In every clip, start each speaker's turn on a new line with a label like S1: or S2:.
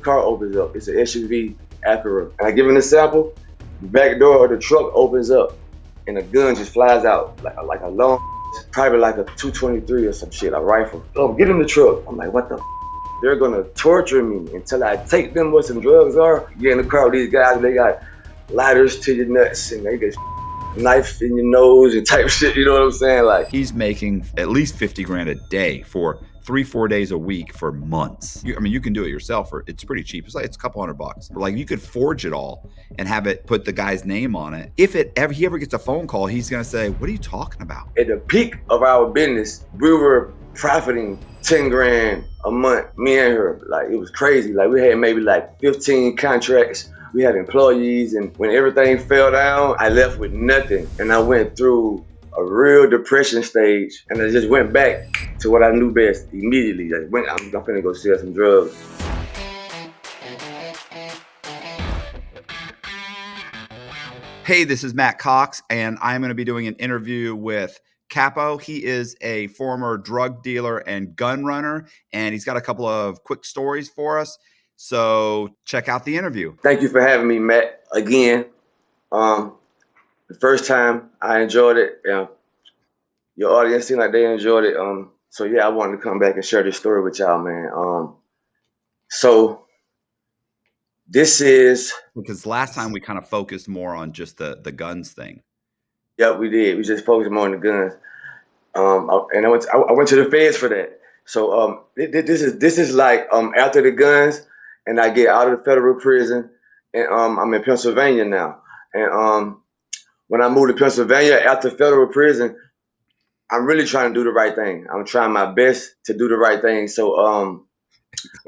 S1: car opens up. It's an SUV Acura. And I give him the sample. The back door of the truck opens up, and a gun just flies out like a long, probably like a 223 or some shit, a rifle. Oh, get in the truck. I'm like, what the? They're gonna torture me until I take them where some drugs are. Get in the car with these guys. They got lighters to your nuts, and they get knife in your nose and type shit. You know what I'm saying? Like,
S2: he's making at least 50 grand a day for 3-4 days a week for months. I mean, you can do it yourself, or it's pretty cheap. It's a couple $100. But like, you could forge it all and have it put the guy's name on it. If he ever gets a phone call, he's gonna say, "What are you talking about?"
S1: At the peak of our business, we were profiting 10 grand a month, me and her. Like, it was crazy. Like, we had maybe like 15 contracts. We had employees, and when everything fell down, I left with nothing. And I went through a real depression stage, and I just went back to what I knew best immediately. I'm gonna go sell some drugs.
S2: Hey, this is Matt Cox, and I'm going to be doing an interview with Capo. He is a former drug dealer and gun runner, and he's got a couple of quick stories for us. So check out the interview.
S1: Thank you for having me, Matt, again. The first time I enjoyed it. Your audience seemed like they enjoyed it. So yeah, I wanted to come back and share this story with y'all, man. So this is,
S2: because last time we kind of focused more on just the guns thing.
S1: Yep, we did. We just focused more on the guns. And I went to the feds for that. So this is like after the guns, and I get out of the federal prison, and I'm in Pennsylvania now. And when I moved to Pennsylvania after federal prison, I'm really trying to do the right thing. I'm trying my best to do the right thing. So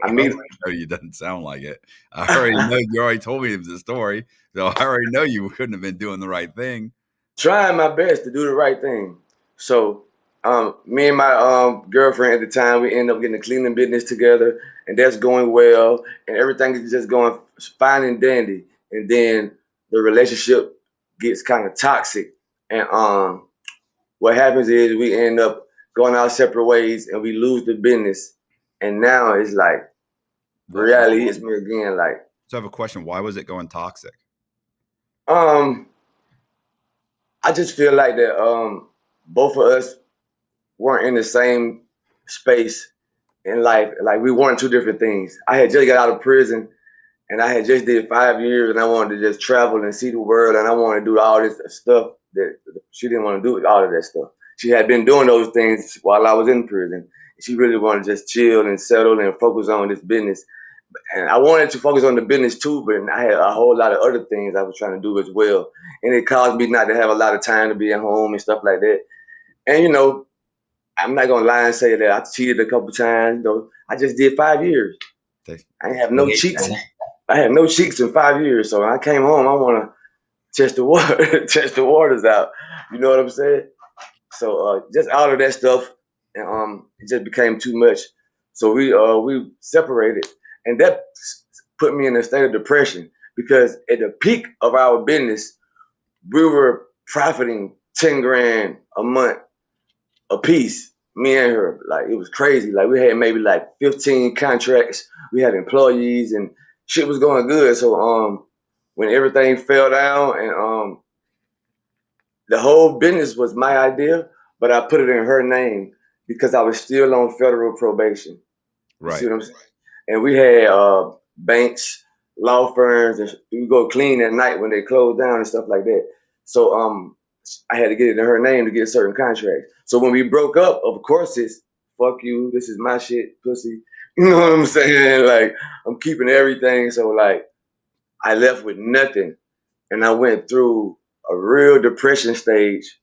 S1: I mean,
S2: no, you doesn't sound like it. I already know. You already told me it was a story, so I already know you couldn't have been doing the right thing.
S1: Trying my best to do the right thing. So me and my girlfriend at the time, we end up getting a cleaning business together, and that's going well, and everything is just going fine and dandy. And then the relationship gets kind of toxic, and what happens is we end up going our separate ways, and we lose the business. And now it's like reality hits me again. Like,
S2: so I have a question. Why was it going toxic?
S1: I just feel like that both of us weren't in the same space in life. Like, we weren't two different things. I had just got out of prison, and I had just did 5 years, and I wanted to just travel and see the world, and I wanted to do all this stuff that she didn't want to do, all of that stuff. She had been doing those things while I was in prison. She really wanted to just chill and settle and focus on this business. And I wanted to focus on the business too, but I had a whole lot of other things I was trying to do as well. And it caused me not to have a lot of time to be at home and stuff like that. And, I'm not gonna lie and say that I cheated a couple times. I just did 5 years. I didn't have no cheeks. I had no cheeks in 5 years. So when I came home, I want to test the water, test the waters out. You know what I'm saying? So just all of that stuff, and it just became too much. So we separated, and that put me in a state of depression because at the peak of our business, we were profiting 10 grand a month a piece, me and her. Like, it was crazy. Like, we had maybe like 15 contracts. We had employees, and shit was going good. So when everything fell down, and the whole business was my idea, but I put it in her name because I was still on federal probation.
S2: Right.
S1: You see what I'm saying? And we had banks, law firms, and we go clean at night when they close down and stuff like that. So I had to get it in her name to get certain contracts. So when we broke up, of course it's fuck you, this is my shit, pussy. You know what I'm saying? Like, I'm keeping everything. So like, I left with nothing, and I went through a real depression stage.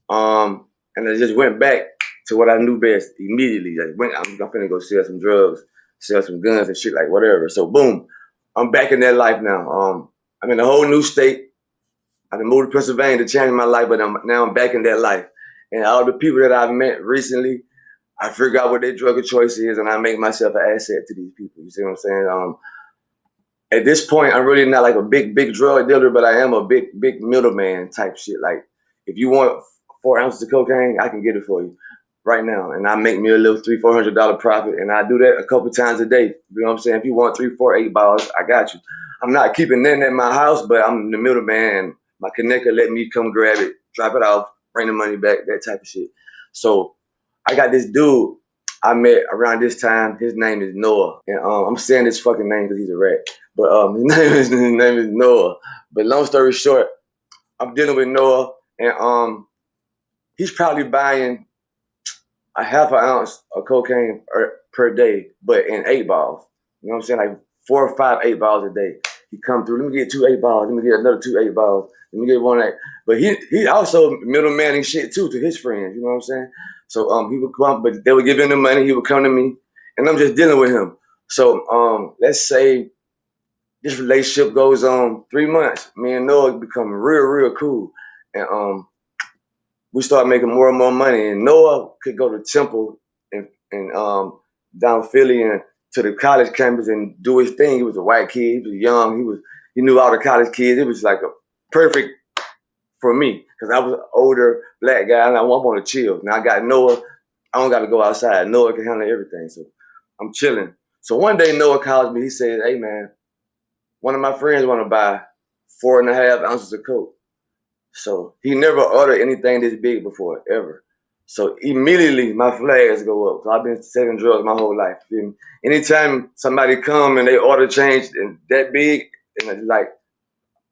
S1: And I just went back to what I knew best immediately. I'm gonna go sell some drugs, sell some guns and shit, like whatever. So boom, I'm back in that life now. I'm in a whole new state. I moved to Pennsylvania to change my life, but I'm back in that life. And all the people that I've met recently, I figure out what their drug of choice is, and I make myself an asset to these people. You see what I'm saying? At this point, I'm really not like a big drug dealer, but I am a big middleman type shit. Like, if you want 4 ounces of cocaine, I can get it for you. right now, and I make me a little $300-400 profit, and I do that a couple times a day. You know what I'm saying? If you want 3, 4, 8 balls, I got you. I'm not keeping nothing at my house, but I'm the middleman. And my connector let me come grab it, drop it off, bring the money back, that type of shit. So I got this dude I met around this time. His name is Noah, and I'm saying his fucking name because he's a rat. But his name is Noah. But long story short, I'm dealing with Noah, and he's probably buying a half an ounce of cocaine per day, but in 8 balls. You know what I'm saying? Like 4 or 5 8 balls a day. He come through. Let me get 2 8 balls. Let me get another 2 8 balls. Let me get one eight. But he also middlemaning shit too to his friends. You know what I'm saying? So he would come, but they would give him the money. He would come to me, and I'm just dealing with him. So let's say this relationship goes on 3 months. Me and Noah become real cool, and we started making more and more money. And Noah could go to Temple and down Philly and to the college campus and do his thing. He was a white kid. He was young. He knew all the college kids. It was like a perfect for me because I was an older black guy and I want to chill. Now I got Noah. I don't got to go outside. Noah can handle everything. So I'm chilling. So one day Noah calls me. He says, "Hey man, one of my friends want to buy 4.5 ounces of coke." So he never ordered anything this big before, ever. So immediately my flags go up. So I've been selling drugs my whole life. You feel me? Anytime somebody come and they order change and that big, and it's like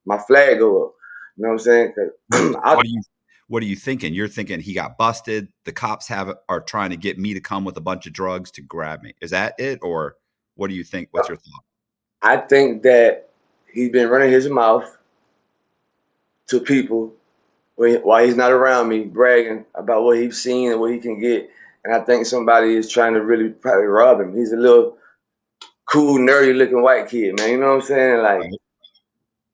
S1: my flag go up. You know what I'm saying? 'Cause I,
S2: What are you thinking? You're thinking he got busted. The cops are trying to get me to come with a bunch of drugs to grab me. Is that it, or what do you think? What's your thought?
S1: I think that he's been running his mouth to people while he's not around me, bragging about what he's seen and what he can get. And I think somebody is trying to really probably rob him. He's a little cool, nerdy looking white kid, man. You know what I'm saying? Like
S2: Right.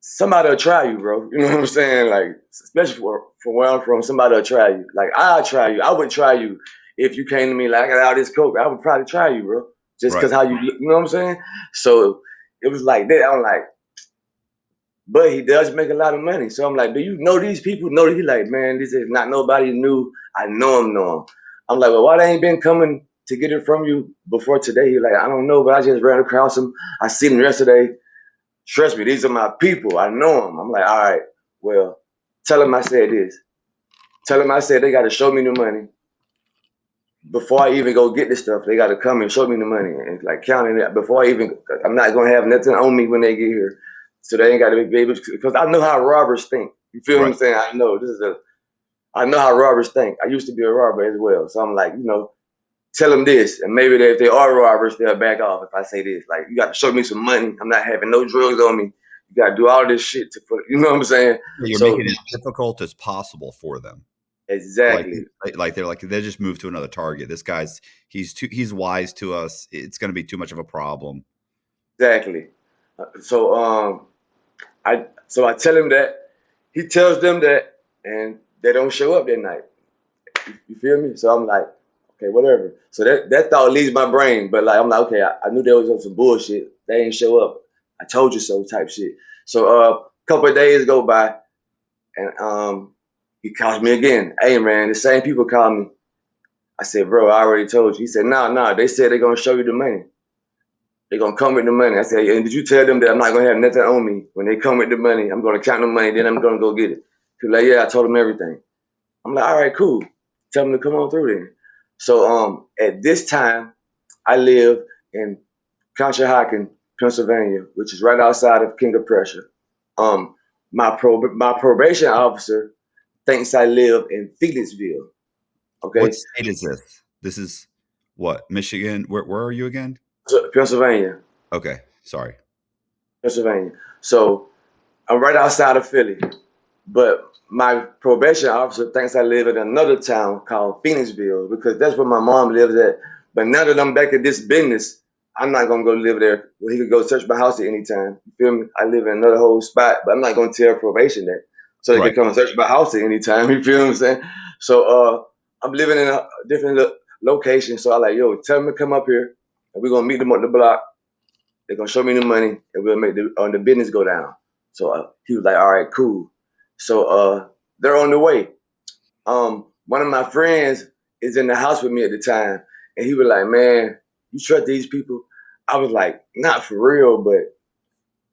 S1: somebody will try you, bro. You know what I'm saying? Like especially from where I'm from, somebody will try you. Like I'll try you. I would try you if you came to me like I got all this coke. I would probably try you, bro. Just
S2: Right.
S1: because how you look. You know what I'm saying? So it was like that. I'm like, but he does make a lot of money. So I'm like, do you know these people? No, he's like, man, this is not nobody new. I know him. I'm like, well, why they ain't been coming to get it from you before today? He's like, I don't know, but I just ran across him. I seen him yesterday. Trust me, these are my people. I know them. I'm like, all right, well, tell them I said this. Tell them I said they got to show me the money before I even go get the stuff. They got to come and show me the money and like counting it before I even. I'm not gonna have nothing on me when they get here, so they ain't got to be able because I know how robbers think. You feel what I'm
S2: Right.
S1: saying? I know this is a. I know how robbers think. I used to be a robber as well, so I'm like, tell them this, and maybe if they are robbers, they'll back off if I say this. Like, you got to show me some money. I'm not having no drugs on me. You got to do all this shit to put. You know what I'm saying?
S2: You're
S1: So
S2: making it as difficult as possible for them. Like,
S1: exactly,
S2: like they just moved to another target. This guy's he's wise to us. It's going to be too much of a problem.
S1: exactly. So I tell him that. He tells them that, and they don't show up that night. You feel me? So I'm like, okay, whatever. So that thought leaves my brain, but like I'm like, okay, I knew there was some bullshit. They ain't show up. I told you so type shit. So a couple of days go by, and he calls me again. Hey man, the same people call me. I said, bro, I already told you. He said, no, they said they're gonna show you the money. They're gonna come with the money. I said, and did you tell them that I'm not gonna have nothing on me when they come with the money? I'm gonna count the money, then I'm gonna go get it. He's like, yeah, I told them everything. I'm like, all right, cool. Tell them to come on through then. So at this time, I live in Conshohocken, Pennsylvania, which is right outside of King of Prussia. Um, my probation officer thinks I live in Felixville.
S2: What
S1: Okay,
S2: state is this? This is what, Michigan? Where are you again?
S1: so, Pennsylvania,
S2: Okay, sorry.
S1: Pennsylvania. So I'm right outside of Philly. But my probation officer thinks I live in another town called Phoenixville because that's where my mom lives at. But now that I'm back in this business, I'm not gonna go live there. Well, he could go search my house at any time. You feel me? I live in another whole spot, but I'm not gonna tell probation that. So they
S2: Right.
S1: can come and search my house at any time. You feel what I'm saying? So I'm living in a different location. So I like, yo, tell them to come up here and we're gonna meet them on the block. They're gonna show me the money and we'll make the business go down. So he was like, all right, cool. So they're on the way. One of my friends is in the house with me at the time, and he was like, "Man, you trust these people?" I was like, "Not for real, but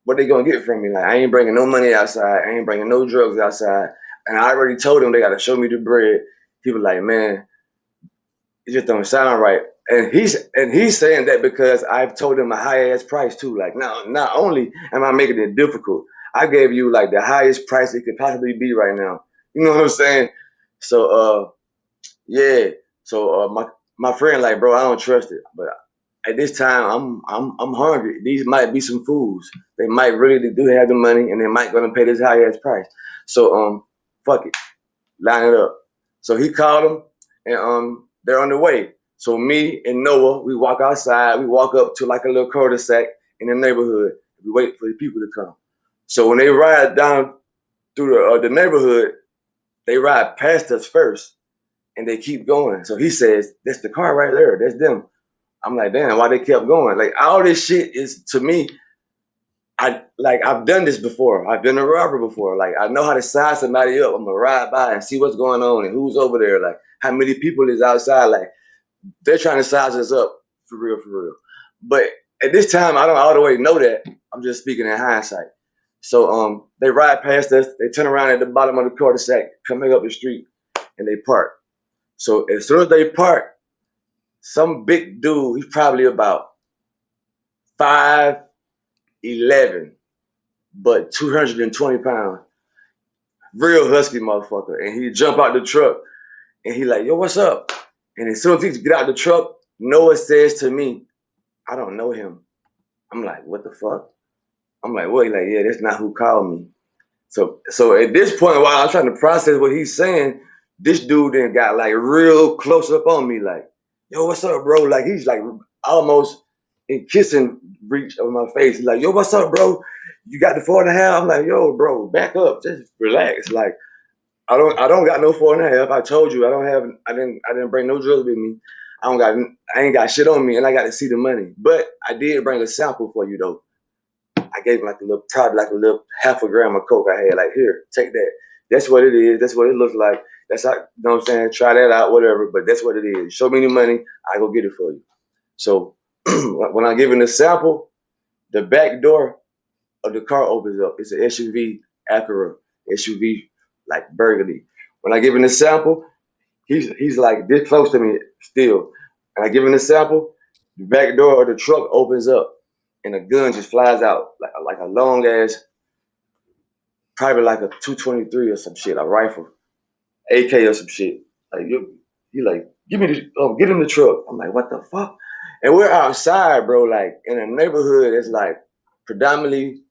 S1: what they gonna get from me? Like, I ain't bringing no money outside. I ain't bringing no drugs outside." And I already told them they gotta show me the bread. He was like, "Man, it just don't sound right." And he's saying that because I've told him a high ass price too. Like, now, not only am I making it difficult, I gave you like the highest price it could possibly be right now. You know what I'm saying? So yeah. So my friend like, bro, I don't trust it. But at this time, I'm hungry. These might be some fools. They might really do have the money, and they might gonna pay this high ass price. So fuck it, line it up. So he called them, and they're on the way. So me and Noah, we walk outside. We walk up to like a little cul-de-sac in the neighborhood. We wait for the people to come. So when they ride down through the neighborhood, they ride past us first, and they keep going. So he says, "That's the car right there. That's them." I'm like, "Damn, why they kept going?" Like all this shit is to me. I've done this before. I've been a robber before. Like I know how to size somebody up. I'm gonna ride by and see what's going on and who's over there. Like how many people is outside. Like they're trying to size us up for real, for real. But at this time, I don't all the way know that. I'm just speaking in hindsight. So they ride past us. They turn around at the bottom of the cul-de-sac, coming up the street, and they park. So as soon as they park, some big dude, he's probably about 5'11", but 220 pounds, real husky motherfucker. And he jump out the truck and he like, "Yo, what's up?" And as soon as he get out the truck, Noah says to me, "I don't know him." I'm like, "What the fuck?" I'm like, "What?" He like, "Yeah, that's not who called me." So at this point, while I'm trying to process what he's saying, this dude then got like real close up on me, like, "Yo, what's up, bro?" Like he's like almost in kissing reach of my face. He's like, "Yo, what's up, bro? You got the 4.5?" I'm like, "Yo, bro, back up, just relax." Like I don't got no 4.5. I told you I didn't bring no drugs with me. I ain't got shit on me, and I got to see the money. But I did bring a sample for you though. I gave him like a little, probably like a little half a gram of coke I had. Like, here, take that. That's what it is. That's what it looks like. That's how, you know what I'm saying? Try that out, whatever. But that's what it is. Show me the money, I go get it for you. So when I give him the sample, the back door of the car opens up. It's an SUV Acura, SUV like burgundy. When I give him the sample, he's like this close to me still. And I give him the sample, the back door of the truck opens up, and a gun just flies out like a long ass, probably like a 223 or some shit, a rifle, AK or some shit. Like you like, give me the, get in the truck. I'm like, what the fuck? And we're outside, bro, like in a neighborhood that's like predominantly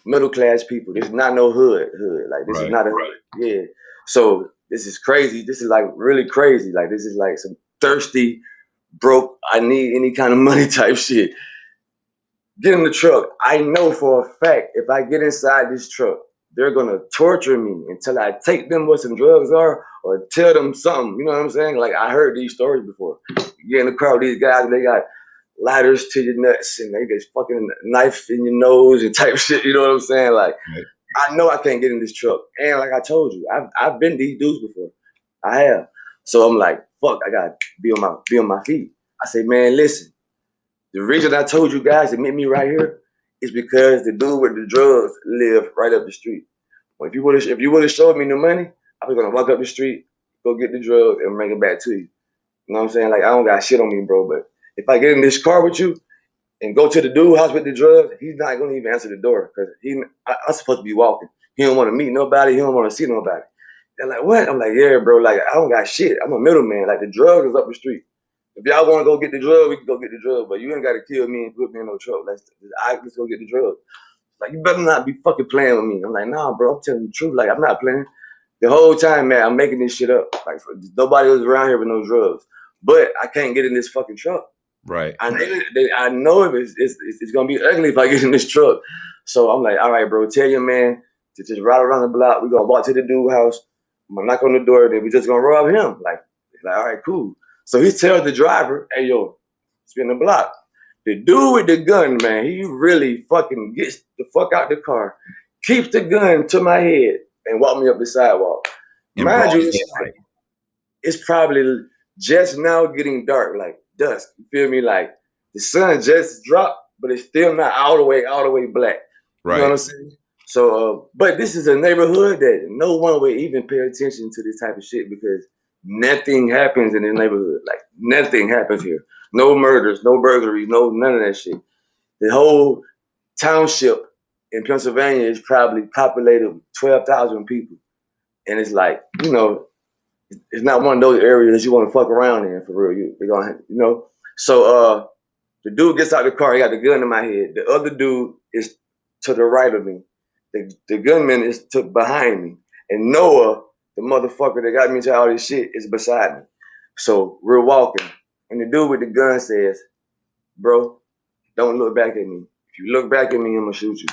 S1: middle class people. This is not no hood. Like this is
S2: Right.
S1: not a hood. Yeah. So this is crazy. This is like really crazy. Like this is like some thirsty, broke, I need any kind of money type shit. Get in the truck. I know for a fact if I get inside this truck, they're gonna torture me until I take them what some drugs are or tell them something. You know what I'm saying? Like I heard these stories before. You get in the car with these guys and they got lighters to your nuts and they get fucking knife in your nose and type shit. You know what I'm saying? Like
S2: Right.
S1: I know I can't get in this truck. And like I told you, I've been these dudes before. I have. So I'm like, fuck, I gotta be on my feet. I say, man, listen. The reason I told you guys to meet me right here is because the dude with the drugs lived right up the street. Well, if you would have showed me the money, I was gonna walk up the street, go get the drugs, and bring it back to you. You know what I'm saying? Like I don't got shit on me, bro. But if I get in this car with you and go to the dude house with the drugs, he's not gonna even answer the door because I'm supposed to be walking. He don't want to meet nobody. He don't want to see nobody. They're like, what? I'm like, yeah, bro. Like I don't got shit. I'm a middleman. Like the drugs is up the street. If y'all want to go get the drug, we can go get the drug. But you ain't got to kill me and put me in no trouble. Let's go get the drug. Like you better not be fucking playing with me. I'm like, nah, bro. I'm telling the truth. Like I'm not playing. The whole time, man, I'm making this shit up. Like nobody was around here with no drugs. But I can't get in this fucking truck.
S2: Right.
S1: I know it's gonna be ugly if I get in this truck. So I'm like, all right, bro, tell your man to just ride around the block. We're gonna walk to the dude house. I'm gonna knock on the door, then we just gonna rob him. Like, all right, cool. So he tells the driver, hey yo, spin the block. The dude with the gun, man, he really fucking gets the fuck out the car, keeps the gun to my head, and walk me up the sidewalk.
S2: In
S1: Mind
S2: broad
S1: you,
S2: daylight.
S1: it's probably just now getting dark, like dusk. You feel me? Like the sun just dropped, but it's still not all the way black. You know what
S2: Right.
S1: I'm saying? So, but this is a neighborhood that no one would even pay attention to this type of shit because nothing happens in this neighborhood. Like nothing happens here. No murders, no burglaries, no none of that shit. The whole township in Pennsylvania is probably populated with 12,000 people, and it's like it's not one of those areas you want to fuck around in for real. You're gonna. So the dude gets out of the car. He got the gun in my head. The other dude is to the right of me. The gunman is to behind me, and Noah, the motherfucker that got me into all this shit, is beside me. So we're walking, and the dude with the gun says, "Bro, don't look back at me. If you look back at me, I'm gonna shoot you.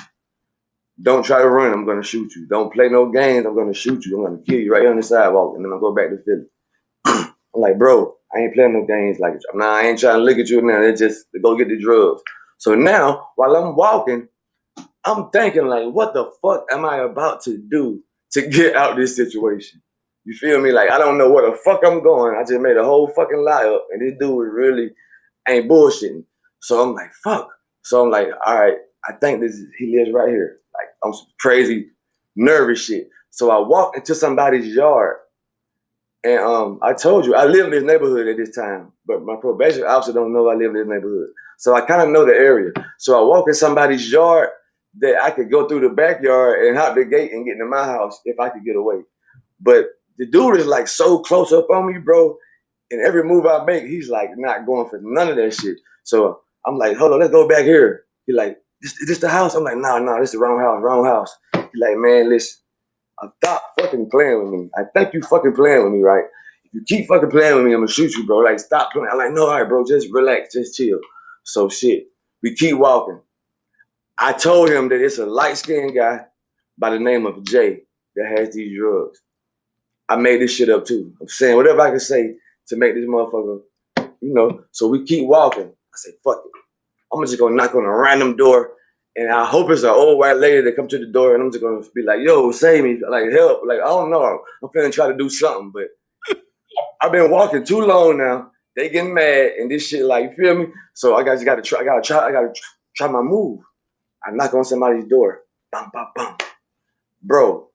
S1: Don't try to run. I'm gonna shoot you. Don't play no games. I'm gonna shoot you. I'm gonna kill you right here on the sidewalk, and then I'll go back to Philly." I'm like, bro, I ain't playing no games like nah, I ain't trying to look at you now. It's just to go get the drugs. So now, while I'm walking, I'm thinking like, what the fuck am I about to do to get out of this situation? You feel me? Like I don't know where the fuck I'm going. I just made a whole fucking lie up, and this dude really ain't bullshitting. So I'm like, fuck. So I'm like, all right, I think he lives right here. Like I'm some crazy, nervous shit. So I walked into somebody's yard and I told you I live in this neighborhood at this time, but my probation officer don't know I live in this neighborhood. So I kind of know the area. So I walk in somebody's yard that I could go through the backyard and hop the gate and get into my house if I could get away. But the dude is like so close up on me, bro. And every move I make, he's like not going for none of that shit. So I'm like, hold on, let's go back here. He like, is this the house? I'm like, no, this is the wrong house, wrong house. He like, man, listen. Stop fucking playing with me. I think you fucking playing with me, right? If you keep fucking playing with me, I'm gonna shoot you, bro. Like, stop playing. I'm like, no, all right, bro, just relax, just chill. So shit. We keep walking. I told him that it's a light skinned guy by the name of Jay that has these drugs. I made this shit up too. I'm saying whatever I can say to make this motherfucker. So we keep walking. I say, fuck it. I'm just gonna knock on a random door, and I hope it's an old white lady that come to the door, and I'm just gonna be like, "Yo, save me, like help!" Like I don't know, I'm finna try to do something, but I've been walking too long now. They getting mad, and this shit, like you feel me? So just gotta try. I gotta try my move. I knock on somebody's door, bum bum bum, bro.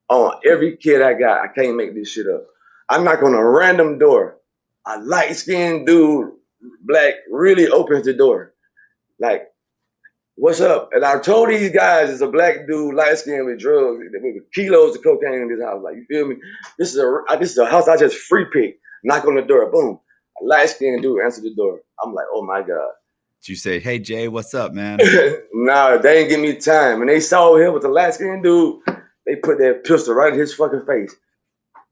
S1: On every kid I got, I can't make this shit up. I knock on a random door. A light skinned dude, black, really opens the door. Like, what's up? And I told these guys it's a black dude, light skinned with drugs, with kilos of cocaine in this house. Like, you feel me? This is a house I just free picked. Knock on the door, boom. A light skinned dude answered the door. I'm like, oh my God.
S2: Did you say, hey, Jay, what's up, man?
S1: Nah, they ain't give me time. And they saw him with the light skinned dude, they put that pistol right in his fucking face.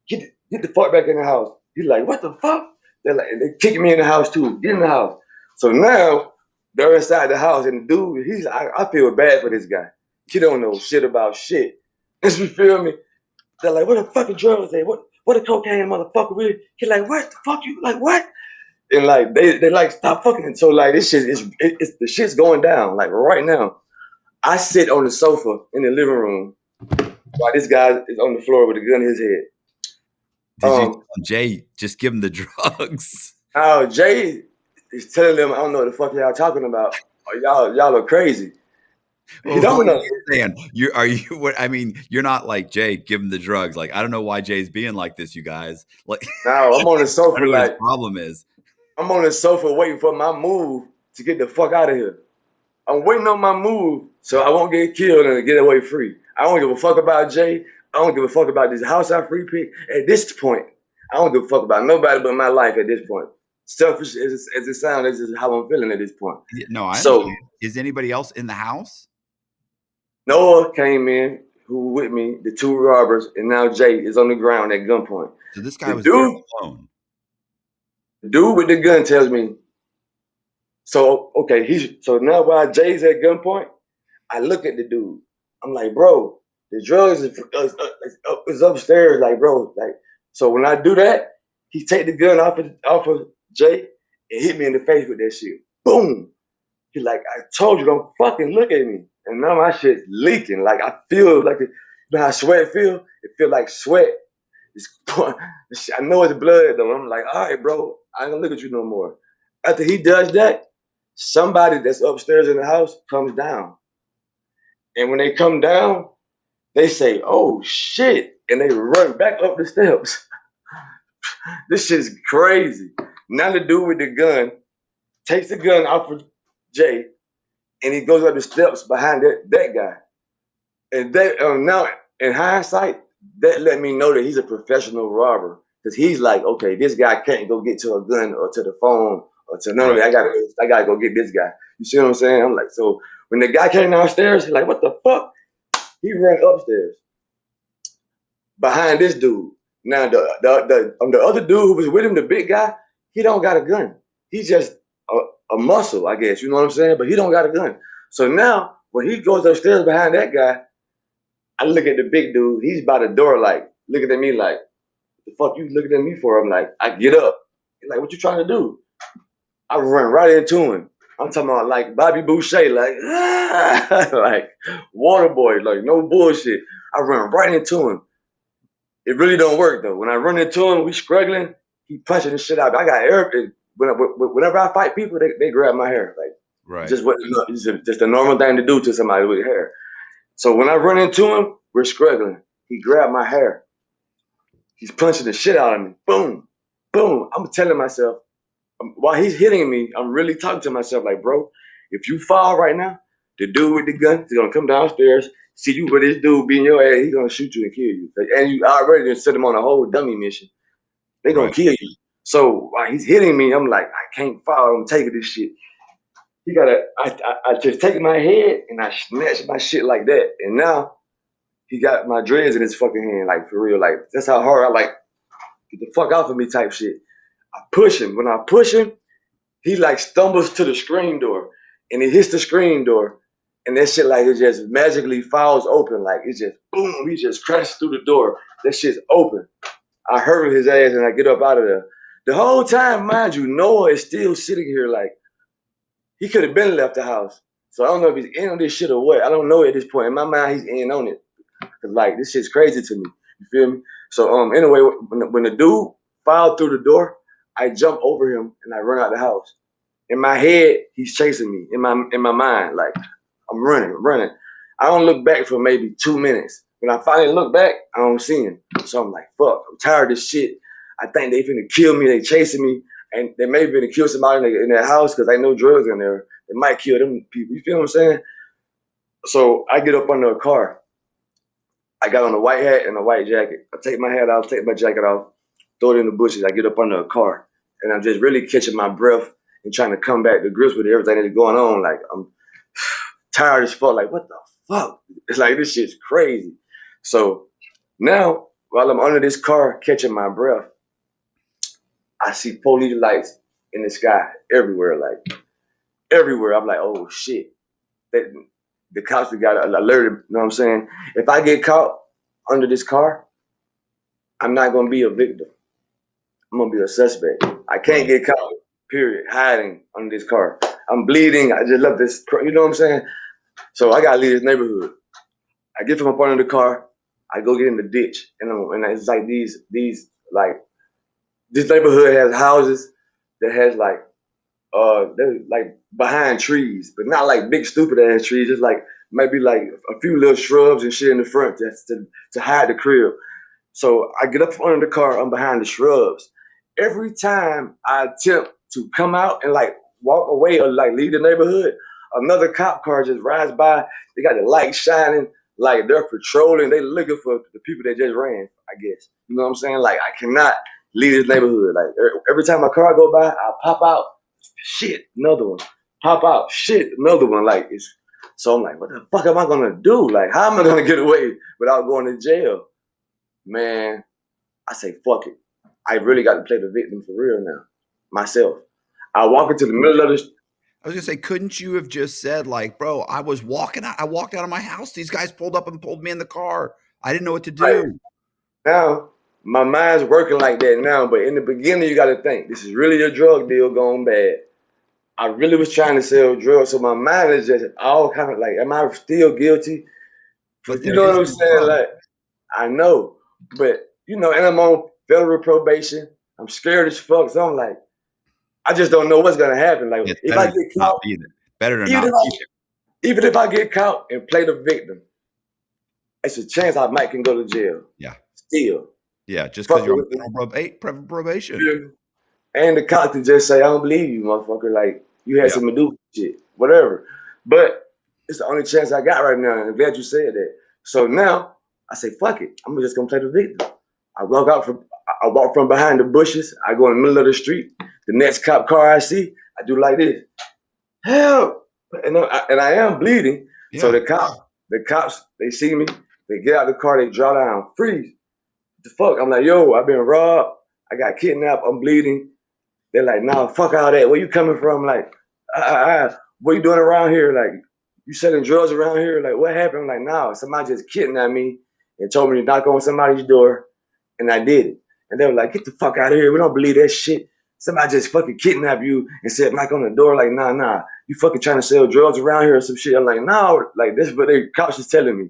S1: Get the fuck back in the house. He's like, what the fuck? They kick me in the house too. Get in the house. So now they're inside the house, and the dude, I feel bad for this guy. He don't know shit about shit. You feel me? They're like, what the fucking drugs they? What the cocaine motherfucker really? He like, what the fuck you like what? And like they like stop fucking. So like this shit it's the shit's going down. Like right now, I sit on the sofa in the living room while this guy is on the floor with a gun in his head.
S2: Did you
S1: Um,
S2: tell Jay, just give him the drugs?
S1: Now Jay is telling them, I don't know what the fuck y'all talking about. Or y'all are crazy. He
S2: Well, what
S1: don't
S2: are
S1: know.
S2: you saying? What I mean, you're not like, Jay, give him the drugs. Like, I don't know why Jay's being like this, you guys. Like,
S1: Now I'm on the
S2: I
S1: sofa
S2: don't know what his
S1: like
S2: problem is.
S1: I'm on the sofa waiting for my move to get the fuck out of here. I'm waiting on my move so I won't get killed and get away free. I don't give a fuck about Jay. I don't give a fuck about this house I free pick. At this point, I don't give a fuck about nobody but my life at this point. Selfish as it sounds, this is how I'm feeling at this point.
S2: No, I
S1: So
S2: understand. Is anybody else in the house?
S1: Noah came in, who with me, the two robbers, and now Jay is on the ground at gunpoint.
S2: So this guy
S1: The
S2: was there
S1: dude,
S2: alone.
S1: the dude with the gun tells me, so okay, so now while Jay's at gunpoint, I look at the dude. I'm like, bro, the drugs is upstairs, like, bro, like. So when I do that, he take the gun off of Jay and hit me in the face with that shit. Boom. He like, I told you, don't fucking look at me. And now my shit's leaking. Like I feel like you know how sweat feel? It feel like sweat. This I know it's blood though. I'm like, all right, bro, I ain't gonna look at you no more. After he does that, somebody that's upstairs in the house comes down. And when they come down, they say, oh shit. And they run back up the steps. This shit's crazy. Now the dude with the gun takes the gun off of Jay and he goes up the steps behind that guy. And that now in hindsight, that let me know that he's a professional robber. Because he's like, okay, this guy can't go get to a gun or to the phone or to none of it.
S2: Right.
S1: I gotta go get this guy. You see what I'm saying? I'm like, so when the guy came downstairs, he's like, what the fuck? He ran upstairs behind this dude. Now the other dude who was with him, the big guy, he don't got a gun. He's just a muscle, I guess. You know what I'm saying? But he don't got a gun. So now when he goes upstairs behind that guy, I look at the big dude. He's by the door, like looking at me, like the fuck you looking at me for? I'm like, I get up. He's like, what you trying to do? I run right into him. I'm talking about like Bobby Boucher, like like water boy, like no bullshit. I run right into him. It really don't work though. When I run into him, we struggling. He punching the shit out. I got air. Whenever I fight people, they grab my hair. Like
S2: Right.
S1: just what just a normal thing to do to somebody with hair. So when I run into him, we're struggling. He grabbed my hair. He's punching the shit out of me. Boom, boom. I'm telling myself while he's hitting me, I'm really talking to myself like, bro, if you fall right now, the dude with the gun is gonna come downstairs, see you with this dude beating your ass, he's gonna shoot you and kill you. And you already just set him on a whole dummy mission. They gonna
S2: Right.
S1: kill you. So while he's hitting me, I'm like, I can't fall. I'm taking this shit. He gotta. I just take my head and I snatch my shit like that. And now he got my dreads in his fucking hand, like for real. Like that's how hard I like get the fuck off of me type shit. I push him. When I push him, he like stumbles to the screen door and he hits the screen door. And that shit like it just magically falls open. Like it just boom, he just crashes through the door. That shit's open. I hurdle his ass and I get up out of there. The whole time, mind you, Noah is still sitting here like he could have been left the house. So I don't know if he's in on this shit or what. I don't know at this point. In my mind, he's in on it. Cause like this shit's crazy to me. You feel me? So anyway, when the dude filed through the door, I jump over him and I run out the house. In my head, he's chasing me. In my mind, like I'm running, running. I don't look back for maybe 2 minutes. When I finally look back, I don't see him. So I'm like, fuck, I'm tired of this shit. I think they finna kill me. They chasing me. And they may finna kill somebody in their house because they know drugs in there. They might kill them people. You feel what I'm saying? So I get up under a car. I got on a white hat and a white jacket. I take my hat off, take my jacket off, throw it in the bushes. I get up under a car. And I'm just really catching my breath and trying to come back to grips with everything that's going on. Like I'm tired as fuck. Like, what the fuck? It's like this shit's crazy. So now, while I'm under this car catching my breath, I see police lights in the sky everywhere, like everywhere. I'm like, oh shit. That, the cops got alerted. You know what I'm saying? If I get caught under this car, I'm not gonna be a victim. I'm gonna be a suspect. I can't
S2: Right.
S1: get caught. Period. Hiding under this car. I'm bleeding. I just left this. You know what I'm saying? So I gotta leave this neighborhood. I get from up under the car. I go get in the ditch, and it's like these like this neighborhood has houses that has like they're like behind trees, but not like big stupid ass trees. Just like maybe like a few little shrubs and shit in the front just to hide the crib. So I get up from under the car, I'm behind the shrubs. Every time I attempt to come out and like walk away or like leave the neighborhood, another cop car just rides by. They got the light shining, like they're patrolling. They looking for the people that just ran, I guess. You know what I'm saying? Like I cannot leave this neighborhood. Like every time my car go by, I pop out, shit, another one. Pop out, shit, another one. Like it's so I'm like, what the fuck am I gonna do? Like, how am I gonna get away without going to jail? Man, I say, fuck it. I really got to play the victim for real now. Myself. I walk into the middle of the
S2: I was gonna say, couldn't you have just said, like, bro, I was walking out, I walked out of my house. These guys pulled up and pulled me in the car. I didn't know what to
S1: right
S2: do.
S1: now. My mind's working like that now, but in the beginning, you got to think this is really a drug deal going bad. I really was trying to sell drugs, so my mind is just all kind of like, am I still guilty? For,
S2: But
S1: you
S2: there
S1: know what
S2: is
S1: I'm
S2: no
S1: saying?
S2: drug.
S1: Like, I know, but and I'm on federal probation. I'm scared as fuck. So I'm like, I just don't know what's gonna happen. Like
S2: It's
S1: if I
S2: better to
S1: get
S2: not
S1: caught,
S2: be there. Better to
S1: even
S2: not
S1: if
S2: be
S1: I even if I get caught and play the victim, it's a chance I might can go to jail.
S2: there. Yeah.
S1: Still,
S2: Yeah. Just because
S1: fucking
S2: you're on
S1: with me.
S2: probation.
S1: You And the cop can just say, I don't believe you, motherfucker. Like, you had
S2: Yeah.
S1: something to do with shit, whatever. But it's the only chance I got right now. And I'm glad you said that. So now I say, fuck it. I'm just gonna play the victim. I walk from behind the bushes. I go in the middle of the street. The next cop car I see, I do like this. Help! And I am bleeding. So
S2: Yeah.
S1: the cops, they see me. They get out of the car. They draw down, freeze. The fuck? I'm like, yo, I've been robbed. I got kidnapped. I'm bleeding. They're like, nah, fuck all that. Where you coming from? Like, what you doing around here? Like, you selling drugs around here? Like, what happened? I'm like, nah, somebody just kidnapped me and told me to knock on somebody's door, and I did it. And they were like, get the fuck out of here. We don't believe that shit. Somebody just fucking kidnapped you and said knock on the door. Like, nah, you fucking trying to sell drugs around here or some shit. I'm like, no, like this is what the cops is telling me.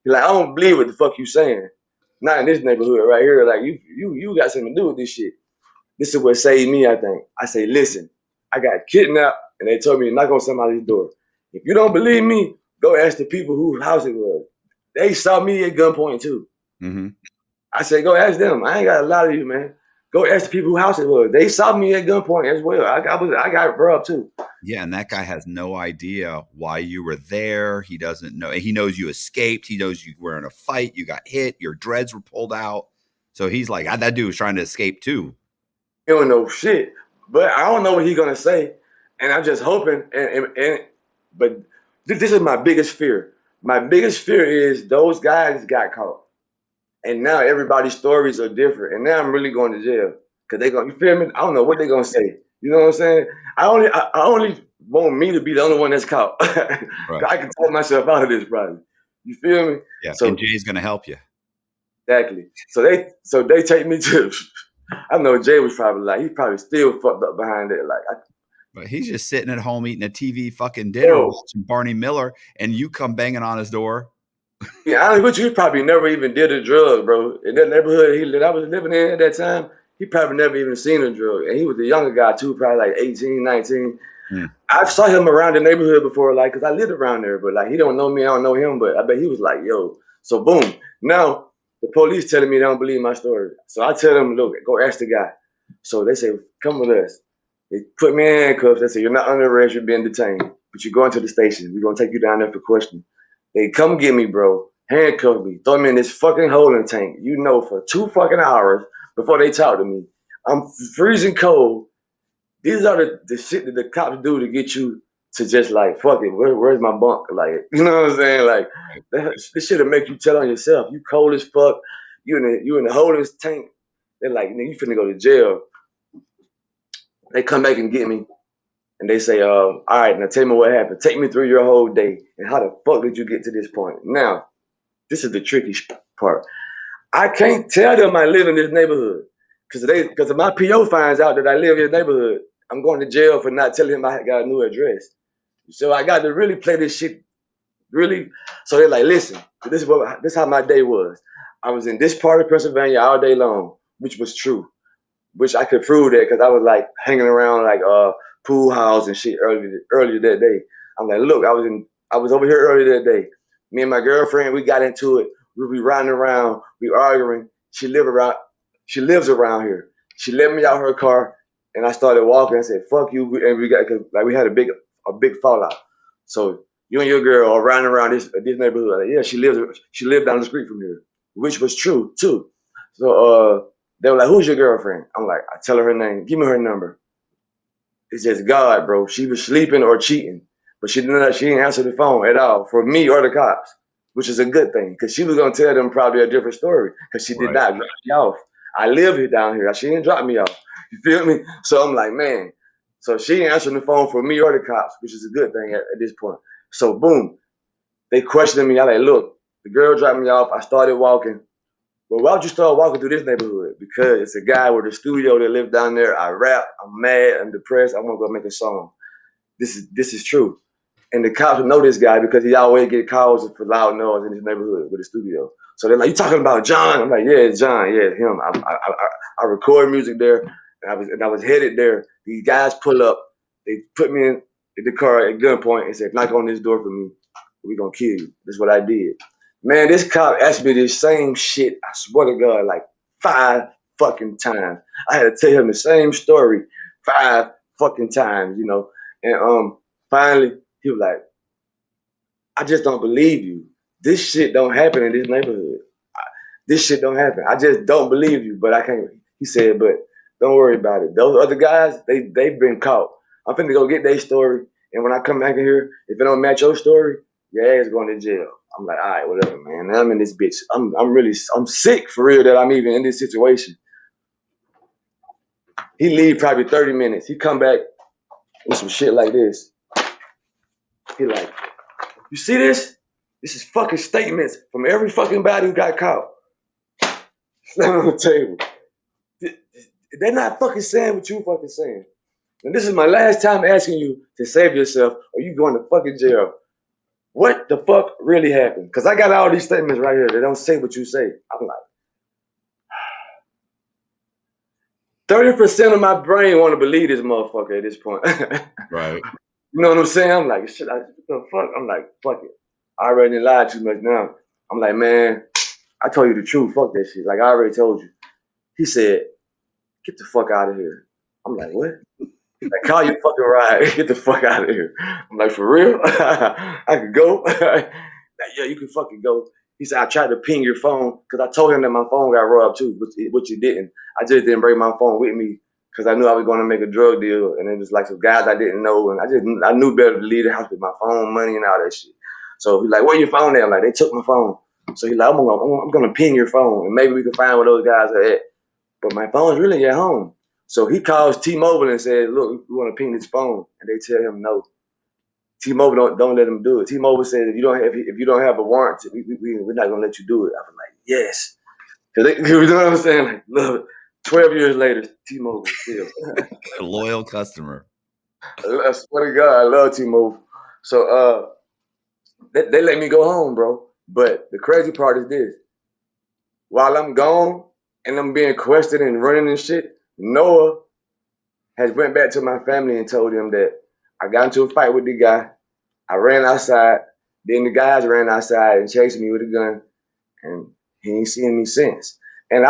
S1: He's like, I don't believe what the fuck you saying. Not in this neighborhood right here. Like, you got something to do with this shit. This is what saved me, I think. I say, listen, I got kidnapped and they told me to knock on somebody's door. If you don't believe me, go ask the people whose house it was. They saw me at gunpoint too.
S2: Hmm.
S1: I said, go ask them. I ain't got a lot of you, man. Go ask the people whose house it was. They saw me at gunpoint as well. I got robbed too.
S2: Yeah, and that guy has no idea why you were there. He doesn't know. He knows you escaped. He knows you were in a fight. You got hit. Your dreads were pulled out. So he's like, that dude was trying to escape too.
S1: He don't know shit. But I don't know what he's gonna say. And I'm just hoping but this is my biggest fear. My biggest fear is those guys got caught. And now everybody's stories are different. And now I'm really going to jail. Cause they gonna, you feel me? I don't know what they're gonna say. You know what I'm saying? I only want me to be the only one that's caught.
S2: Right.
S1: I can talk myself out of this probably. You feel me?
S2: Yeah. And
S1: So
S2: Jay's going to help you.
S1: exactly. So they take me to I know Jay was probably like, he probably still fucked up behind it. Like
S2: But he's just sitting at home eating a TV fucking dinner,
S1: yo,
S2: watching Barney Miller, and you come banging on his door.
S1: yeah, honestly with you, he probably never even did a drug, bro. In that neighborhood that I was living in at that time, he probably never even seen a drug. And he was a younger guy too, probably like 18, 19.
S2: Mm.
S1: I saw him around the neighborhood before, like, cause I lived around there, but like he don't know me, I don't know him, but I bet he was like, yo. So boom, now the police telling me they don't believe my story. So I tell them, look, go ask the guy. So they say, come with us. They put me in handcuffs. They say, you're not under arrest, you're being detained, but you're going to the station. We're gonna take you down there for questioning. They come get me, bro. Handcuff me, throw me in this fucking holding tank. For 2 fucking hours before they talk to me. I'm freezing cold. These are the shit that the cops do to get you to just like fuck it. Where's my bunk? Like you know what I'm saying? Like this shit'll make you tell on yourself. You cold as fuck. You in the holding tank. They're like, nigga, you finna go to jail. They come back and get me, and they say, all right, now tell me what happened. Take me through your whole day, and how the fuck did you get to this point? Now, this is the tricky part. I can't tell them I live in this neighborhood because if my PO finds out that I live in this neighborhood, I'm going to jail for not telling him I got a new address. So I got to really play this shit really. So they're like, listen, this is how my day was. I was in this part of Pennsylvania all day long, which was true, which I could prove that because I was like hanging around like pool house and shit earlier that day. I'm like, look, I was over here earlier that day. Me and my girlfriend, we got into it. We be riding around, we arguing. She lives around here. She let me out her car, and I started walking. I said, "Fuck you," and we got cause, like we had a big fallout. So you and your girl are riding around this neighborhood. Like, yeah, she lived down the street from here, which was true too. So they were like, "Who's your girlfriend?" I'm like, I tell her name. Give me her number. It's just God, bro. She was sleeping or cheating, but she didn't answer the phone at all for me or the cops, which is a good thing because she was gonna tell them probably a different story because she did
S2: Right.
S1: not drop me off. I live here down here. She didn't drop me off. You feel me? So I'm like, man. So she ain't answering the phone for me or the cops, which is a good thing at this point. So boom, they questioning me. I like, look, the girl dropped me off. I started walking. Well, why would you start walking through this neighborhood? Because it's a guy with a studio that lives down there. I rap. I'm mad. I'm depressed. I want to go make a song. This is true. And the cops know this guy because he always get calls for loud noise in his neighborhood with a studio. So they're like, "You talking about John?" I'm like, "Yeah, it's John. Yeah, him. I record music there, and I was headed there. These guys pull up. They put me in the car at gunpoint and said, "Knock on this door for me. We gonna kill you." That's what I did. Man, this cop asked me this same shit. I swear to God, like 5 fucking times. I had to tell him the same story 5 fucking times. And finally he was like, "I just don't believe you. This shit don't happen in this neighborhood. This shit don't happen. I just don't believe you, but I can't." He said, "But don't worry about it. Those other guys, they've been caught. I'm finna go get their story, and when I come back in here, if it don't match your story, your ass going to jail." I'm like, "All right, whatever, man. Now I'm in this bitch. I'm sick for real that I'm even in this situation." He leave probably 30 minutes. He come back with some shit like this. He like, "You see this? This is fucking statements from every fucking body who got caught." Slam on the table. They're not fucking saying what you fucking saying. And this is my last time asking you to save yourself or you going to fucking jail. What the fuck really happened? Because I got all these statements right here. They don't say what you say. I'm like, 30% of my brain want to believe this motherfucker at this point.
S2: Right.
S1: You know what I'm saying? I'm like, shit, what the fuck? I'm like, fuck it. I already lied too much now. I'm like, man, I told you the truth. Fuck that shit. Like, I already told you. He said, "Get the fuck out of here." I'm like, "What?" He's like, "Call your fucking ride. Get the fuck out of here." I'm like, "For real?" I could go. Like, "Yeah, you can fucking go." He said, "I tried to ping your phone because I told him that my phone got robbed too, which you didn't. I just didn't bring my phone with me because I knew I was going to make a drug deal, and it was like some guys I didn't know, and I knew better to leave the house with my phone, money, and all that shit." So he's like, "Where your phone at?" I'm like, "They took my phone." So he's like, I'm gonna ping your phone, and maybe we can find where those guys are at. But my phone's really at home. So he calls T-Mobile and says, "Look, we want to ping this phone," and they tell him no. T-Mobile don't let him do it. T-Mobile says, if you don't have a warrant, we're not gonna let you do it. I was like, yes, because you know what I'm saying? Like, look, 12 years later, T-Mobile still.
S2: A loyal customer.
S1: I swear to God, I love T-Mobile. So they let me go home, bro. But the crazy part is this: while I'm gone and I'm being questioned and running and shit, Noah has went back to my family and told them that I got into a fight with the guy. I ran outside. Then the guys ran outside and chased me with a gun, and he ain't seen me since. And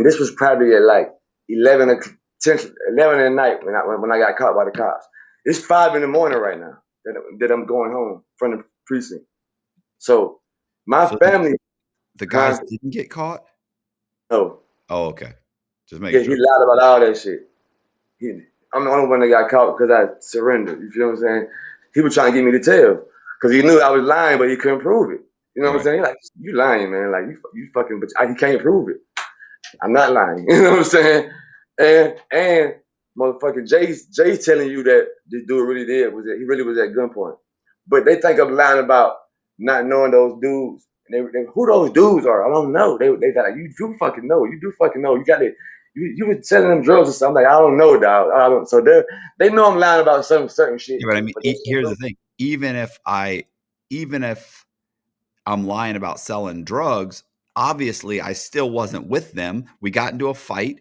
S1: this was probably at like 11 or 10, 11 at night when I got caught by the cops. It's 5 in the morning right now that I'm going home from the precinct. So my
S2: So
S1: family,
S2: the guys
S1: huh?
S2: didn't get caught?
S1: No,
S2: Oh, okay. Just making
S1: yeah, he
S2: sure.
S1: lied about all that shit. He, I'm the only one that got caught because I surrendered. You feel what I'm saying? He was trying to get me to tell because he knew I was lying, but he couldn't prove it. You know what I'm
S2: Right.
S1: saying? Like, "You lying, man. Like, you fucking, but he can't prove it. I'm not lying." You know what I'm saying? And motherfucking Jay's telling you that this dude really did was that he really was at gunpoint. But they think I'm lying about not knowing those dudes. And who those dudes are, I don't know. They like, you fucking know. You do fucking know. You got it. You were selling them drugs or something. Like, I don't know, dog. I don't. So they know I'm lying about some certain shit.
S2: Yeah, but I mean,
S1: But they still
S2: here's
S1: know.
S2: the thing. Even if I'm lying about selling drugs, obviously I still wasn't with them. We got into a fight.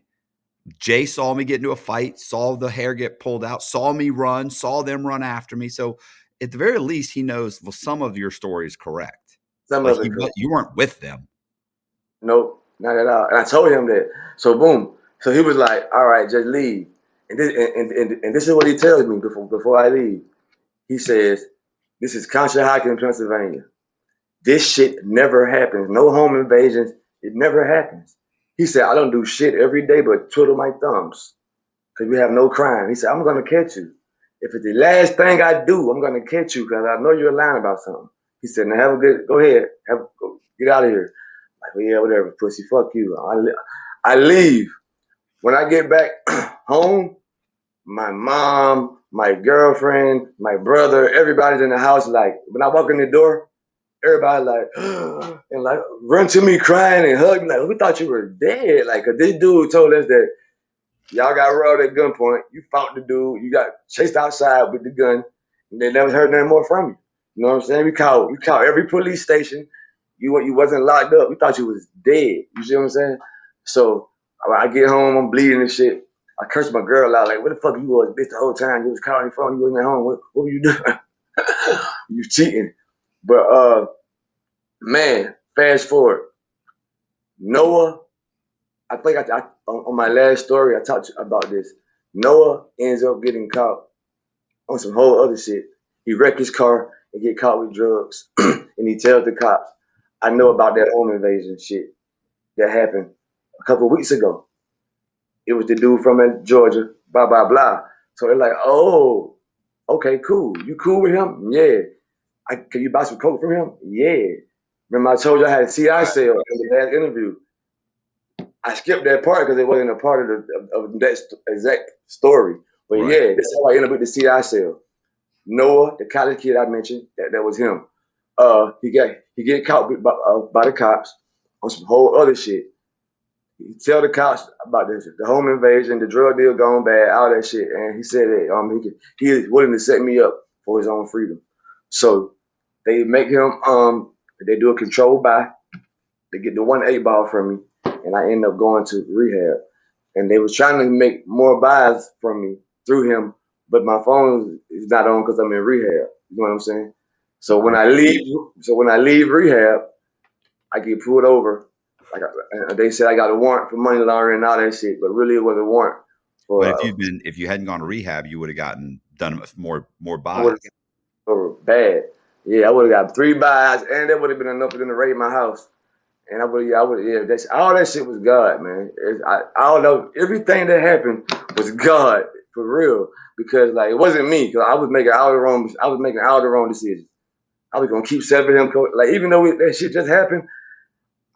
S2: Jay saw me get into a fight, saw the hair get pulled out, saw me run, saw them run after me. So at the very least, he knows, well, some of your story is correct.
S1: Some
S2: Like
S1: of it correct.
S2: you weren't with them.
S1: Nope, not at all. And I told him that. So boom. So he was like, "All right, just leave." And this is what he tells me before I leave. He says, "This is Conshohocken, Pennsylvania. This shit never happens. No home invasions. It never happens." He said, "I don't do shit every day but twiddle my thumbs because we have no crime." He said, "I'm gonna catch you. If it's the last thing I do, I'm gonna catch you because I know you're lying about something." He said, "Now have a good. Go ahead. Get out of here." Like, "Well, yeah, whatever, pussy. Fuck you." I leave. When I get back home, my mom, my girlfriend, my brother, everybody's in the house. Like, when I walk in the door, everybody like and like run to me crying and hug me. Like, "We thought you were dead." Like, 'cause this dude told us that y'all got robbed at gunpoint. You fought the dude. You got chased outside with the gun. They never heard nothing more from you. You know what I'm saying? We called every police station. You wasn't locked up. We thought you was dead. You see what I'm saying? So I get home, I'm bleeding and shit. I curse my girl out like, "What the fuck you was, bitch, the whole time? You was calling your phone. You wasn't at home. What were you doing? You cheating." But man, fast forward. Noah, I think on my last story I talked about this. Noah ends up getting caught on some whole other shit. He wrecked his car and get caught with drugs, and he tells the cops, "I know about that home invasion shit that happened a couple of weeks ago. It was the dude from Georgia, blah blah blah." So they're like, "Oh, okay, cool. You cool with him? Yeah. Can you buy some coke from him? Yeah. Remember I told you I had a CI sale in the last interview. I skipped that part because it wasn't a part of that exact story. But
S2: Right.
S1: yeah, that's how I ended up with the CI sale. Noah, the college kid I mentioned, that was him. He get caught by the cops on some whole other shit. He tell the cops about this, the home invasion, the drug deal gone bad, all that shit, and he said that he is willing to set me up for his own freedom. So they make him they do a control buy. They get the 1 8 ball from me, and I end up going to rehab. And they was trying to make more buys from me through him, but my phone is not on because I'm in rehab. You know what I'm saying? So when I
S2: Okay.
S1: leave, so when I leave rehab, I get pulled over. They said I got a warrant for money laundering and all that shit, but really it was a warrant
S2: But
S1: for
S2: if you hadn't gone to rehab, you would have gotten done more
S1: I would
S2: buys.
S1: have for bad. Yeah, I would have got 3 buys, and that would have been enough for them to raid my house. And yeah, that's all that shit was God, man. I don't know, everything that happened was God for real, because like it wasn't me, because I was making all the wrong decisions. I was gonna keep serving him, like even though that shit just happened,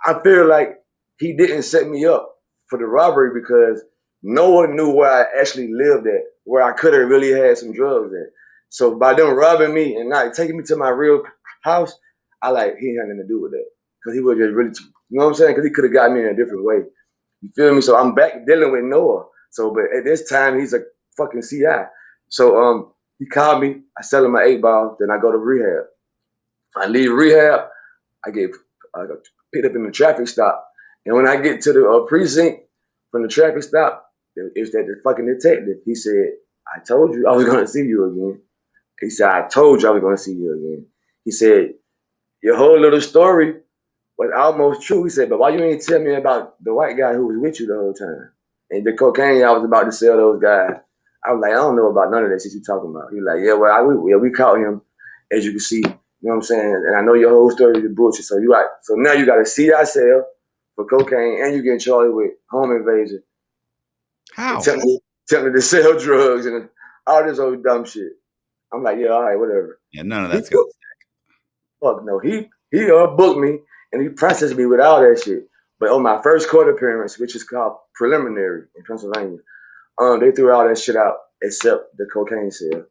S1: I feel like he didn't set me up for the robbery because no one knew where I actually lived at, where I could have really had some drugs at. So by them robbing me and not taking me to my real house, I like he had nothing to do with that because he was just really, you know what I'm saying? Because he could have got me in a different way. You feel me? So I'm back dealing with Noah. So, but at this time he's a fucking CI. So he called me. I sell him my 8 ball. Then I go to rehab. I leave rehab. I get got picked up in the traffic stop, and when I get to the precinct from the traffic stop, it's that the fucking detective. He said, "I told you I was gonna see you again." He said, "I told you I was gonna see you again." He said, "Your whole little story was almost true." He said, "But why you ain't tell me about the white guy who was with you the whole time and the cocaine I was about to sell those guys?" I was like, "I don't know about none of that shit you talking about." He was like, "Yeah, well, we caught him, as you can see. You know what I'm saying? And I know your whole story is bullshit. So now you got to see thyself for cocaine, and you getting charged with home invasion,
S2: How?
S1: attempting to sell drugs and all this old dumb shit." I'm like, "Yeah, all right, whatever."
S2: Yeah, none of
S1: He
S2: that's gonna.
S1: Fuck no. He booked me and he processed me with all that shit. But on my first court appearance, which is called preliminary in Pennsylvania, they threw all that shit out except the cocaine sale,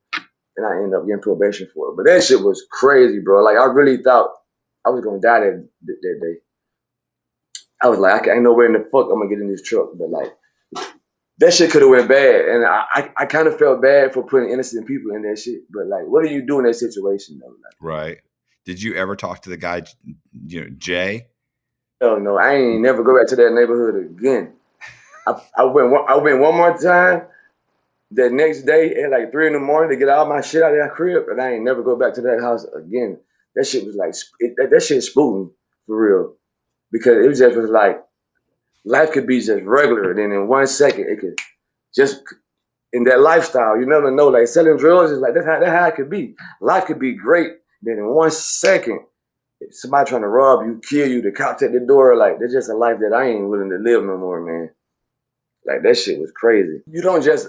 S1: and I ended up getting probation for it. But that shit was crazy, bro. Like I really thought I was gonna die that day. I was like, I ain't nowhere in the fuck I'm gonna get in this truck. But like that shit could have went bad, and I kind of felt bad for putting innocent people in that shit. But like, what do you do in that situation though? Like,
S2: Right. Did you ever talk to the guy, Jay?
S1: hell no, I ain't never go back to that neighborhood again. I went one more time the next day at like 3 in the morning to get all my shit out of that crib, and I ain't never go back to that house again. That shit was like that shit spooked me for real because it was just was like life could be just regular, and then in 1 second it could just in that lifestyle. You never know. Like selling drugs is like that's how it could be. Life could be great, then in 1 second. If somebody trying to rob you, kill you, the cops at the door, like that's just a life that I ain't willing to live no more, man. Like that shit was crazy. You don't just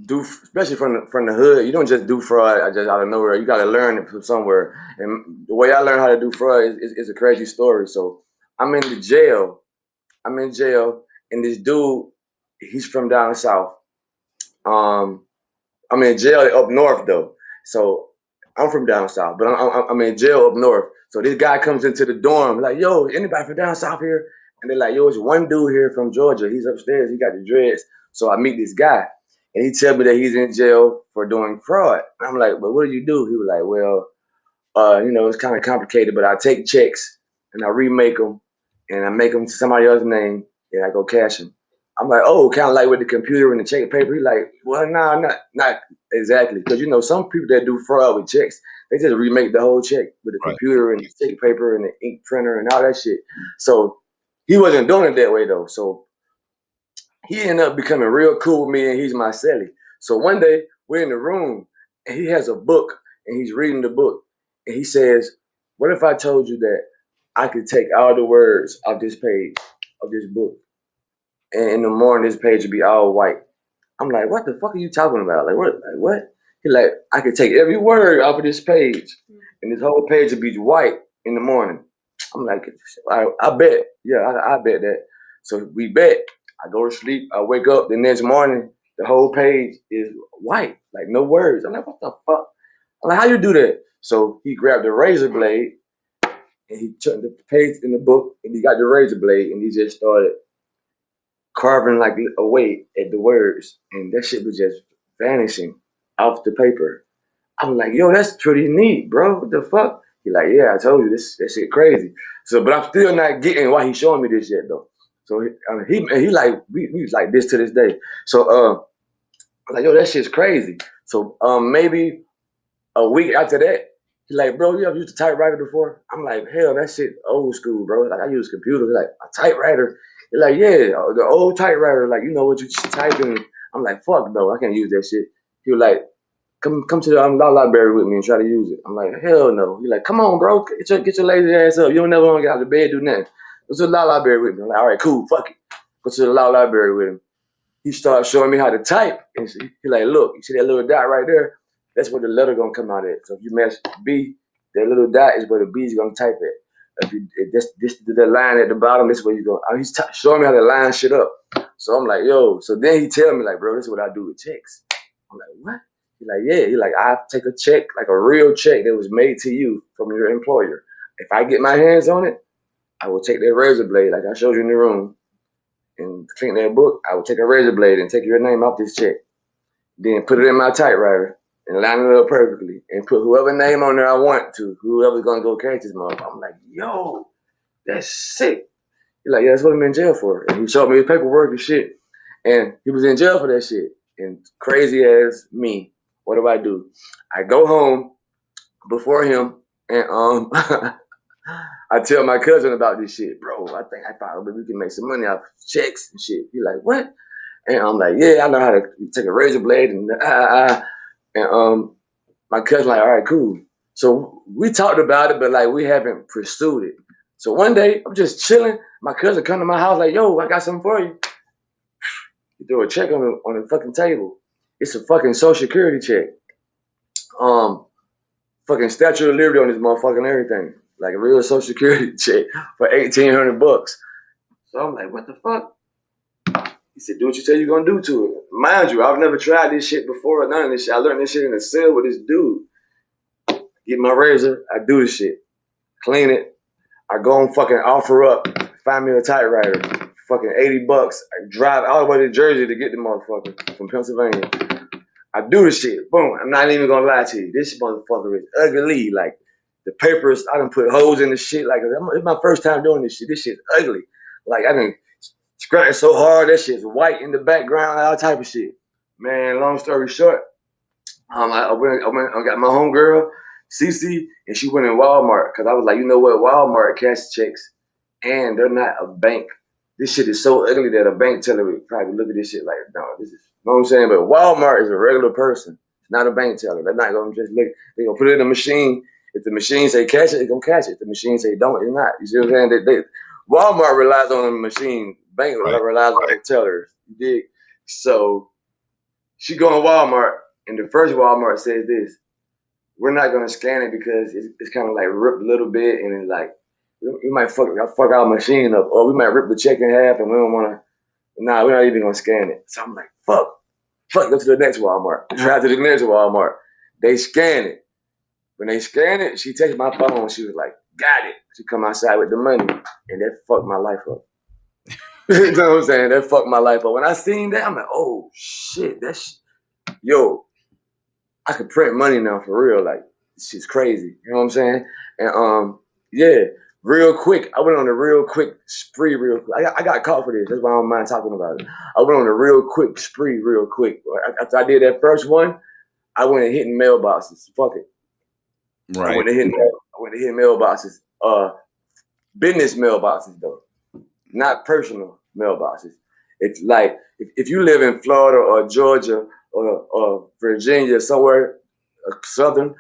S1: do, especially from the hood. You don't just do fraud just out of nowhere. You got to learn it from somewhere. And the way I learned how to do fraud is a crazy story. So I'm in the jail. I'm in jail, and this dude, he's from down south. Um, I'm in jail up north though. So I'm from down south, but I'm in jail up north. So this guy comes into the dorm like, "Yo, anybody from down south here?" And they're like, "Yo, it's one dude here from Georgia. He's upstairs. He got the dreads." So I meet this guy, And he tell me that he's in jail for doing fraud. And I'm like, but what did you do? He was like, well, it's kind of complicated, but I take checks and I remake them and I make them to somebody else's name and I go cash them. I'm like, oh, kind of like with the computer and the check paper. He's like, well, no, not exactly, because some people that do fraud with checks, they just remake the whole check with the
S2: Right.
S1: computer and the check paper and the ink printer and all that shit. So he wasn't doing it that way though. So he ended up becoming real cool with me, and he's my celly. So one day we're in the room, and he has a book, and he's reading the book, and he says, "What if I told you that I could take all the words off this page of this book, and in the morning this page would be all white?" I'm like, "What the fuck are you talking about? Like what? Like what?" He like, "I could take every word off of this page, and this whole page would be white in the morning." I'm like, I bet. Yeah, I bet that. So we bet. I go to sleep. I wake up the next morning. The whole page is white, like no words. I'm like, what the fuck? I'm like, how you do that? So he grabbed a razor blade and he turned the page in the book and he got the razor blade and he just started carving like away at the words and that shit was just vanishing off the paper. I'm like, yo, that's pretty neat, bro. What the fuck? He like, yeah, I told you this. That shit crazy. So, but I'm still not getting why he's showing me this yet though. So he like we was like this to this day. So I'm like, yo, that shit's crazy. So maybe a week after that, he like, bro, you ever used a typewriter before? I'm like, hell, that shit old school, bro. Like I use computers. Like a typewriter. He's like, yeah, the old typewriter. Like you know what you type in. I'm like, fuck no, I can't use that shit. He was like, come to the law library with me and try to use it. I'm like, hell no. He's like, come on, bro, get your lazy ass up. You don't never want to get out of bed, do nothing. Go to the law library with me. I'm like, all right, cool, fuck it. Go to the law library with him. He started showing me how to type. And he like, look, you see that little dot right there? That's where the letter gonna come out at. So if you match B, that little dot is where the B is gonna type at. If this the line at the bottom, this is where you go. He's showing me how to line shit up. So I'm like, yo. So then he tell me like, bro, this is what I do with checks. I'm like, what? He like, yeah. He like, I take a check, like a real check that was made to you from your employer. If I get my hands on it, I will take that razor blade, like I showed you in the room, and clean that book. I would take a razor blade and take your name off this check, then put it in my typewriter and line it up perfectly, and put whoever name on there I want to, whoever's gonna go catch this motherfucker. I'm like, yo, that's sick. He's like, yeah, that's what I'm in jail for. And he showed me his paperwork and shit. And he was in jail for that shit. And crazy as me, what do? I go home before him and I tell my cousin about this shit, bro. I think I thought we can make some money off checks and shit. He like, what? And I'm like, yeah, I know how to take a razor blade and my cousin like, all right, cool. So we talked about it, but like we haven't pursued it. So one day I'm just chilling. My cousin come to my house like, yo, I got something for you. He threw a check on the fucking table. It's a fucking social security check. Um, fucking Statue of Liberty on this motherfucking everything. Like a real social security check for $1,800. So I'm like, what the fuck? He said, do what you say you're gonna do to it. Mind you, I've never tried this shit before or none of this shit. I learned this shit in the cell with this dude. Get my razor, I do this shit. Clean it. I go and fucking offer up, find me a typewriter. Fucking $80. I drive all the way to Jersey to get the motherfucker from Pennsylvania. I do the shit. Boom. I'm not even gonna lie to you. This motherfucker is ugly. Like the papers, I done put holes in the shit. Like it's my first time doing this shit. This shit's ugly. Like I done scratched so hard. That shit's white in the background. All type of shit. Man, long story short, I got my homegirl, Cece, and she went in Walmart because I was like, you know what? Walmart cash checks, and they're not a bank. This shit is so ugly that a bank teller would probably look at this shit like, no, this is, you know what I'm saying? But Walmart is a regular person. It's not a bank teller. They're not going to just look. They're going to put it in a machine. If the machine say catch it, it's going to catch it. If the machine say don't, it's not. You see what I'm saying? Walmart relies on the machine. Bank
S2: Right.
S1: relies on the tellers. You dig? So she go to Walmart, and the first Walmart says this: we're not gonna scan it because it's kind of like ripped a little bit, and it's like we might fuck our machine up, or we might rip the check in half, and we don't want to. Nah, we're not even gonna scan it. So I'm like, fuck. Go to the next Walmart. Drive to the next Walmart. They scan it. When they scan it, she takes my phone. She was like, got it. She come outside with the money, and that fucked my life up. You know what I'm saying? That fucked my life up. When I seen that, I'm like, oh shit, that's yo, I could print money now for real. Like, this shit's crazy. You know what I'm saying? And yeah, real quick, I went on a real quick spree real quick. I got caught for this. That's why I don't mind talking about it. I went on a real quick spree real quick. After I did that first one, I went and hitting mailboxes. Fuck it. I
S2: Right.
S1: went to hitting I went to hitting mailboxes. Business mailboxes though, not personal mailboxes. It's like if you live in Florida or Georgia or Virginia, somewhere southern,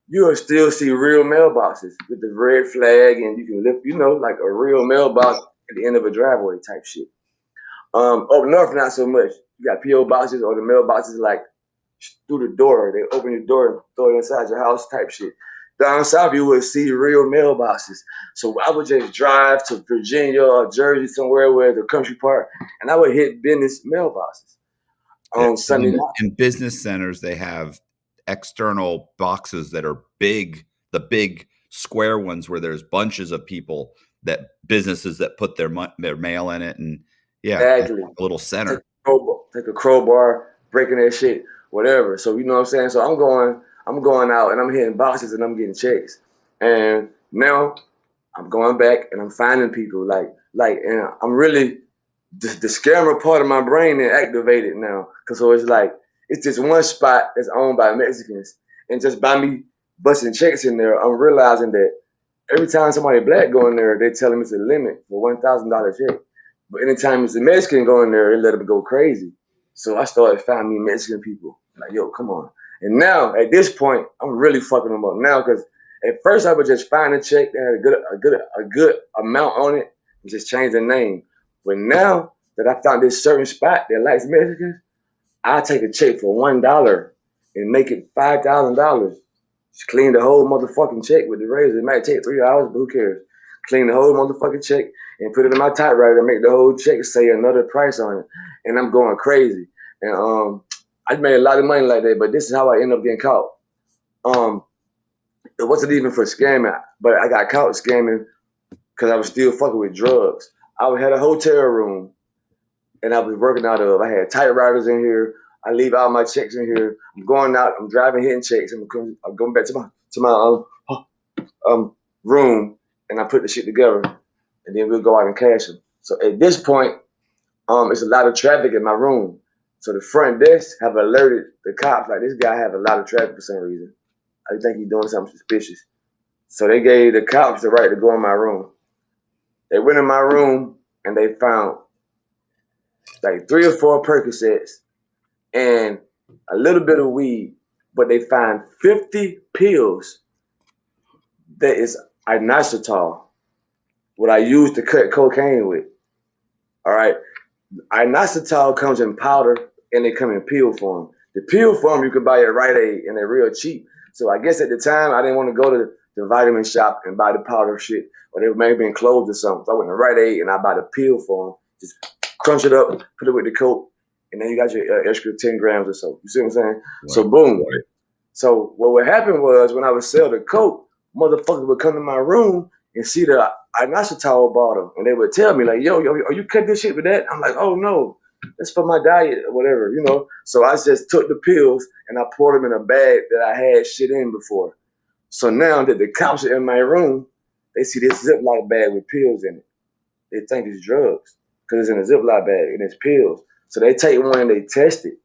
S1: you'll still see real mailboxes with the red flag, and you can lift, like a real mailbox at the end of a driveway type shit. Up north, not so much. You got PO boxes or the mailboxes like through the door. They open your door and throw it inside your house type shit. Down south, you would see real mailboxes. So I would just drive to Virginia or Jersey, somewhere where the country part, and I would hit business mailboxes
S2: Yeah.
S1: on Sunday night.
S2: In business centers, they have external boxes that are big, the big square ones where there's bunches of people that businesses that put their mail in it, and yeah,
S1: Exactly.
S2: a little center.
S1: Take a crowbar, breaking that shit, whatever. So you know what I'm saying. So I'm going out and I'm hitting boxes and I'm getting checks. And now I'm going back and I'm finding people and I'm really the scammer part of my brain is activated now. Cause so it's like it's just one spot that's owned by Mexicans, and just by me busting checks in there, I'm realizing that every time somebody black go in there, they tell him it's a limit for $1,000 check. But anytime it's a Mexican go in there, they let him go crazy. So I started finding me Mexican people. Like, yo, come on. And now at this point, I'm really fucking them up now because at first I would just find a check that had a good amount on it and just change the name. But now that I found this certain spot that likes Mexicans, I take a check for $1 and make it $5,000. Just clean the whole motherfucking check with the razor. It might take 3 hours, but who cares? Clean the whole motherfucking check and put it in my typewriter and make the whole check say another price on it. And I'm going crazy. And I made a lot of money like that, but this is how I end up getting caught. Um, it wasn't even for scamming, but I got caught scamming because I was still fucking with drugs. I had a hotel room and I was working out of. I had typewriters in here. I leave all my checks in here. I'm going out. I'm driving, hitting checks. I'm going back to my room, and I put the shit together, and then we'll go out and cash them. So at this point, it's a lot of traffic in my room. So the front desk have alerted the cops like this guy have a lot of traffic for some reason. I think he's doing something suspicious. So they gave the cops the right to go in my room. They went in my room and they found like 3 or 4 Percocets and a little bit of weed, but they find 50 pills that is inositol, what I use to cut cocaine with. All right. Inositol comes in powder and they come in pill form. The pill form you can buy at Rite Aid and they're real cheap. So I guess at the time I didn't want to go to the vitamin shop and buy the powder shit, or they may have been closed or something. So I went to Rite Aid and I bought a pill form. Just crunch it up, put it with the coke, and then you got your extra 10 grams or so. You see what I'm saying?
S2: Right.
S1: So boom. Right. So what would happen was when I would sell the coke, motherfuckers would come to my room and see the inositol bottle, and they would tell me like, "Yo, are you cutting this shit with that?" I'm like, "Oh no, that's for my diet or whatever, you know." So I just took the pills and I poured them in a bag that I had shit in before. So now that the cops are in my room, they see this Ziploc bag with pills in it. They think it's drugs because it's in a Ziploc bag and it's pills. So they take one and they test it.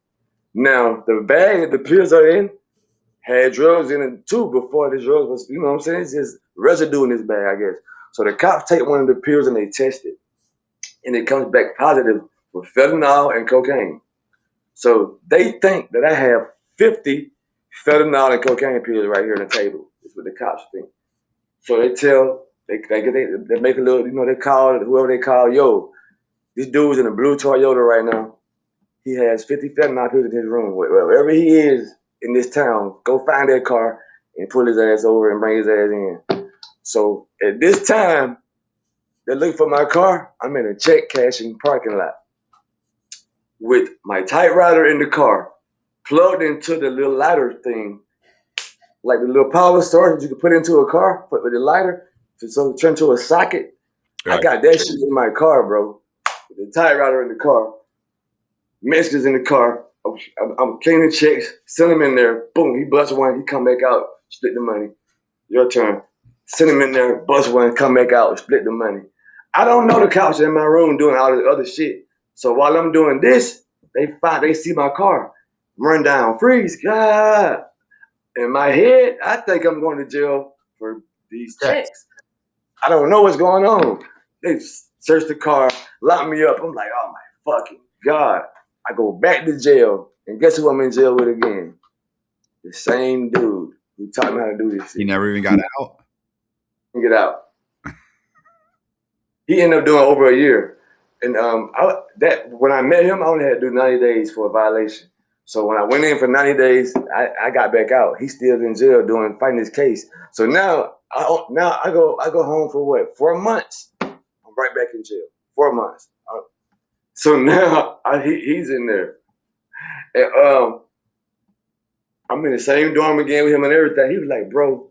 S1: Now the bag that the pills are in had drugs in it too before the drugs was, you know what I'm saying? It's just residue in this bag, I guess. So the cops take one of the pills and they test it, and it comes back positive for fentanyl and cocaine. So they think that I have 50 fentanyl and cocaine pills right here on the table. That's what the cops think. So they make a little, they call whoever they call, yo, this dude's in a blue Toyota right now. He has 50 fentanyl pills in his room. Wherever he is in this town, go find that car and pull his ass over and bring his ass in. So at this time, they're looking for my car. I'm in a check cashing parking lot with my typewriter in the car, plugged into the little lighter thing, like the little power source that you can put into a car, put with the lighter, so it turn to a socket. I
S2: Right.
S1: got that shit in my car, bro. With the typewriter in the car, Mexicans in the car. I'm cleaning checks, send him in there. Boom, he busts one. He come back out, split the money. Your turn. Send him in there, bust one, come back out, split the money. I don't know the cops in my room doing all this other shit. So while I'm doing this, they see my car, run down, freeze, God. In my head, I think I'm going to jail for these
S2: Checks.
S1: checks. I don't know what's going on. They search the car, lock me up. I'm like, oh my fucking God. I go back to jail, and guess who I'm in jail with again? The same dude who taught me how to do this
S2: He
S1: shit.
S2: never even got out.
S1: Get out. He ended up doing over a year. And when I met him, I only had to do 90 days for a violation. So when I went in for 90 days, I got back out. He's still in jail fighting his case. So now I go home for what? 4 months. I'm right back in jail. 4 months. So now he's in there. And I'm in the same dorm again with him and everything. He was like, bro,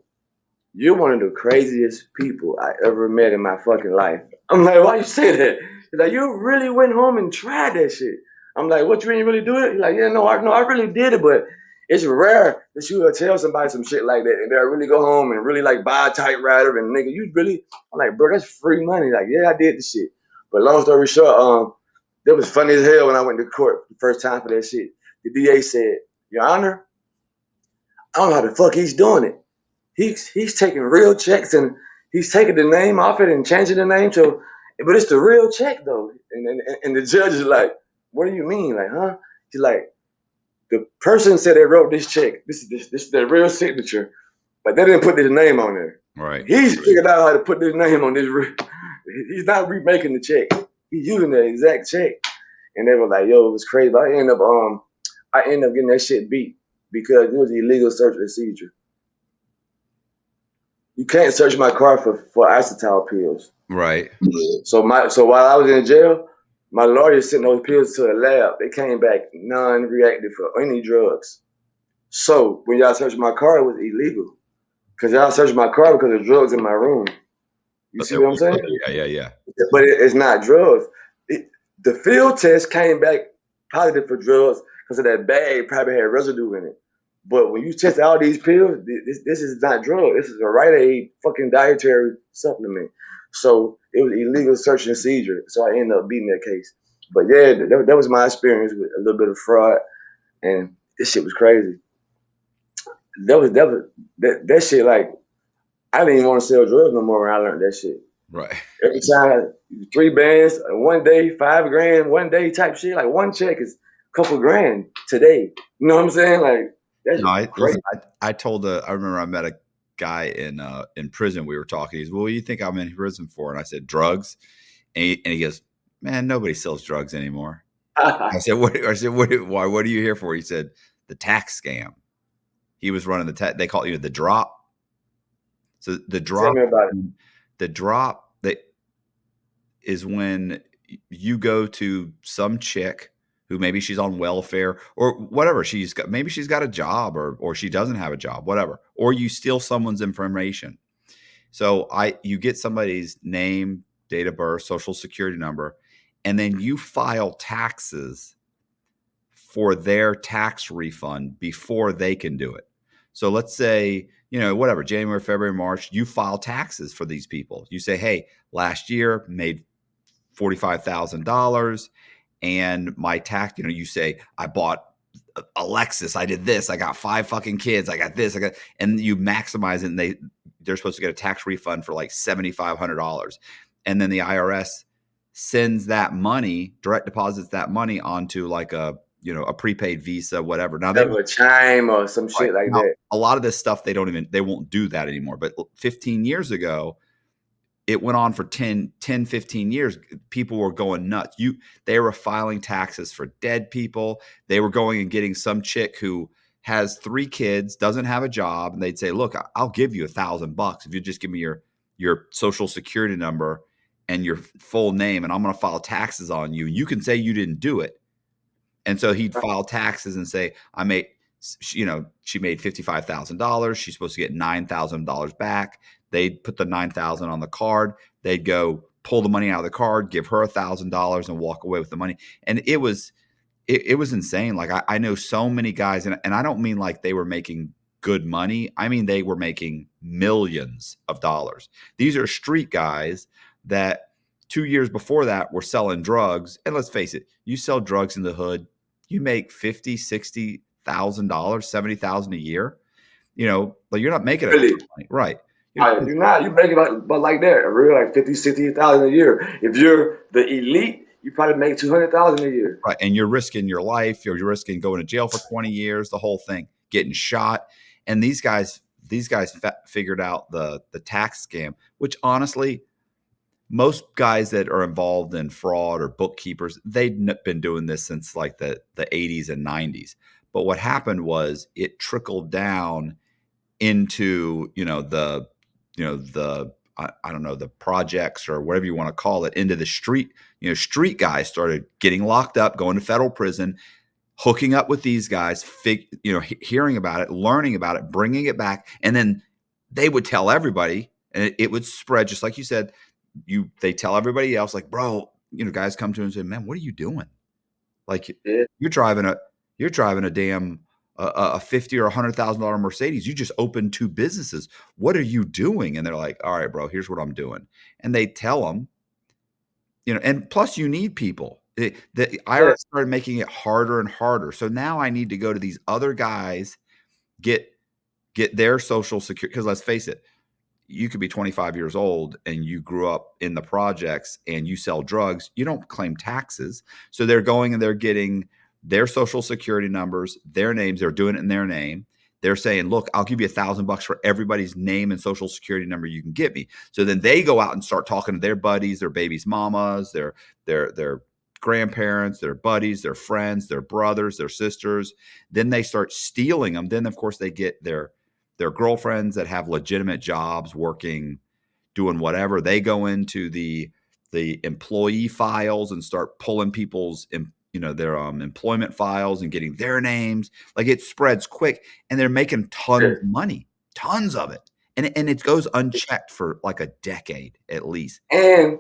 S1: you're one of the craziest people I ever met in my fucking life. I'm like, why you say that? He's like, you really went home and tried that shit. I'm like, what, you didn't really do it? He's like, yeah, I really did it, but it's rare that you will tell somebody some shit like that and they'll really go home and really like buy a typewriter and nigga, you really, I'm like, bro, that's free money. Like, yeah, I did the shit. But long story short, that was funny as hell when I went to court the first time for that shit. The DA said, Your Honor, I don't know how the fuck he's doing it. He's taking real checks and he's taking the name off it and changing the name to, but it's the real check though. And the judge is like, what do you mean? Like, huh? He's like, the person said they wrote this check. This is their real signature, but they didn't put their name on there.
S2: Right.
S1: He's figured out how to put their name on this. He's not remaking the check. He's using the exact check. And they were like, yo, it was crazy. But I ended up getting that shit beat because it was illegal search and seizure. You can't search my car for acetal pills.
S2: Right.
S1: So while I was in jail, my lawyer sent those pills to a lab. They came back non-reactive for any drugs. So when y'all searched my car, it was illegal because y'all searched my car because of drugs in my room. You
S2: But
S1: see
S2: there
S1: what I'm
S2: was,
S1: saying?
S2: yeah.
S1: But it's not drugs. The field test came back positive for drugs because of that bag probably had residue in it. But when you test all these pills, this is not drug. This is a Rite Aid fucking dietary supplement. So it was illegal search and seizure. So I ended up beating that case. But yeah, that was my experience with a little bit of fraud, and this shit was crazy. That shit like I didn't even want to sell drugs no more when I learned that shit.
S2: Right.
S1: Every time, 3 bands, one day, 5 grand, one day type shit. Like one check is a couple grand today. You know what I'm saying? Like that's
S2: No, I
S1: crazy.
S2: listen. I told I remember I met a guy in prison. We were talking. He's, well, what do you think I'm in prison for? And I said drugs. And he goes, man, nobody sells drugs anymore. I said, what? I said, why? What are you here for? He said, the tax scam. He was running they call it the drop. So
S1: Tell me about it.
S2: the drop that is when you go to some chick who maybe she's on welfare or whatever. Maybe she's got a job or she doesn't have a job, whatever. Or you steal someone's information. So you get somebody's name, date of birth, social security number, and then you file taxes for their tax refund before they can do it. So let's say, whatever, January, February, March, you file taxes for these people. You say, hey, last year made $45,000 and my tax, you say, I bought a Lexus, I did this, I got 5 fucking kids, I got this, and you maximize it, and they're supposed to get a tax refund for like $7,500. And then the IRS sends that money, direct deposits that money onto like a prepaid Visa, whatever. Now
S1: Have a chime or some
S2: right
S1: shit like
S2: now,
S1: that.
S2: a lot of this stuff they won't do that anymore. But 15 years ago, it went on for 10, 15 years. People were going nuts. They were filing taxes for dead people. They were going and getting some chick who has 3 kids, doesn't have a job, and they'd say, look, I'll give you $1,000 if you just give me your social security number and your full name, and I'm going to file taxes on you. You can say you didn't do it. And so he'd file taxes and say, she made $55,000. She's supposed to get $9,000 back. They'd put the $9,000 on the card. They'd go pull the money out of the card, give her $1,000 and walk away with the money. And it was it was insane. Like I know so many guys, and I don't mean like they were making good money. I mean they were making millions of dollars. These are street guys that 2 years before that were selling drugs. And let's face it, you sell drugs in the hood, you make 50, $60,000, 70,000 a year. Like you're not making a ton
S1: Really.
S2: of money, right?
S1: You're not. You make it like that. A real like 50, 60,000 a year. If you're the elite, you probably make 200,000 a year.
S2: Right, and you're risking your life. You're risking going to jail for 20 years, the whole thing, getting shot. And these guys figured out the tax scam, which honestly, most guys that are involved in fraud or bookkeepers, they've been doing this since like the 80s and 90s. But what happened was it trickled down into the I don't know, the projects or whatever you want to call it, into the street. Street guys started getting locked up, going to federal prison, hooking up with these guys, hearing about it, learning about it, bringing it back, and then they would tell everybody, and it would spread just like you said. They tell everybody else, like, bro, guys come to him and say, man, what are you doing? Like
S1: Yeah.
S2: you're driving a you're driving a damn a $50 or $100,000 Mercedes. You just opened two businesses. What are you doing? And they're like, all right, bro, here's what I'm doing. And they tell them, and plus you need people. The
S1: Yeah.
S2: IRS started making it harder and harder. So now I need to go to these other guys, get their social security. Because let's face it, you could be 25 years old and you grew up in the projects and you sell drugs, you don't claim taxes. So they're going and they're getting their social security numbers, their names, they're doing it in their name. They're saying, look, I'll give you $1,000 for everybody's name and social security number you can get me. So then they go out and start talking to their buddies, their baby's mamas, their grandparents, their buddies, their friends, their brothers, their sisters. Then they start stealing them. Then of course they get their girlfriends that have legitimate jobs working, doing whatever. They go into the employee files and start pulling people's their employment files and getting their names. Like it spreads quick, and they're making tons
S1: Yeah.
S2: of money, tons of it, and it goes unchecked for like a decade at least.
S1: And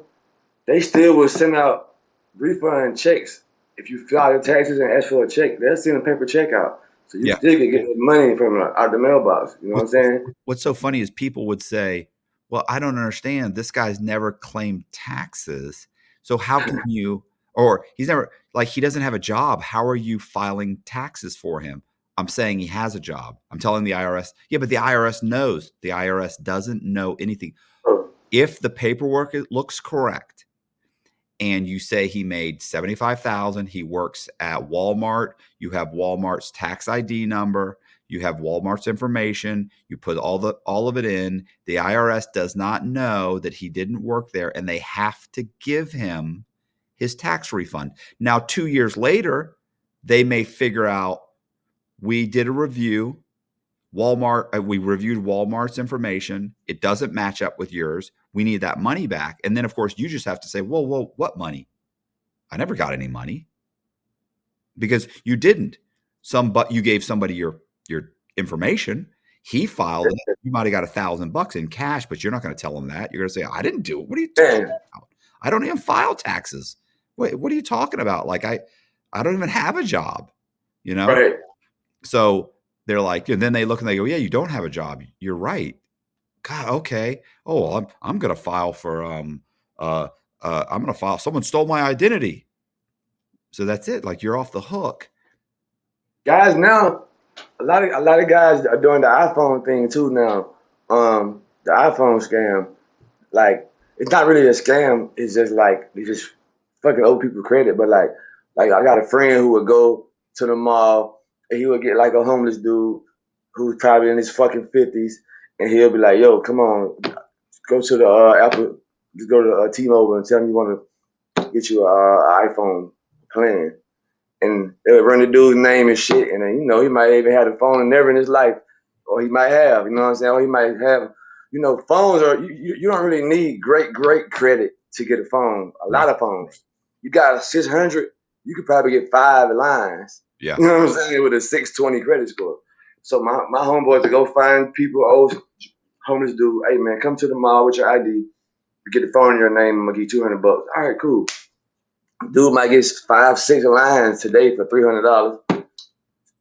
S1: they still will send out refund checks. If you file your taxes and ask for a check, they'll send a paper check out. So you
S2: Yeah.
S1: still can get the money from out the mailbox. You know what I'm
S2: What's
S1: saying?
S2: what's so funny is people would say, "Well, I don't understand. This guy's never claimed taxes. So how can you or he's never like he doesn't have a job. How are you filing taxes for him?" I'm saying he has a job. I'm telling the IRS, "Yeah, but the IRS knows." The IRS doesn't know anything.
S1: Oh,
S2: If the paperwork looks correct, and you say he made 75,000, he works at Walmart, you have Walmart's tax ID number, you have Walmart's information, you put all of it in. The IRS does not know that he didn't work there, and they have to give him his tax refund. Now 2 years later, they may figure out, we did a review, we reviewed Walmart's information. It doesn't match up with yours. We need that money back. And then, of course, you just have to say, whoa, what money? I never got any money because you didn't. But you gave somebody your information. He filed it. You might have got $1,000 in cash, but you're not going to tell him that. You're going to say, I didn't do it. What are you talking
S1: man.
S2: about? I don't even file taxes. Wait, what are you talking about? Like I don't even have a job, you know?
S1: Right.
S2: So they're like, and then they look and they go, yeah, you don't have a job. You're right. God, okay. Oh, well, I'm gonna file for uh I'm gonna file. Someone stole my identity. So that's it. Like you're off the hook.
S1: Guys, now a lot of guys are doing the iPhone thing too now. The iPhone scam. Like it's not really a scam. It's just like they just fucking owe people credit. But like I got a friend who would go to the mall and he would get like a homeless dude who's probably in his fucking 50s, and he'll be like, "Yo, come on, go to the Apple, just go to T-Mobile and tell me you want to get you a iPhone plan." And they would run the dude's name and shit, and then he might even have a phone never in his life, or he might have, you know what I'm saying, or he might have, phones are you don't really need great credit to get a phone. A
S2: Right.
S1: lot of phones, you got a 600, you could probably get 5 lines,
S2: Yeah.
S1: you know what I'm saying, with a 620 credit score. So my homeboys to go find people, old homeless dude, hey man, come to the mall with your ID, get the phone in your name, I'm gonna give you $200. All right, cool. Dude might get 5, 6 lines today for $300.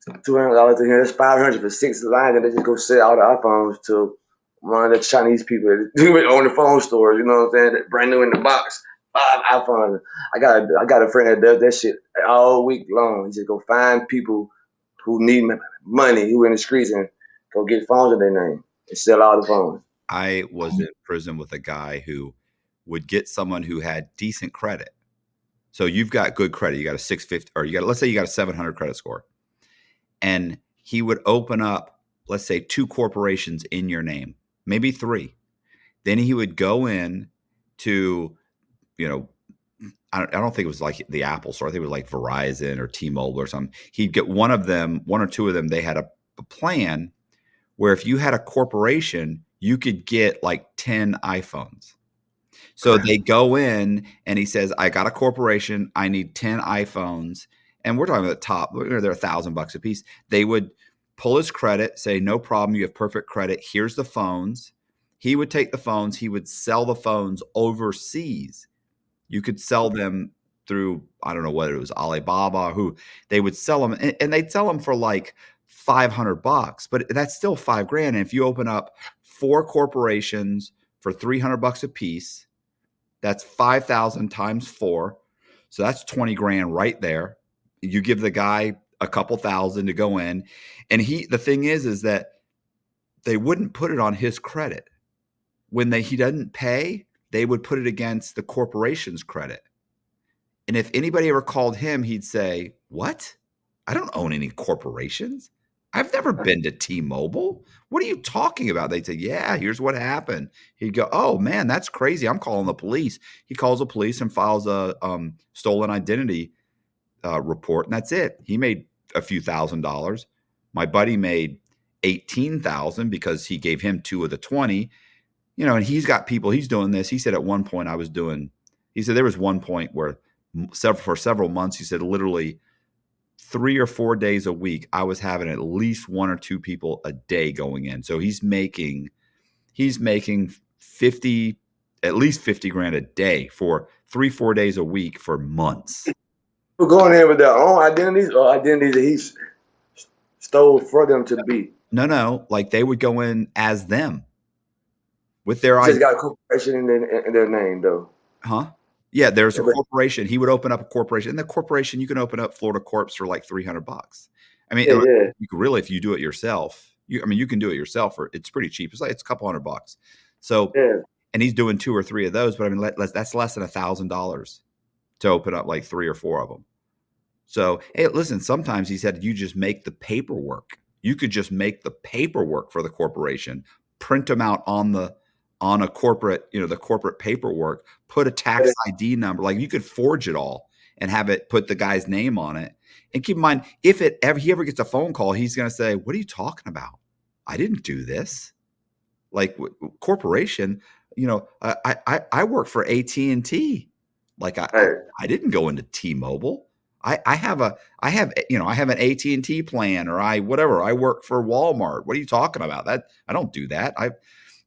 S1: $200 in here. That's 500 for 6 lines, and they just go sell all the iPhones to one of the Chinese people that own the phone stores. You know what I'm saying? Brand new in the box, 5 iPhones. I got a friend that does that shit all week long. He just go find people who need money, who in the streets, and go get phones in their name and sell all the phones.
S2: I was in prison with a guy who would get someone who had decent credit. So you've got good credit. You got a 650, or you got, let's say you got a 700 credit score. And he would open up, let's say, 2 corporations in your name, maybe 3. Then he would go in to, you know, I don't think it was like the Apple store. I think it was like Verizon or T-Mobile or something. He'd get one of them, 1 or 2 of them. They had a plan where if you had a corporation, you could get like 10 iPhones. So they go in and he says, I got a corporation. I need 10 iPhones. And we're talking about the top, they're $1,000 a piece. They would pull his credit, say, no problem. You have perfect credit. Here's the phones. He would take the phones. He would sell the phones overseas. You could sell them through, I don't know what it was, Alibaba, who they would sell them, and they'd sell them for like $500, but that's still 5 grand. And if you open up 4 corporations for $300 a piece, that's 5,000 times 4. So that's 20 grand right there. You give the guy a couple thousand to go in. And the thing is that they wouldn't put it on his credit. When he doesn't pay, they would put it against the corporation's credit. And if anybody ever called him, he'd say, what? I don't own any corporations. I've never been to T-Mobile. What are you talking about? They'd say, yeah, here's what happened. He'd go, oh, man, that's crazy. I'm calling the police. He calls the police and files a stolen identity report, and that's it. He made a few $1,000s. My buddy made 18,000 because he gave him 2 of the 20. And he's got people, he's doing this. He said at one point he said there was one point where for several months, he said literally 3 or 4 days a week, I was having at least 1 or 2 people a day going in. So he's making 50, at least 50 grand a day for 3, 4 days a week for months.
S1: People going in with their own identities or identities that he stole for them to be.
S2: No, like they would go in as them with their
S1: He just
S2: ID.
S1: got a corporation in their name though.
S2: Huh? Yeah, there's a
S1: Yeah, but
S2: corporation. He would open up a corporation, and the corporation you can open up Florida Corps for like $300. I mean,
S1: yeah, yeah,
S2: you can really, if you do it yourself, you can do it yourself for it's pretty cheap. It's a couple $100. So,
S1: yeah.
S2: and he's doing 2 or 3 of those, but I mean, that's less than $1,000 to open up like 3 or 4 of them. So, hey, listen, sometimes he said you just make the paperwork. You could just make the paperwork for the corporation, print them out on a corporate, the corporate paperwork, put a tax ID number. Like you could forge it all and have it put the guy's name on it. And keep in mind, if he ever gets a phone call, he's going to say, "What are you talking about? I didn't do this." Like corporation, I work for AT&T. Like
S1: Hey,
S2: I didn't go into T-Mobile. I have an AT&T plan, or I work for Walmart. What are you talking about? That I don't do that.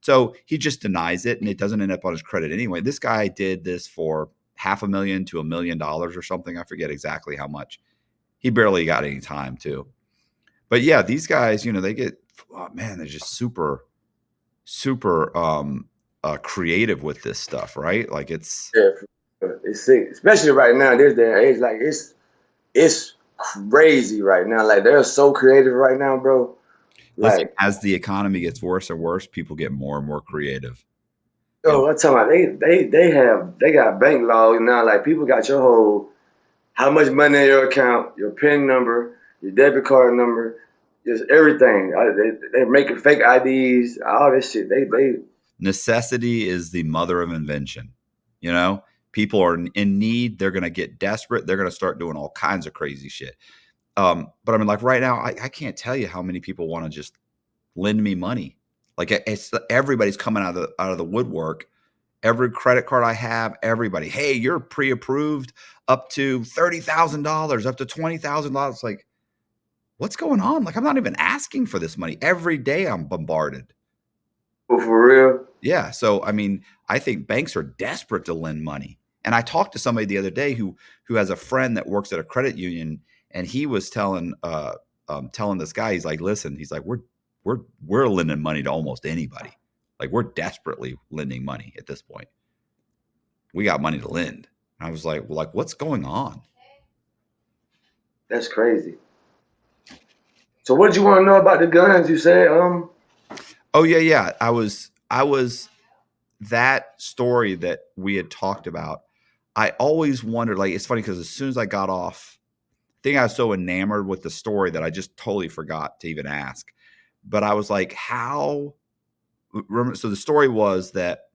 S2: So he just denies it, and it doesn't end up on his credit anyway. This guy did this for $500,000 to $1 million or something. I forget exactly how much. He barely got any time too. But yeah, these guys, they get, oh man, they're just super, super creative with this stuff, right? Like it's
S1: yeah, it's sick, especially right now. This day and age, like it's crazy right now. Like they're so creative right now, bro.
S2: listen,
S1: Like,
S2: as the economy gets worse and worse, people get more and more creative. And
S1: yo, I'm talking about they got bank logs now. Like people got your whole how much money in your account, your PIN number, your debit card number, just everything. They're making fake IDs, all this shit. They
S2: necessity is the mother of invention. You know, people are in need. They're going to get desperate. They're going to start doing all kinds of crazy shit. But I mean, like right now, I can't tell you how many people want to just lend me money. Like everybody's coming out of the woodwork. Every credit card I have, everybody, hey, you're pre-approved up to $30,000, up to $20,000. Like, what's going on? Like, I'm not even asking for this money. Every day I'm bombarded.
S1: for real.
S2: Yeah. So, I mean, I think banks are desperate to lend money. And I talked to somebody the other day who has a friend that works at a credit union, and he was telling this guy, he's like, listen, he's like, we're lending money to almost anybody. Like, we're desperately lending money at this point. We got money to lend. And I was like, well, like, what's going on?
S1: That's crazy. So what did you want to know about the guns? You said
S2: Oh yeah. I was that story that we had talked about. I always wondered, like, it's funny because as soon as I got off, I think I was so enamored with the story that I just totally forgot to even ask. But I was like, how? So the story was that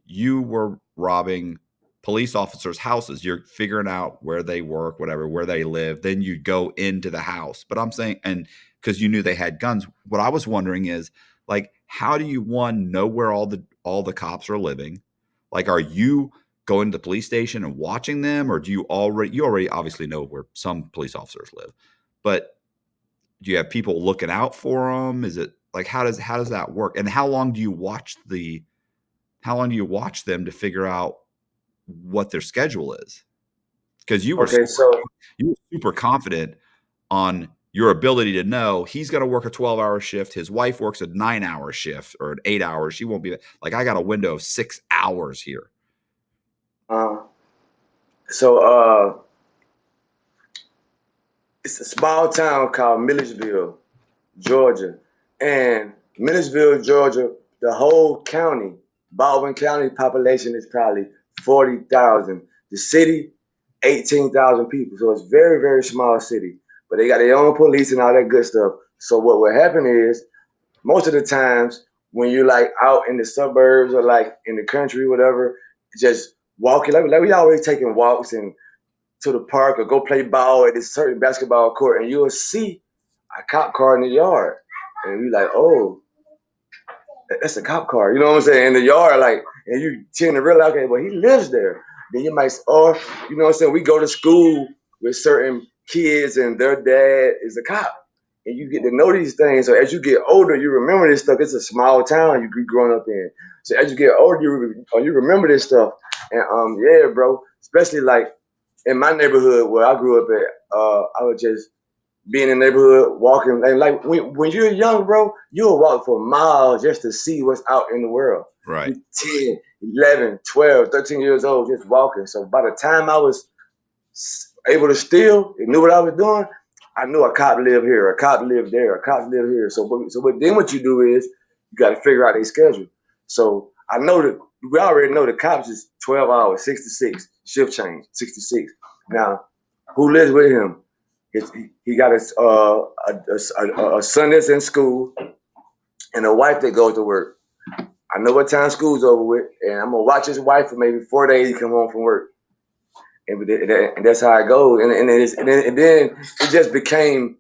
S2: you were robbing police officers' houses. You're figuring out where they work, whatever, where they live. Then you go into the house. But I'm saying, and because you knew they had guns, what I was wondering is, like, how do you, one, know where all the cops are living? Like, are you going to the police station and watching them, or do you already obviously know where some police officers live, but do you have people looking out for them? Is it like, how does that work? And how long do you watch them to figure out what their schedule is? Because
S1: okay, so
S2: you were super confident on your ability to know he's going to work a 12-hour shift. His wife works a 9-hour shift or an 8 hour. She won't be like, I got a window of 6 hours here.
S1: uh, so it's a small town called Milledgeville, Georgia, and Milledgeville, Georgia, the whole county, Baldwin County population is probably 40,000. The city, 18,000 people. So it's very, very small city. But they got their own police and all that good stuff. So what will happen is most of the times when you're like out in the suburbs or like in the country, whatever, just walking like we always taking walks and to the park or go play ball at this certain basketball court, and you'll see a cop car in the yard, and you're like, oh, that's a cop car. You know what I'm saying? In the yard, like, and you tend to realize, okay, well, he lives there. Then you might, or you know what I'm saying? We go to school with certain kids, and their dad is a cop, and you get to know these things. So as you get older, you remember this stuff. It's a small town you grew growing up in. So as you get older, you remember this stuff. And yeah, bro, especially like in my neighborhood where I grew up at, I would just be in the neighborhood walking. And like when you're young, bro, you'll walk for miles just to see what's out in the world.
S2: Right.
S1: You 10, 11, 12, 13 years old just walking. So by the time I was able to steal and knew what I was doing, I knew a cop lived here, a cop lived there, a cop lived here. But then what you do is you got to figure out their schedule. So I know that we already know the cops is 12 hours, 6 to 6, shift change, 6 to 6. Now, who lives with him? He got a son that's in school and a wife that goes to work. I know what time school's over with, and I'm gonna watch his wife for maybe 4 days. He come home from work, and that's how it goes. And then it just became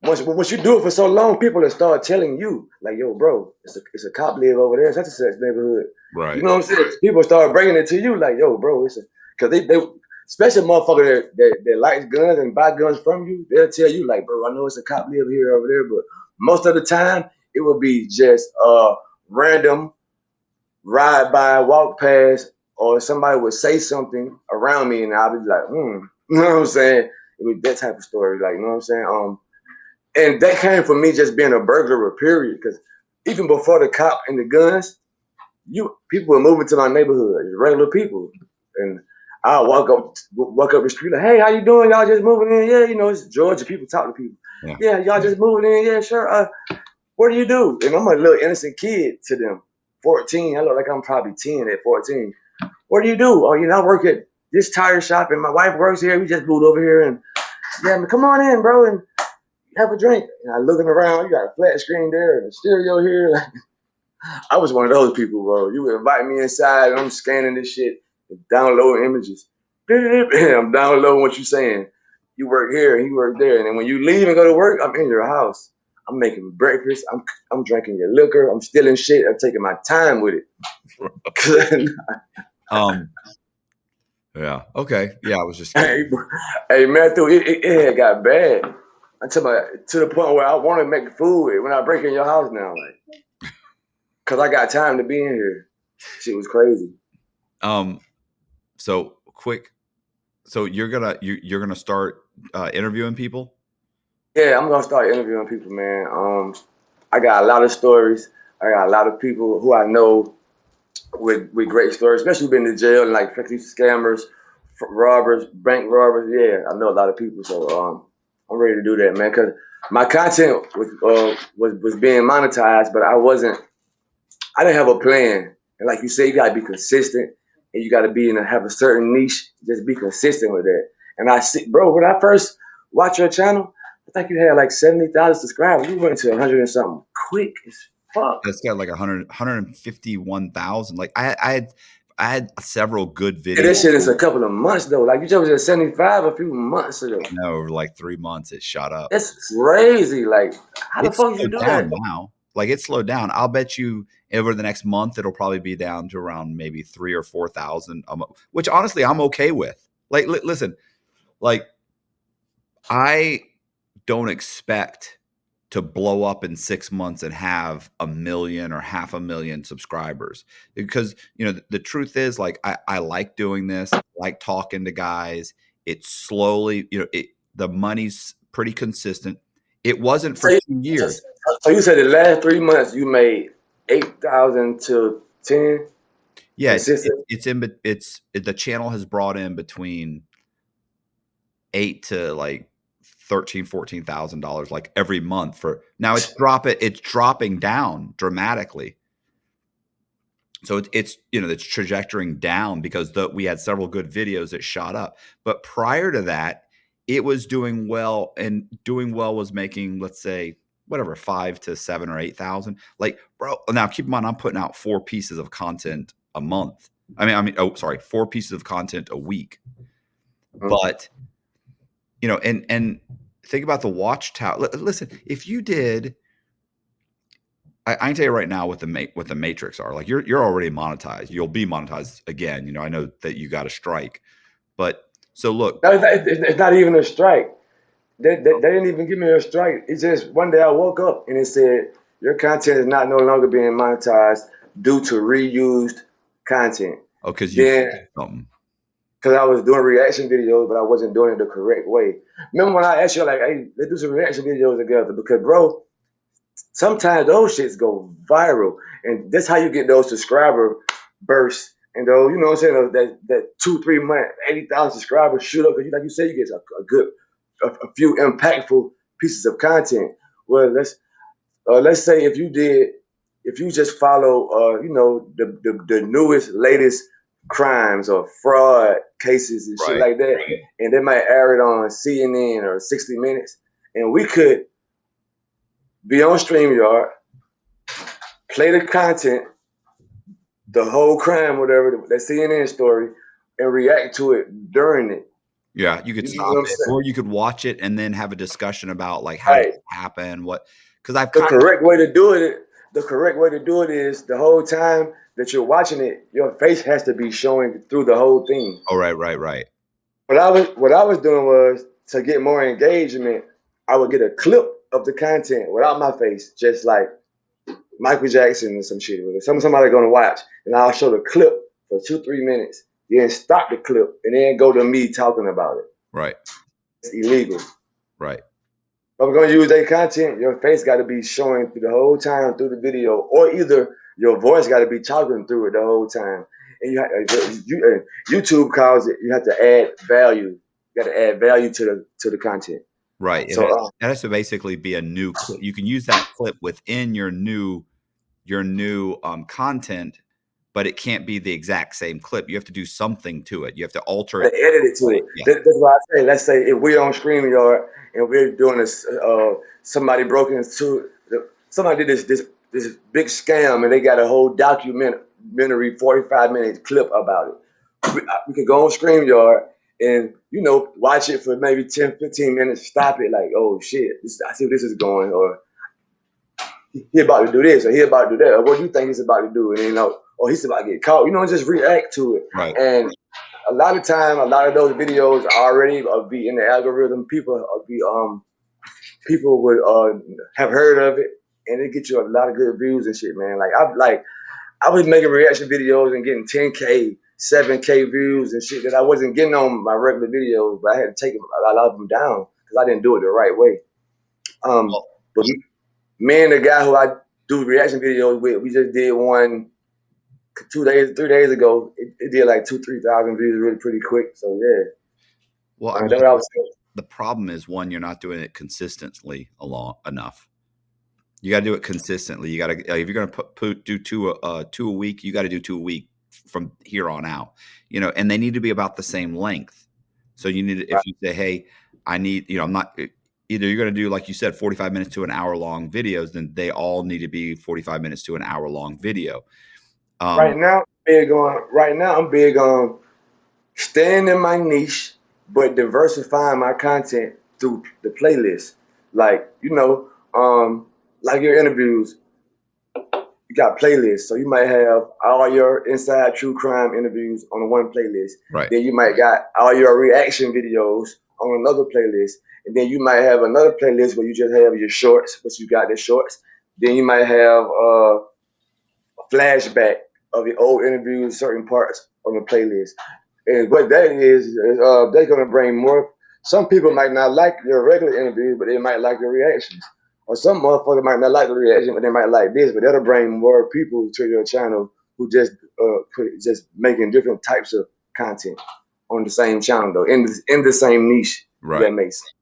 S1: once you do it for so long, people will start telling you like, "Yo, bro, it's a cop live over there, such and such neighborhood." You
S2: Right.
S1: know what I'm saying? People start bringing it to you like, "Yo, bro, it's a," because they especially motherfucker that likes guns and buy guns from you, they'll tell you like, "Bro, I know it's a cop live here over there," but most of the time it will be just random ride by, walk past, or somebody would say something around me, and I'll be like, hmm. You know what I'm saying? It was that type of story, like, you know what I'm saying? And that came from me just being a burglar, period. Because even before the cop and the guns, people were moving to my neighborhood, regular people, and I walk up the street like, hey, how you doing? Y'all just moving in? Yeah, you know, it's Georgia. People talk to people.
S2: Yeah.
S1: Yeah, y'all just moving in? Yeah, sure. What do you do? And I'm a little innocent kid to them. 14. I look like I'm probably 10 at 14. What do you do? Oh, you know, I work at this tire shop, and my wife works here. We just moved over here, and yeah, I mean, come on in, bro, and have a drink. And I looking around, you got a flat screen there and a stereo here. I was one of those people, bro. You would invite me inside, and I'm scanning this shit and downloading images. I'm downloading what you're saying. You work here, he work there, and then when you leave and go to work, I'm in your house. I'm making breakfast. I'm drinking your liquor. I'm stealing shit. I'm taking my time with it.
S2: Yeah. Okay. Yeah. I was just
S1: hey,
S2: kidding.
S1: hey, Matthew, it had got bad to the point where I want to make food when I break in your house now, like, cause I got time to be in here. Shit was crazy.
S2: So quick. So you're gonna start interviewing people.
S1: Yeah, I'm gonna start interviewing people, man. I got a lot of stories. I got a lot of people who I know with great stories, especially been to jail and like scammers, robbers, bank robbers. Yeah, I know a lot of people, so I'm ready to do that, man. Cause my content was being monetized, but I didn't have a plan. And like you say, you gotta be consistent, and you gotta have a certain niche. Just be consistent with that. And I see, bro, when I first watched your channel, I think you had like 70,000 subscribers. You went to 100 and something quick as fuck.
S2: That's got like 151,000. Like I had several good
S1: Yeah,
S2: videos.
S1: this shit is a couple of months though. Like you just was at 75 a few months ago.
S2: No, over like 3 months, it shot up.
S1: That's crazy. Like, how the
S2: It's
S1: fuck you
S2: slowed
S1: do
S2: down
S1: that?
S2: now. Like it's slowed down. I'll bet you over the next month it'll probably be down to around maybe 3 or 4,000, which honestly I'm okay with. Like, listen, like I don't expect to blow up in 6 months and have a million or half a million subscribers because the truth is like I like doing this, I like talking to guys. It's slowly, the money's pretty consistent. It wasn't
S1: So
S2: for
S1: you,
S2: 2 years.
S1: so you said the last 3 months you made 8,000 to 10
S2: Yeah,
S1: consistent.
S2: the channel has brought in between 8 to like 13, $14,000 like every month. For now it's dropping down dramatically. So it's trajectorying down because we had several good videos that shot up. But prior to that, it was doing well, and doing well was making, let's say, whatever, 5 to 7 or 8,000. Like, bro, now keep in mind, I'm putting out 4 pieces of content a month. Oh, sorry, 4 pieces of content a week.
S1: Mhm.
S2: But and think about the watchtower. Listen, if you did, I can tell you right now what the matrix are. Like you're already monetized. You'll be monetized again. I know that you got a strike, but so look.
S1: No, it's not even a strike. They didn't even give me a strike. It's just one day I woke up and it said your content is not no longer being monetized due to reused content.
S2: Oh, because you
S1: Then,
S2: something.
S1: because I was doing reaction videos, but I wasn't doing it the correct way. Remember when I asked you like, "Hey, let's do some reaction videos together?" Because bro, sometimes those shits go viral, and that's how you get those subscriber bursts. And those, you know what I'm saying, that 2 3 month 80,000 subscribers shoot up because, like you said, you get a few impactful pieces of content. Well, let's say if you just follow the newest latest crimes or fraud cases and shit
S2: Right.
S1: like that, and they might air it on CNN or 60 Minutes, and we could be on StreamYard, play the content, the whole crime, whatever, that CNN story, and react to it during it.
S2: Yeah, you could
S1: You know what
S2: stop
S1: I'm
S2: it,
S1: saying?
S2: or you could watch it and then have a discussion about like how did
S1: Right.
S2: it happen, what. Because I've
S1: The
S2: kind of.
S1: correct way to do it, the correct way to do it is the whole time that you're watching it, your face has to be showing through the whole thing.
S2: Oh, right, right, right.
S1: What I was doing was to get more engagement, I would get a clip of the content without my face, just like Michael Jackson or some shit. Somebody gonna watch, and I'll show the clip for 2 3 minutes, then stop the clip, and then go to me talking about it.
S2: Right,
S1: It's illegal.
S2: right,
S1: If I'm gonna use their content, your face got to be showing through the whole time through the video, or either your voice got to be talking through it the whole time. And YouTube calls it you have to add value. You got to add value to the content.
S2: right.
S1: So
S2: That has to basically be a new clip. You can use that clip within your new content, but it can't be the exact same clip. You have to do something to it. You have to alter
S1: to
S2: it.
S1: edit it to it.
S2: Yeah.
S1: That's why I say, let's say if we're on StreamYard and we're doing this, somebody broke into, somebody did this big scam and they got a whole documentary 45 minute clip about it. We could go on StreamYard and watch it for maybe 10 15 minutes, stop it like, oh shit, I see where this is going, or he about to do this, or he about to do that, or what do you think he's about to do, and or he's about to get caught, just react to it.
S2: Right.
S1: And a lot of time, a lot of those videos already be in the algorithm. People would have heard of it, and it get you a lot of good views and shit, man. I was making reaction videos and getting 10K 7K views and shit that I wasn't getting on my regular videos, but I had to take a lot of them down because I didn't do it the right way.
S2: Well,
S1: But me and the guy who I do reaction videos with, we just did one 2 days, 3 days ago. It did like 3,000 views really pretty quick. So yeah,
S2: I mean,
S1: that's what I was saying.
S2: the problem is one, you're not doing it consistently enough. You got to do it consistently. You got to if you're going to do two a week, you got to do two a week from here on out. And they need to be about the same length. So you need
S1: Right,
S2: if you say, hey, I need, I'm not either you're going to do like you said 45 minutes to an hour long videos, then they all need to be 45 minutes to an hour long video. Um,
S1: right now I'm big on staying in my niche, but diversifying my content through the playlist. Like, like your interviews, you got playlists. So you might have all your inside true crime interviews on one playlist.
S2: right.
S1: Then you might got all your reaction videos on another playlist. And then you might have another playlist where you just have your shorts, but you got the shorts. Then you might have a flashback of your old interviews, certain parts on the playlist. And what that is they're gonna bring more. Some people might not like your regular interview, but they might like your reactions. Or some motherfucker might not like the reaction, but they might like this. But that'll bring more people to your channel who just making different types of content on the same channel though, in the same niche. If
S2: Right.
S1: that makes sense.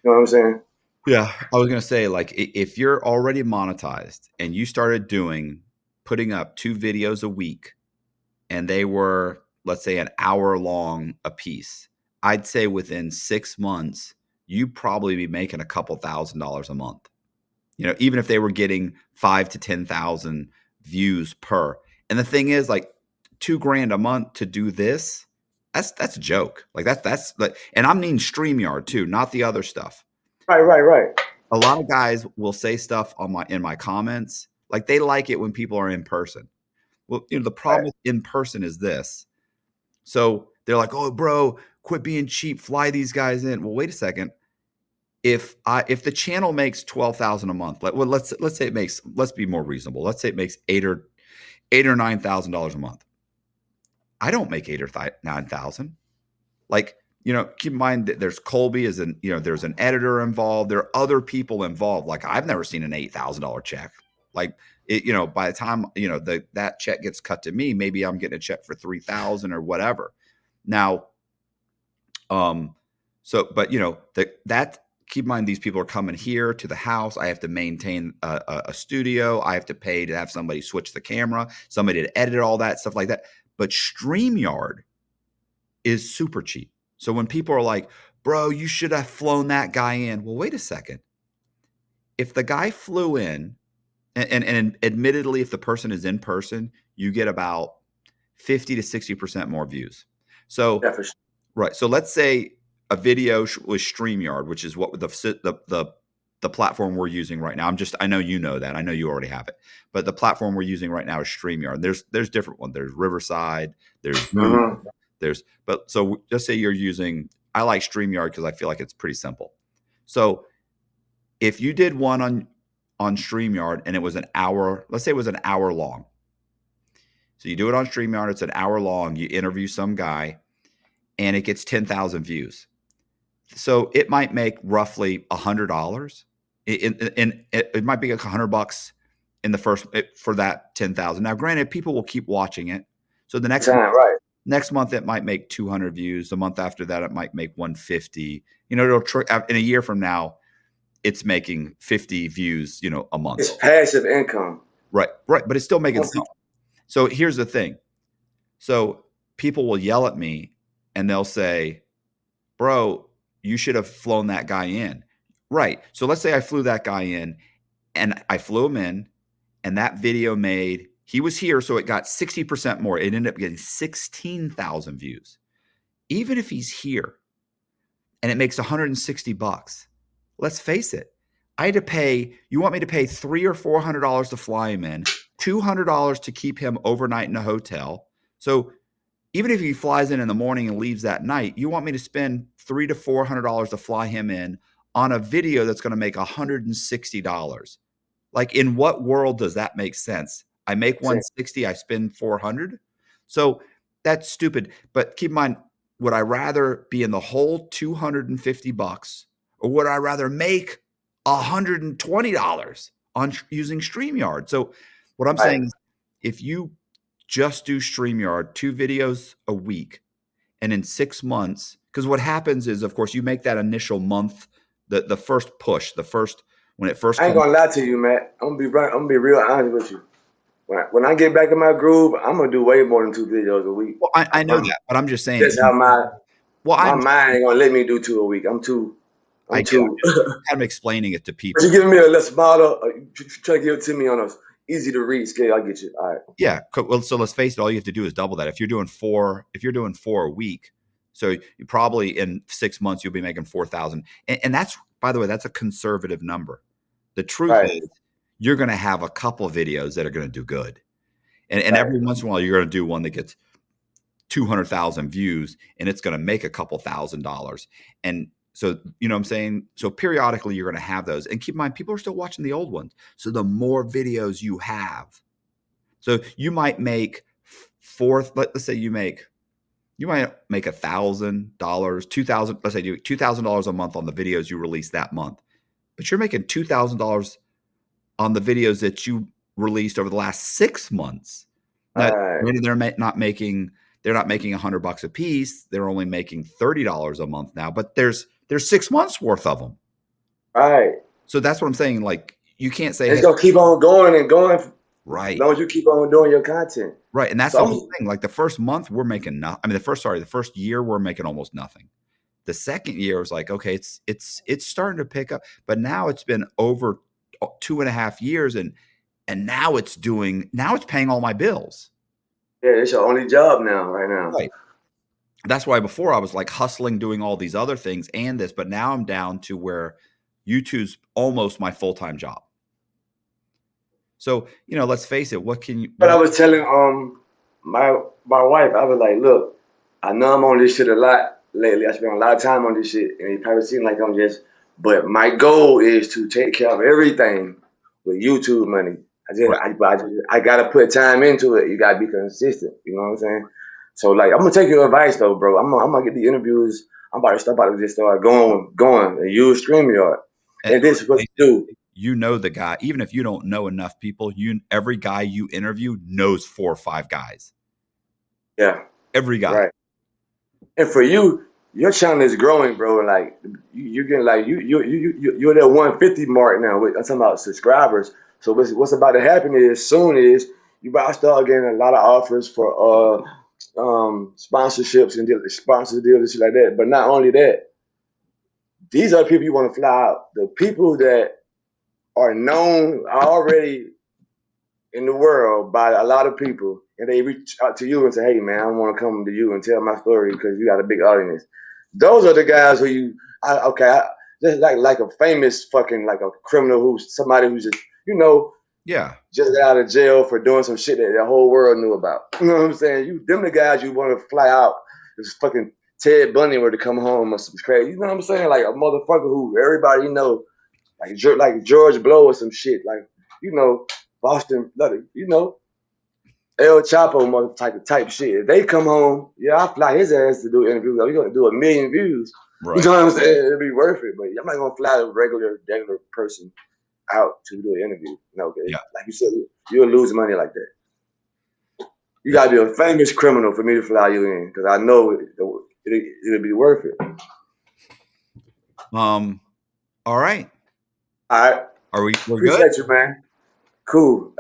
S1: You know what I'm saying?
S2: Yeah, I was gonna say, like, if you're already monetized and you started putting up 2 videos a week, and they were, let's say, an hour long a piece, I'd say within 6 months, you'd probably be making a couple $1,000s a month. Even if they were getting 5 to 10,000 views per. And the thing is, like, $2,000 a month to do this, that's a joke. Like that's like, and I mean StreamYard too, not the other stuff.
S1: Right.
S2: A lot of guys will say stuff in my comments, like they like it when people are in person. Well, the problem
S1: Right.
S2: with in person is this. So they're like, "Oh, bro, quit being cheap. Fly these guys in." Well, wait a second. If the channel makes 12,000 a month, let's say it makes, let's be more reasonable. Let's say it makes eight or $9,000 a month. I don't make 8 or 9,000. Like, keep in mind that there's Colby as there's an editor involved. There are other people involved. Like, I've never seen an $8,000 check. Like, by the time, that check gets cut to me, maybe I'm getting a check for 3,000 or whatever. Now, but keep in mind, these people are coming here to the house. I have to maintain a studio. I have to pay to have somebody switch the camera, somebody to edit all that stuff like that. But StreamYard is super cheap. So when people are like, bro, you should have flown that guy in. Well, wait a second. If the guy flew in, and admittedly, if the person is in person, you get about 50 to 60% more views. So,
S1: Yeah, for sure.
S2: right. So let's say a video was StreamYard, which is what the platform we're using right now. I know you know that. I know you already have it. But the platform we're using right now is StreamYard. There's different ones. There's Riverside, there's Moon,
S1: Mm-hmm.
S2: but so just say you're using, I like StreamYard because I feel like it's pretty simple. So if you did one on StreamYard and it was an hour, let's say it was an hour long. So you do it on StreamYard, it's an hour long, you interview some guy, and it gets 10,000 views. So it might make roughly $100. It might be like $100 in the first for that 10,000. Now, granted, people will keep watching it. So the
S1: Time, right.
S2: next month it might make 200 views. The month after that, it might make 150. It'll in a year from now, it's making 50 views, a month.
S1: It's passive income.
S2: Right. But it's still making some. So here's the thing. So people will yell at me and they'll say, bro, you should have flown that guy in. Right. So let's say I flew that guy in and I flew him in and that video he was here. So it got 60% more. It ended up getting 16,000 views. Even if he's here and it makes $160, let's face it. I had to pay, you want me to pay $300 or $400 to fly him in, $200 to keep him overnight in a hotel. So even if he flies in the morning and leaves that night, you want me to spend $300 to $400 to fly him in on a video that's going to make $160. Like, in what world does that make sense? I make 160, I spend 400. So That's stupid. But keep in mind, would I rather be in the hole $250, or would I rather make $120 on using StreamYard? So what I'm
S1: Right.
S2: saying is, if you just do StreamYard 2 videos a week, and in 6 months, because what happens is, of course, you make that initial month, the first push, the first, when it first
S1: I ain't
S2: comes.
S1: gonna lie to you, Matt. I'm gonna be real honest with you. When I get back in my groove, I'm gonna do way more than 2 videos a week.
S2: Well,
S1: I
S2: I know
S1: promise.
S2: that, but I'm just saying.
S1: That's how
S2: Well,
S1: my mind ain't gonna let me do 2 a week.
S2: I
S1: I'm
S2: get. I'm
S1: too.
S2: just kind of explaining it to
S1: But
S2: people.
S1: you're giving me a little smaller. You try to give it to me on a easy to read scale. I get you. All right.
S2: Yeah. Well, so let's face it. All you have to do is double that. If you're doing 4 a week, so you probably in 6 months you'll be making 4,000. And that's, by the way, that's a conservative number. The truth
S1: Right.
S2: is, you're going to have a couple videos that are going to do good, and
S1: Right.
S2: every once in a while you're going to do one that gets 200,000 views, and it's going to make a couple $1,000. And so, you know what I'm saying? So periodically you're going to have those. And keep in mind, people are still watching the old ones. So the more videos you have, so you might make let's say you might make $1,000, 2,000, let's say you $2,000 a month on the videos you release that month. But you're making $2,000 on the videos that you released over the last 6 months.
S1: All
S2: Now,
S1: right.
S2: maybe they're not making $100 a piece. They're only making $30 a month now, but there's 6 months worth of them.
S1: All right.
S2: So that's what I'm saying. Like, you can't say,
S1: It's
S2: hey,
S1: gonna keep on going and going as
S2: right,
S1: long as you keep on doing your content.
S2: right. And that's
S1: So
S2: the
S1: I'm
S2: whole thing. Like the first month we're making nothing. I mean, the first year we're making almost nothing. The second year was like, okay, it's starting to pick up, but now it's been over 2.5 years, and now it's paying all my bills.
S1: yeah, it's your only job now, right now.
S2: Right. That's why before I was like hustling, doing all these other things and this, but now I'm down to where YouTube's almost my full-time job. So, let's face it,
S1: But I was telling my wife, I was like, look, I know I'm on this shit a lot lately. I spend a lot of time on this shit, and it probably seems like I'm just. But my goal is to take care of everything with YouTube money.
S2: right.
S1: I gotta put time into it. You gotta be consistent. You know what I'm saying? So like, I'm gonna take your advice though, bro. I'm gonna get the interviews. I'm about to just start going, and use StreamYard.
S2: And
S1: And this is what
S2: face
S1: you
S2: it,
S1: do.
S2: the guy, even if you don't know enough people, every guy you interview knows 4 or 5 guys.
S1: Yeah,
S2: Every guy.
S1: right. And for you, your channel is growing, bro. Like you're getting like you're at that 150 mark now. I'm talking about subscribers. So what's about to happen is soon is you about to start getting a lot of offers for sponsorships and sponsor deals and shit like that. But not only that, these are the people you want to fly out. The people that are known already in the world by a lot of people, and they reach out to you and say, "Hey, man, I want to come to you and tell my story because you got a big audience." Those are the guys who just like a famous fucking like a criminal who's somebody who's just
S2: Yeah.
S1: just got out of jail for doing some shit that the whole world knew about. You know what I'm saying? Them the guys you want to fly out. This fucking Ted Bundy were to come home or some crazy. You know what I'm saying? Like a motherfucker who everybody like George Blow or some shit, like Boston, El Chapo type shit. If they come home, yeah, I fly his ass to do interviews. We're gonna do 1 million views. You
S2: Right.
S1: know what I'm saying? It'll be worth it. But I'm not gonna fly a regular person out to do an interview. No, okay.
S2: Yeah.
S1: Like you said, you'll lose money like that. You
S2: Yeah.
S1: gotta be a famous criminal for me to fly you in, because I know it'll be worth it.
S2: All right.
S1: All right,
S2: We're good?
S1: appreciate you, man. Cool.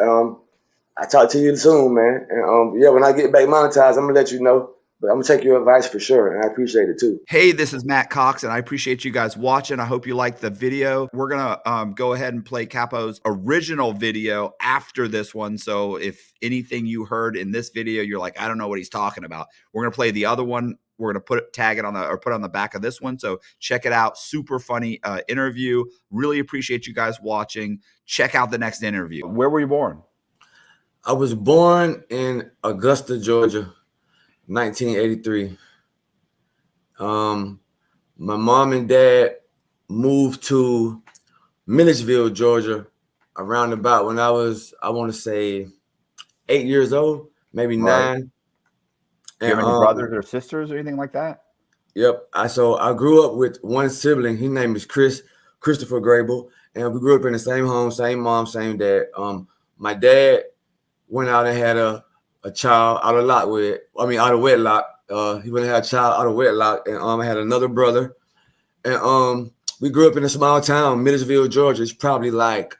S1: I talk to you soon, man. And yeah, when I get back monetized, I'm gonna let you know. But I'm gonna take your advice for sure, and I appreciate it too.
S2: Hey, this is Matt Cox, and I appreciate you guys watching. I hope you liked the video. We're going to go ahead and play Capo's original video after this one. So if anything you heard in this video, you're like, I don't know what he's talking about, we're going to play the other one. We're going to tag it put it on the back of this one. So check it out. Super funny interview. Really appreciate you guys watching. Check out the next interview. Where were you born?
S1: I was born in Augusta, Georgia, 1983. My mom and dad moved to Milledgeville, Georgia, around about when I want to say 8 years old, maybe
S2: Right.
S1: 9.
S2: Do you
S3: And
S2: have any brothers or sisters or anything like that?
S3: yep. I grew up with one sibling. His name is Christopher Grable, and we grew up in the same home, same mom, same dad. My dad went out and had a child out of wedlock. He went and had a child out of wedlock, and I had another brother. And we grew up in a small town, Millersville, Georgia. It's probably like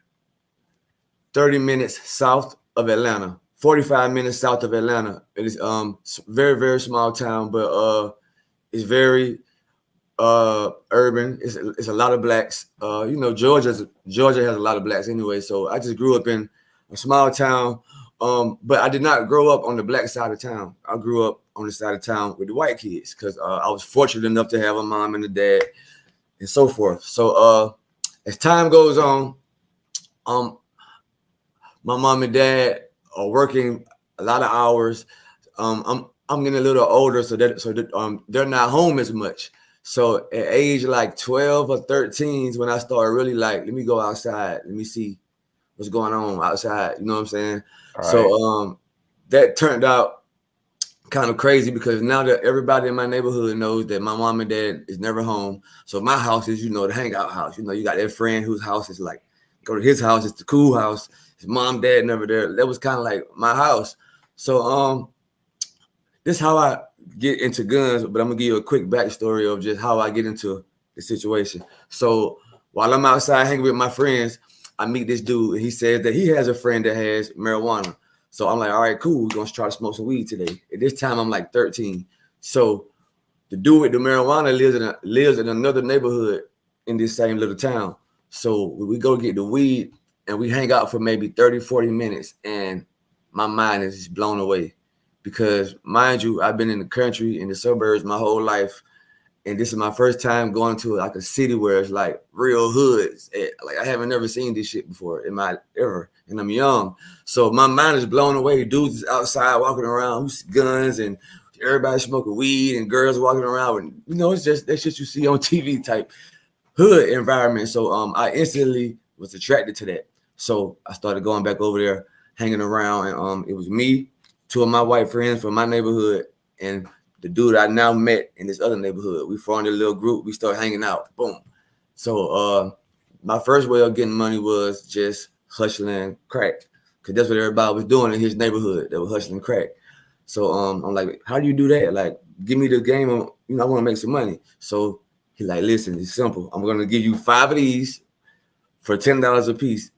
S3: 30 minutes south of Atlanta, 45 minutes south of Atlanta. It is very, very small town, but it's very urban. It's a lot of blacks. Georgia has a lot of blacks anyway. So I just grew up in a small town. But I did not grow up on the black side of town. I grew up on the side of town with the white kids because I was fortunate enough to have a mom and a dad and so forth. So as time goes on, my mom and dad are working a lot of hours. I'm getting a little older, so that they're not home as much. So at age like 12 or 13 is when I started really like, let me go outside, let me see what's going on outside. You know what I'm saying?
S2: All
S3: So
S2: right.
S3: that turned out kind of crazy because now that everybody in my neighborhood knows that my mom and dad is never home. So my house is, the hangout house. You got that friend whose house is like, go to his house, it's the cool house. His mom, dad never there. That was kind of like my house. So this is how I get into guns, but I'm gonna give you a quick backstory of just how I get into the situation. So while I'm outside hanging with my friends, I meet this dude, and he says that he has a friend that has marijuana. So I'm like, all right, cool. We're gonna try to smoke some weed today. At this time, I'm like 13. So the dude with the marijuana lives in another neighborhood in this same little town. So we go get the weed and we hang out for maybe 30, 40 minutes, and my mind is just blown away. Because mind you, I've been in the country, in the suburbs my whole life. And this is my first time going to like a city where it's like real hoods. Like I haven't never seen this shit before in my ever, and I'm young, so my mind is blown away. Dudes is outside walking around with guns, and everybody smoking weed, and girls walking around. And it's just that shit you see on TV type hood environment. So I instantly was attracted to that. So I started going back over there, hanging around, and it was me, two of my white friends from my neighborhood, and the dude I now met in this other neighborhood. We formed a little group. We started hanging out. Boom. So my first way of getting money was just hustling crack, because that's what everybody was doing in his neighborhood. They were hustling crack. So I'm like, how do you do that? Like, give me the game. I want to make some money. So he like, listen, it's simple. I'm gonna give you 5 of these for $10 a piece.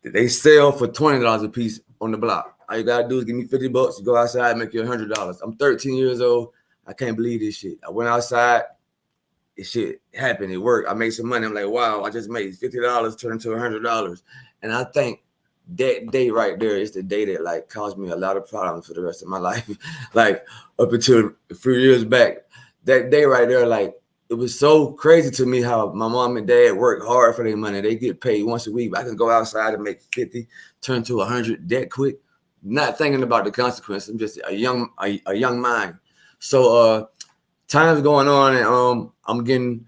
S3: They sell for $20 a piece on the block. All you gotta do is give me $50. Go outside and make you $100. I'm 13 years old. I can't believe this shit. I went outside. This shit happened. It worked. I made some money. I'm like, wow, I just made $50 turn into $100. And I think that day right there is the day that like caused me a lot of problems for the rest of my life. Like up until a few years back, that day right there, like it was so crazy to me how my mom and dad work hard for their money. They get paid once a week. I can go outside and make 50, turn to 100 that quick, not thinking about the consequences. I'm just a young mind. So time's going on, and I'm getting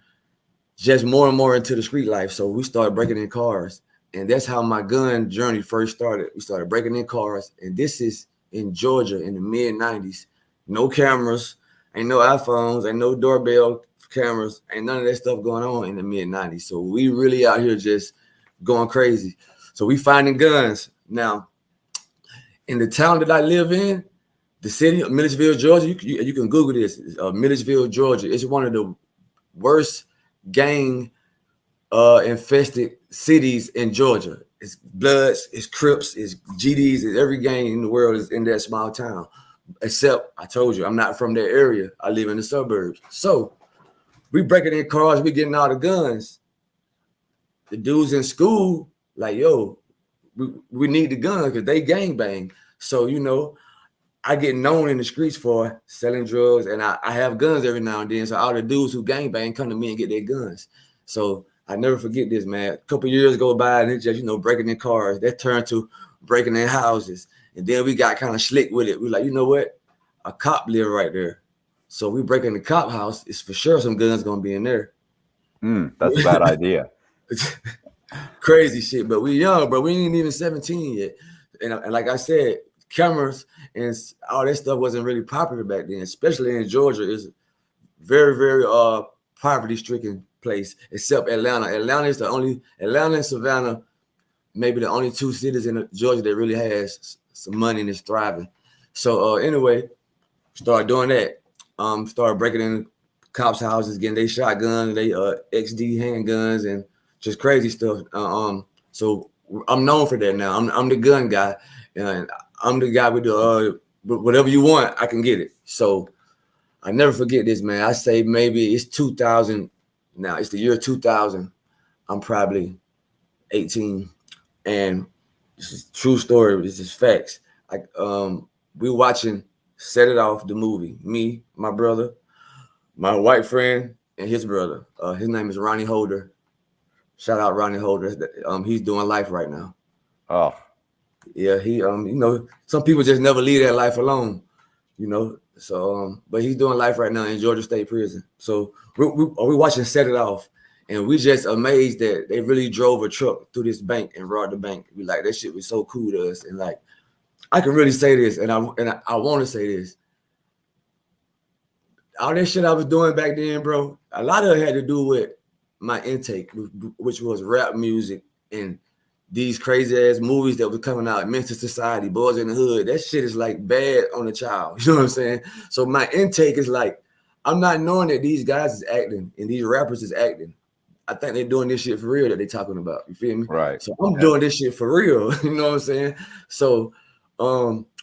S3: just more and more into the street life. So we started breaking in cars, and that's how my gun journey first started. We started breaking in cars, and this is in Georgia in the mid-90s. No cameras, ain't no iPhones, ain't no doorbell cameras, ain't none of that stuff going on in the mid-90s. So we really out here just going crazy. So we finding guns. Now, in the town that I live in, the city of Millersville, Georgia, you can Google this. Millersville, Georgia. It's one of the worst gang infested cities in Georgia. It's Bloods, it's Crips, it's GDs, it's every gang in the world is in that small town. Except I told you, I'm not from that area. I live in the suburbs. So we breaking in cars, we getting all the guns. The dudes in school, like, yo, we need the guns because they gang bang. So, I get known in the streets for selling drugs, and I have guns every now and then. So all the dudes who gangbang come to me and get their guns. So I never forget this, man. A couple years go by, and it's just, breaking in cars. That turned to breaking in houses. And then we got kind of slick with it. We like, you know what? A cop live right there. So we break in the cop house. It's for sure some guns going to be in there.
S2: That's a bad idea.
S3: Crazy shit. But we young, bro. We ain't even 17 yet. And like I said, cameras and all that stuff wasn't really popular back then, especially in Georgia. It's very, very poverty-stricken place, except Atlanta. Atlanta and Savannah, maybe the only two cities in Georgia that really has some money and is thriving. So anyway, started doing that. Started breaking in cops' houses, getting their shotguns, they XD handguns, and just crazy stuff. So I'm known for that now. I'm the gun guy, and I'm the guy with the whatever you want, I can get it. So I never forget this, man. I say maybe it's 2000 now. It's the year 2000. I'm probably 18, and this is true story. This is facts. Like we watching Set It Off, the movie. Me, my brother, my white friend, and his brother. His name is Ronnie Holder. Shout out Ronnie Holder. He's doing life right now.
S4: Oh,
S3: Yeah, he some people just never leave that life alone, So but he's doing life right now in Georgia State Prison. So we watching Set It Off, and we just amazed that they really drove a truck through this bank and robbed the bank. We like, that shit was so cool to us. And like, I can really say this, and I want to say this. All that shit I was doing back then, bro, a lot of it had to do with my intake, which was rap music and these crazy ass movies that were coming out, Mental Society, Boys in the Hood. That shit is like bad on a child. You know what I'm saying? So my intake is like, I'm not knowing that these guys is acting and these rappers is acting. I think they're doing this shit for real that they talking about. You feel me?
S4: right.
S3: So I'm doing this shit for real. You know what I'm saying? So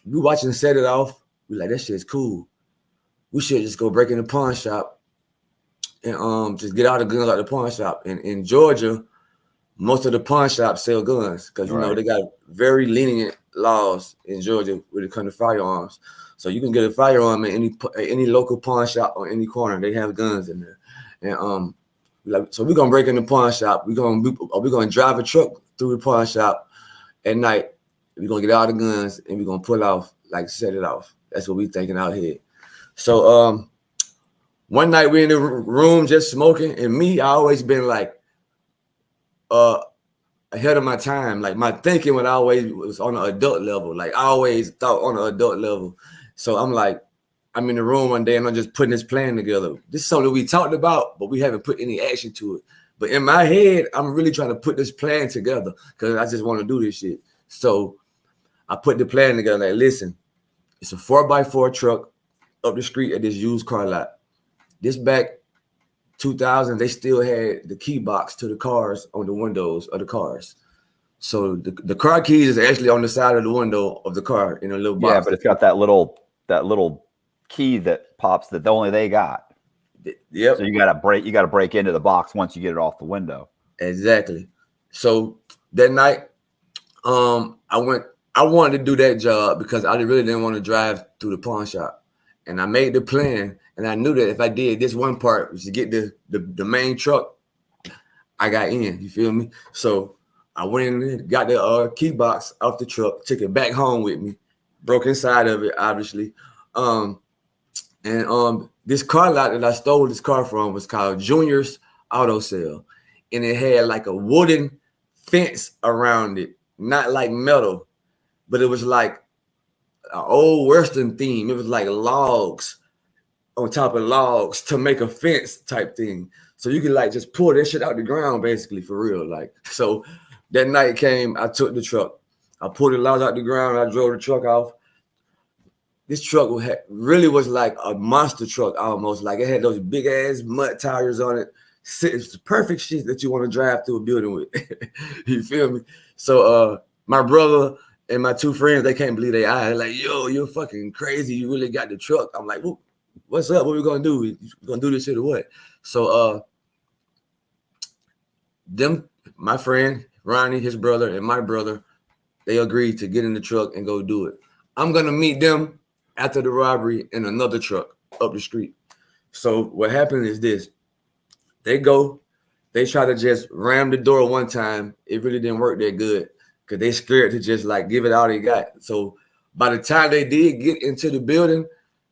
S3: we watching Set It Off. We like, that shit's cool. We should just go break in the pawn shop and just get all the guns out the pawn shop. And in Georgia, most of the pawn shops sell guns because they got very lenient laws in Georgia when it comes to firearms. So you can get a firearm at any local pawn shop on any corner. They have guns in there. And so we're gonna break in the pawn shop. We're gonna drive a truck through the pawn shop at night. We're gonna get all the guns and we're gonna pull off, like Set It Off. That's what we thinking out here. So one night we in the room just smoking, and me, I always been like ahead of my time. Like my thinking was on an adult level. Like I always thought on an adult level. So I'm like, I'm in the room one day and I'm just putting this plan together. This is something we talked about, but we haven't put any action to it. But in my head, I'm really trying to put this plan together because I just want to do this shit. So I put the plan together. Like, listen, it's a 4x4 truck up the street at this used car lot. This back 2000, they still had the key box to the cars on the windows of the cars. So the car keys is actually on the side of the window of the car in a little box.
S4: Yeah, but it's got that little key that pops that only they got.
S3: Yep.
S4: So you gotta break into the box once you get it off the window.
S3: Exactly. So that night, I wanted to do that job because I really didn't want to drive through the pawn shop. And I made the plan, and I knew that if I did this one part, which is get the main truck, I got in. You feel me? So I went in there, got the key box off the truck, took it back home with me, broke inside of it, obviously. And this car lot that I stole this car from was called Junior's Auto Sale, and it had like a wooden fence around it, not like metal, but it was like an old Western theme. It was like logs on top of logs to make a fence type thing. So you could like just pull that shit out the ground basically for real. Like, so that night came, I took the truck. I pulled the logs out the ground. I drove the truck off. This truck really was like a monster truck almost. Like it had those big ass mud tires on it. It's the perfect shit that you want to drive through a building with. You feel me? So my brother and my two friends, they can't believe their eyes. They're like, yo, you're fucking crazy. You really got the truck. I'm like, what's up? What we gonna do? We gonna do this shit or what? So my friend Ronnie, his brother, and my brother, they agreed to get in the truck and go do it. I'm gonna meet them after the robbery in another truck up the street. So what happened is this. They try to just ram the door one time. It really didn't work that good because they scared to just like give it all they got. So by the time they did get into the building,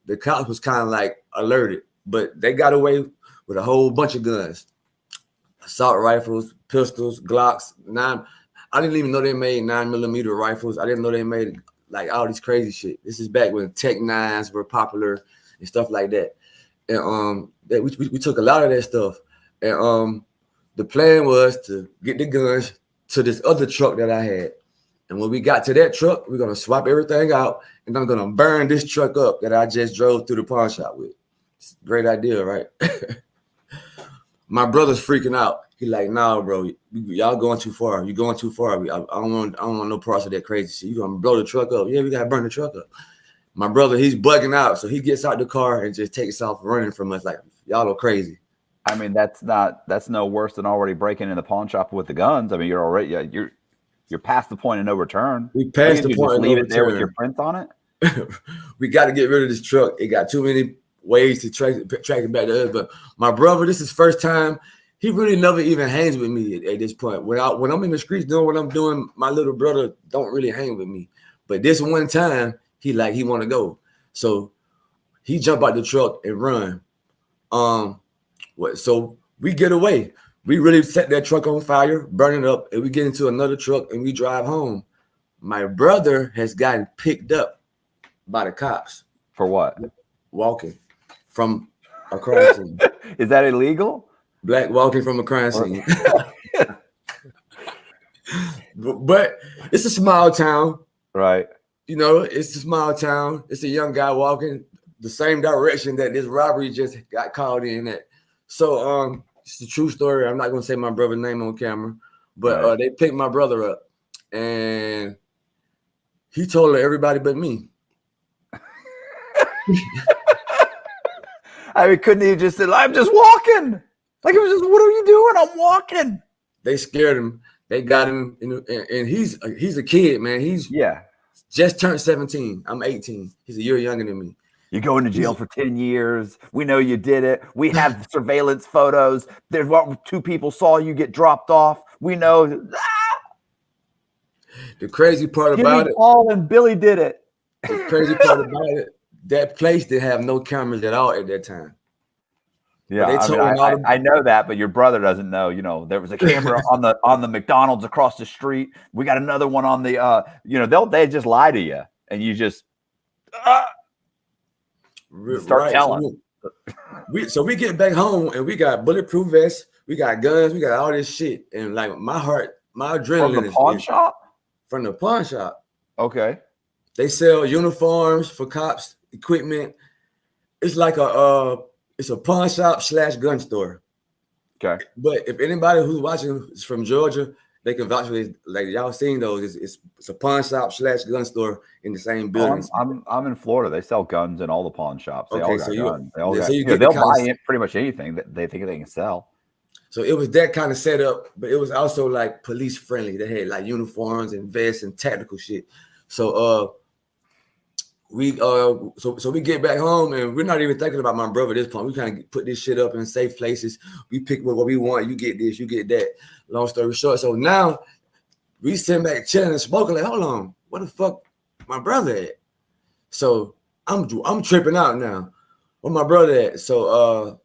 S3: the cops was kind of like alerted, but they got away with a whole bunch of guns, assault rifles, pistols, Glocks, I didn't even know they made 9mm rifles. I didn't know they made like all these crazy shit. This is back when Tech Nines were popular and stuff like that. And we took a lot of that stuff. And the plan was to get the guns to this other truck that I had. And when we got to that truck, we're gonna swap everything out, and I'm gonna burn this truck up that I just drove through the pawn shop with. It's a great idea, right? My brother's freaking out. He like, nah, bro, y'all going too far. You going too far. I don't want no parts of that crazy shit. You gonna blow the truck up? Yeah, we gotta burn the truck up. My brother, he's bugging out, so he gets out the car and just takes off running from us like, y'all are crazy.
S4: I mean, that's no worse than already breaking in the pawn shop with the guns. I mean, you're past the point of no return.
S3: We passed the point of no
S4: leave it there with
S3: return.
S4: your prints on it.
S3: We got to get rid of this truck. It got too many ways to track it back to us. But my brother, this is first time. He really never even hangs with me at this point. When I'm in the streets doing what I'm doing, my little brother don't really hang with me. But this one time, he want to go. So he jump out the truck and run. So we get away. We really set that truck on fire, burn it up, and we get into another truck and we drive home. My brother has gotten picked up by the cops.
S4: For what?
S3: Walking from a crime scene.
S4: Is that illegal?
S3: Black walking from a crime scene. But it's a small town.
S4: Right.
S3: You know, it's a small town. It's a young guy walking the same direction that this robbery just got called in at. So it's a true story. I'm not gonna say my brother's name on camera, but
S4: right.
S3: They picked my brother up and he told everybody but me.
S4: I mean, couldn't he just said, I'm just walking? Like, it was just, what are you doing? I'm walking.
S3: They scared him. They got him, and he's a kid, man. He's just turned 17. I'm 18. He's a year younger than me.
S4: You're going to jail for 10 years. We know you did it. We have surveillance photos. There's what 2 people saw you get dropped off. We know.
S3: The crazy part about it.
S4: Paul and Billy did it.
S3: The crazy part about it, that place didn't have no cameras at all at that time.
S4: Yeah, I know that, but your brother doesn't know. You know, there was a camera on the McDonald's across the street. We got another one on the. They just lie to you, and you just start telling.
S3: So we get back home, and we got bulletproof vests, we got guns, we got all this shit, and like my adrenaline
S4: from the pawn shop.
S3: From the pawn shop.
S4: Okay.
S3: They sell uniforms for cops, equipment. It's like it's a pawn shop / gun store.
S4: Okay.
S3: But if anybody who's watching is from Georgia, they can vouch for it. Like y'all seen those. It's a pawn shop / gun store in the same building.
S4: I'm in Florida. They sell guns in all the pawn shops. They all got guns.
S3: They'll
S4: buy in pretty much anything that they think they can sell.
S3: So it was that kind of setup, but it was also like police friendly. They had like uniforms and vests and tactical shit. So we get back home and we're not even thinking about my brother at this point. We kind of put this shit up in safe places. We pick what we want. You get this, you get that. Long story short. So now we sitting back chilling and smoking. Like, hold on, what the fuck my brother at? So I'm tripping out now. Where my brother at? So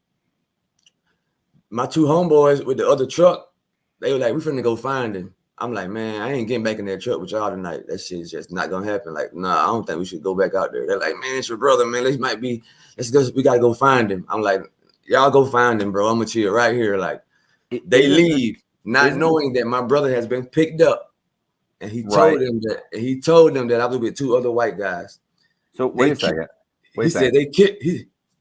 S3: my 2 homeboys with the other truck, they were like, we finna go find him. I'm like, man, I ain't getting back in that truck with y'all tonight. That shit's just not gonna happen. Like, nah, I don't think we should go back out there. They're like, man, it's your brother, man. We gotta go find him. I'm like, y'all go find him, bro. I'm gonna chill right here. Like, they leave, not knowing that my brother has been picked up. And he told them that I was with 2 other white guys.
S4: So wait a second.
S3: He said they kicked.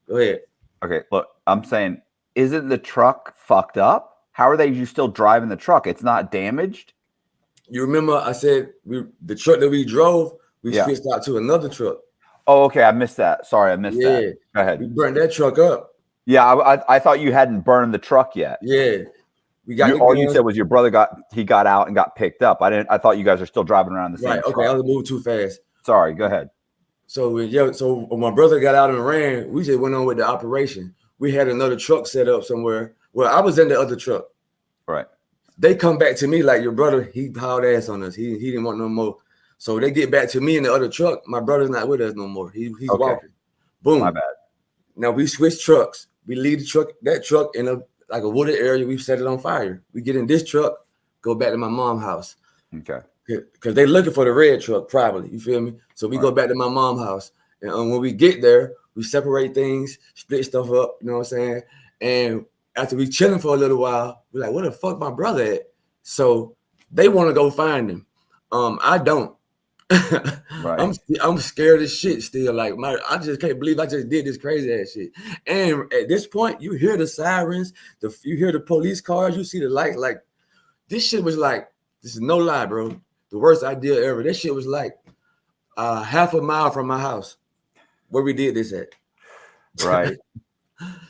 S3: Go ahead.
S4: Okay, look, I'm saying, isn't the truck fucked up? How are you still driving the truck? It's not damaged?
S3: You remember I said the truck that we drove, we switched out to another truck.
S4: Oh, okay. I missed that. Sorry, I missed that. Go ahead.
S3: We burned that truck up.
S4: Yeah, I thought you hadn't burned the truck yet.
S3: Yeah. We got
S4: all you said was your brother got out and got picked up. I thought you guys are still driving around the same truck.
S3: Okay, I was moving too fast.
S4: Sorry, go ahead.
S3: So when my brother got out and ran, we just went on with the operation. We had another truck set up somewhere. Well, I was in the other truck.
S4: Right.
S3: They come back to me like, your brother, he hauled ass on us. He didn't want no more. So they get back to me in the other truck. My brother's not with us no more. He's walking. Boom.
S4: My bad.
S3: Now we switch trucks. We leave that truck in a wooded area. We set it on fire. We get in this truck, go back to my mom's house.
S4: Okay.
S3: because they looking for the red truck probably. You feel me? So we go back to my mom's house, and when we get there, we separate things, split stuff up. You know what I'm saying? And after we chilling for a little while, we're like, "Where the fuck my brother at?" So they want to go find him. I don't.
S4: Right.
S3: I'm scared as shit still. Like I just can't believe I just did this crazy ass shit. And at this point, you hear the sirens, you hear the police cars, you see the light. Like this shit was like, this is no lie, bro. The worst idea ever. That shit was like half a mile from my house where we did this at.
S4: Right.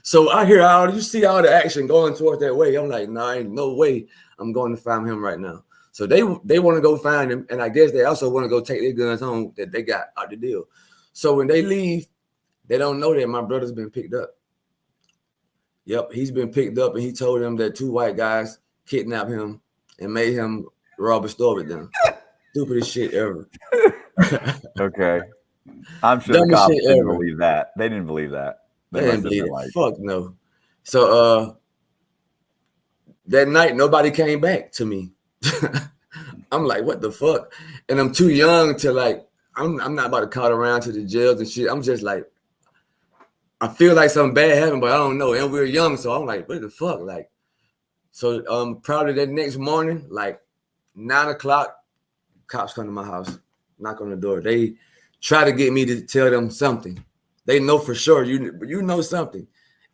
S3: So I hear you see all the action going towards that way. I'm like, nah, ain't no way I'm going to find him right now. So they want to go find him, and I guess they also want to go take their guns home that they got out the deal. So when they leave, they don't know that my brother's been picked up. Yep, he's been picked up, and he told them that 2 white guys kidnapped him and made him rob a store with them. Stupidest shit ever.
S4: Okay. I'm sure the cops didn't believe that. They didn't believe that.
S3: They didn't believe it. Like, fuck no. So that night, nobody came back to me. I'm like, what the fuck? And I'm too young to like, I'm not about to call around to the jails and shit. I'm just like, I feel like something bad happened, but I don't know. And we're young, so I'm like, what the fuck? Like, so probably that next morning, like 9 o'clock, cops come to my house, knock on the door. They try to get me to tell them something. They know for sure, you know something.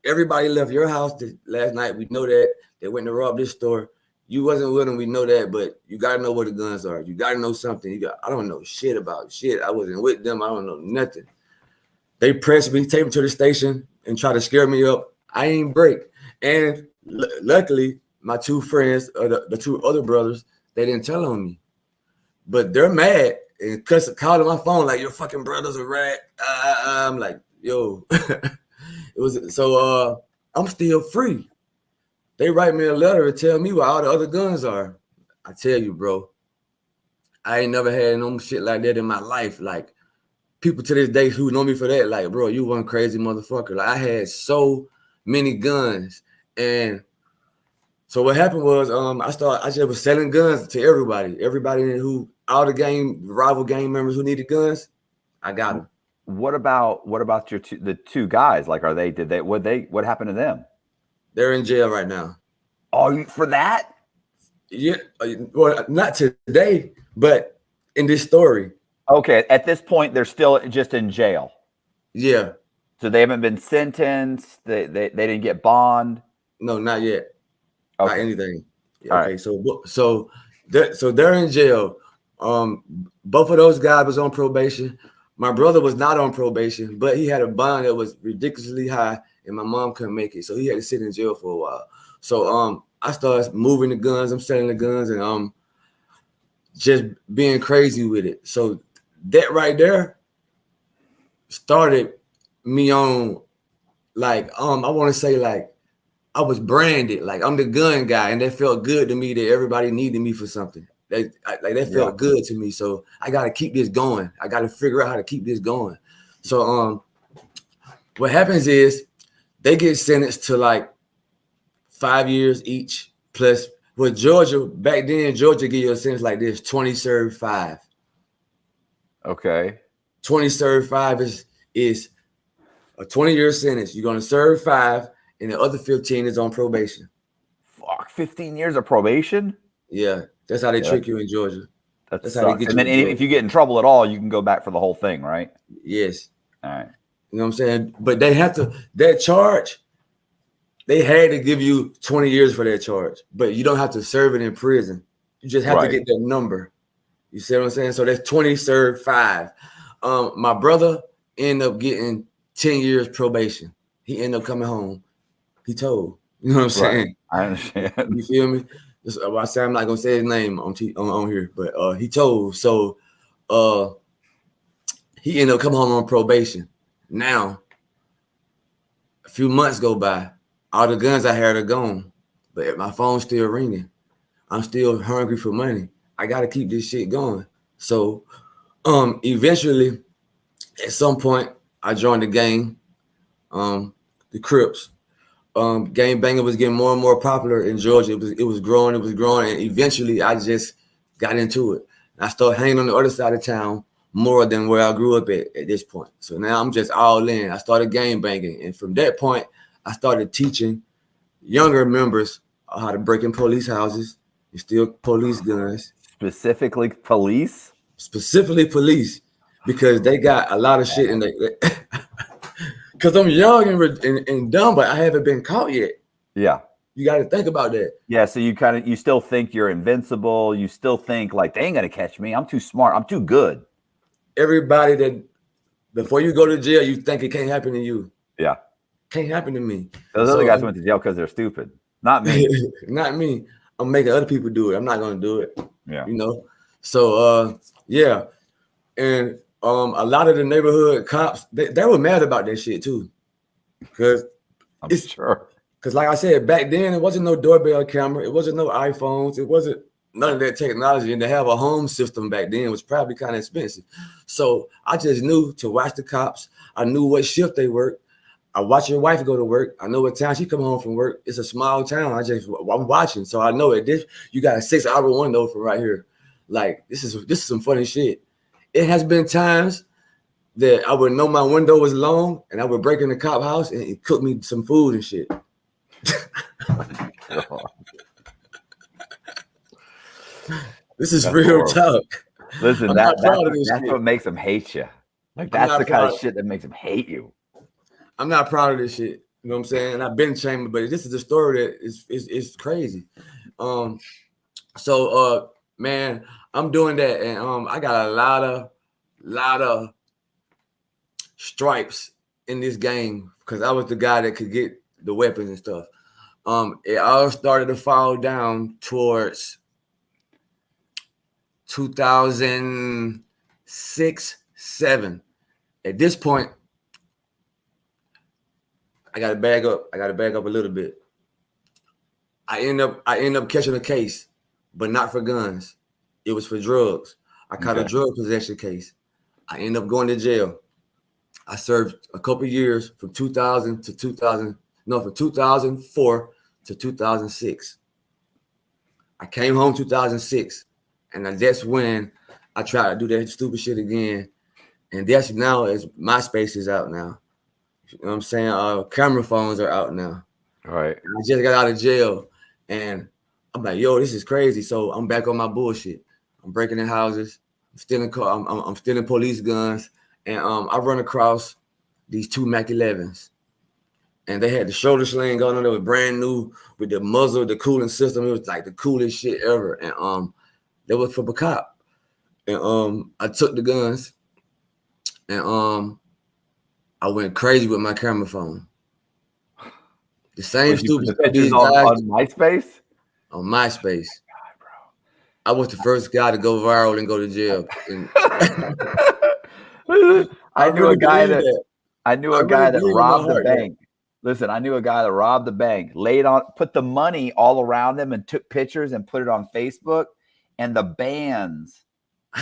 S3: Everybody left your house last night. We know that. They went to rob this store. You wasn't with them, we know that, but you gotta know where the guns are. You gotta know something. I don't know shit about shit. I wasn't with them. I don't know nothing. They pressed me, take me to the station, and try to scare me up. I ain't break. And luckily, my 2 friends, the 2 other brothers, they didn't tell on me. But they're mad and calling my phone like, your fucking brother's a rat. I'm like, yo. It was so I'm still free. They write me a letter and tell me where all the other guns are. I tell you, bro, I ain't never had no shit like that in my life. Like, people to this day who know me for that, like, bro, you one crazy motherfucker. Like, I had so many guns. And so what happened was I just was selling guns to everybody. Everybody who, all the rival gang members who needed guns, I got them.
S4: What about the 2 guys? Like, what happened to them?
S3: They're in jail right now.
S4: Oh, for that?
S3: Yeah, well, not today, but in this story.
S4: Okay, at this point, they're still just in jail.
S3: Yeah.
S4: So they haven't been sentenced. They didn't get bond.
S3: No, not yet. Okay. Not anything. Yeah, okay,
S4: right.
S3: So they're in jail. Both of those guys was on probation. My brother was not on probation, but he had a bond that was ridiculously high, and my mom couldn't make it, so he had to sit in jail for a while. So I started moving the guns. I'm selling the guns, and just being crazy with it. So that right there started me on, like, I want to say, like, I was branded, like I'm the gun guy, and that felt good to me that everybody needed me for something. That felt good to me. So I got to keep this going. I got to figure out how to keep this going. So what happens is they get sentenced to like 5 years each, plus with Georgia, back then, Georgia give you a sentence like this: 20 served 5.
S4: Okay.
S3: 20 served 5 is a 20-year sentence. You're gonna serve 5, and the other 15 is on probation.
S4: Fuck, 15 years of probation?
S3: Yeah, that's how they trick you in Georgia.
S4: That's how they get you. And then if you get in trouble at all, you can go back for the whole thing, right?
S3: Yes.
S4: All right.
S3: You know what I'm saying? But they have to, that charge, they had to give you 20 years for that charge, but you don't have to serve it in prison. You just have to get that number. You see what I'm saying? So that's 20 served 5. My brother ended up getting 10 years probation. He ended up coming home. He told. You know what I'm saying?
S4: I understand.
S3: You feel me? I say I'm not gonna say his name on here, but he told. So he ended up coming home on probation. Now, a few months go by. All the guns I had are gone, but my phone's still ringing. I'm still hungry for money. I got to keep this shit going. So, eventually, at some point, I joined the gang, the Crips. Gang banging was getting more and more popular in Georgia. It was growing, and eventually, I just got into it. I started hanging on the other side of town more than where I grew up at this point. So now I'm just all in. I started gang banging. And from that point, I started teaching younger members how to break in police houses and steal police guns.
S4: Specifically police?
S3: Specifically police, because they got a lot of shit in they because I'm young and dumb, but I haven't been caught yet.
S4: Yeah.
S3: You got to think about that.
S4: Yeah, so you still think you're invincible. You still think like they ain't gonna catch me. I'm too smart. I'm too good.
S3: Everybody that before you go to jail, you think it can't happen to you.
S4: Yeah,
S3: can't happen to me.
S4: Those other guys went to jail because they're stupid. Not me.
S3: Not me. I'm making other people do it. I'm not gonna do it.
S4: Yeah,
S3: you know. So yeah, and a lot of the neighborhood cops they were mad about that shit too, because
S4: I'm sure.
S3: Because like I said, back then it wasn't no doorbell camera, it wasn't no iPhones, it wasn't none of that technology, and to have a home system back then was probably kind of expensive. So I just knew to watch the cops. I knew what shift they worked. I watch your wife go to work. I know what time she come home from work. It's a small town. I'm watching, so I know it. This you got a 6-hour window from right here. Like this is some funny shit. It has been times that I would know my window was long, and I would break in the cop house and cook me some food and shit. This is real talk.
S4: Listen, that's what makes them hate you. Like that's the kind of shit that makes them hate you.
S3: I'm not proud of this shit. You know what I'm saying? And I've been shamed, but this is the story that is crazy. So man, I'm doing that, and I got a lot of stripes in this game because I was the guy that could get the weapons and stuff. It all started to fall down towards 2006, 7. At this point, I got to bag up a little bit. I end up catching a case, but not for guns. It was for drugs. I caught a drug possession case. I end up going to jail. I served a couple years from 2004 to 2006. I came home 2006, and that's when I tried to do that stupid shit again. And that's now as MySpace is out now. You know what I'm saying? Camera phones are out now.
S4: All right.
S3: And I just got out of jail, and I'm like, yo, this is crazy. So I'm back on my bullshit. I'm breaking in houses. I'm stealing police guns. And I run across these 2 Mac 11s. And they had the shoulder sling going on. They were brand new with the muzzle, the cooling system. It was like the coolest shit ever. And they was for a cop. And I took the guns, and I went crazy with my camera phone. The same stupid
S4: pictures on MySpace?
S3: On MySpace. God, bro. I was the first guy to go viral and go to jail.
S4: I knew a guy that robbed the bank. Listen, I knew a guy that robbed the bank, put the money all around him and took pictures and put it on Facebook, and the bands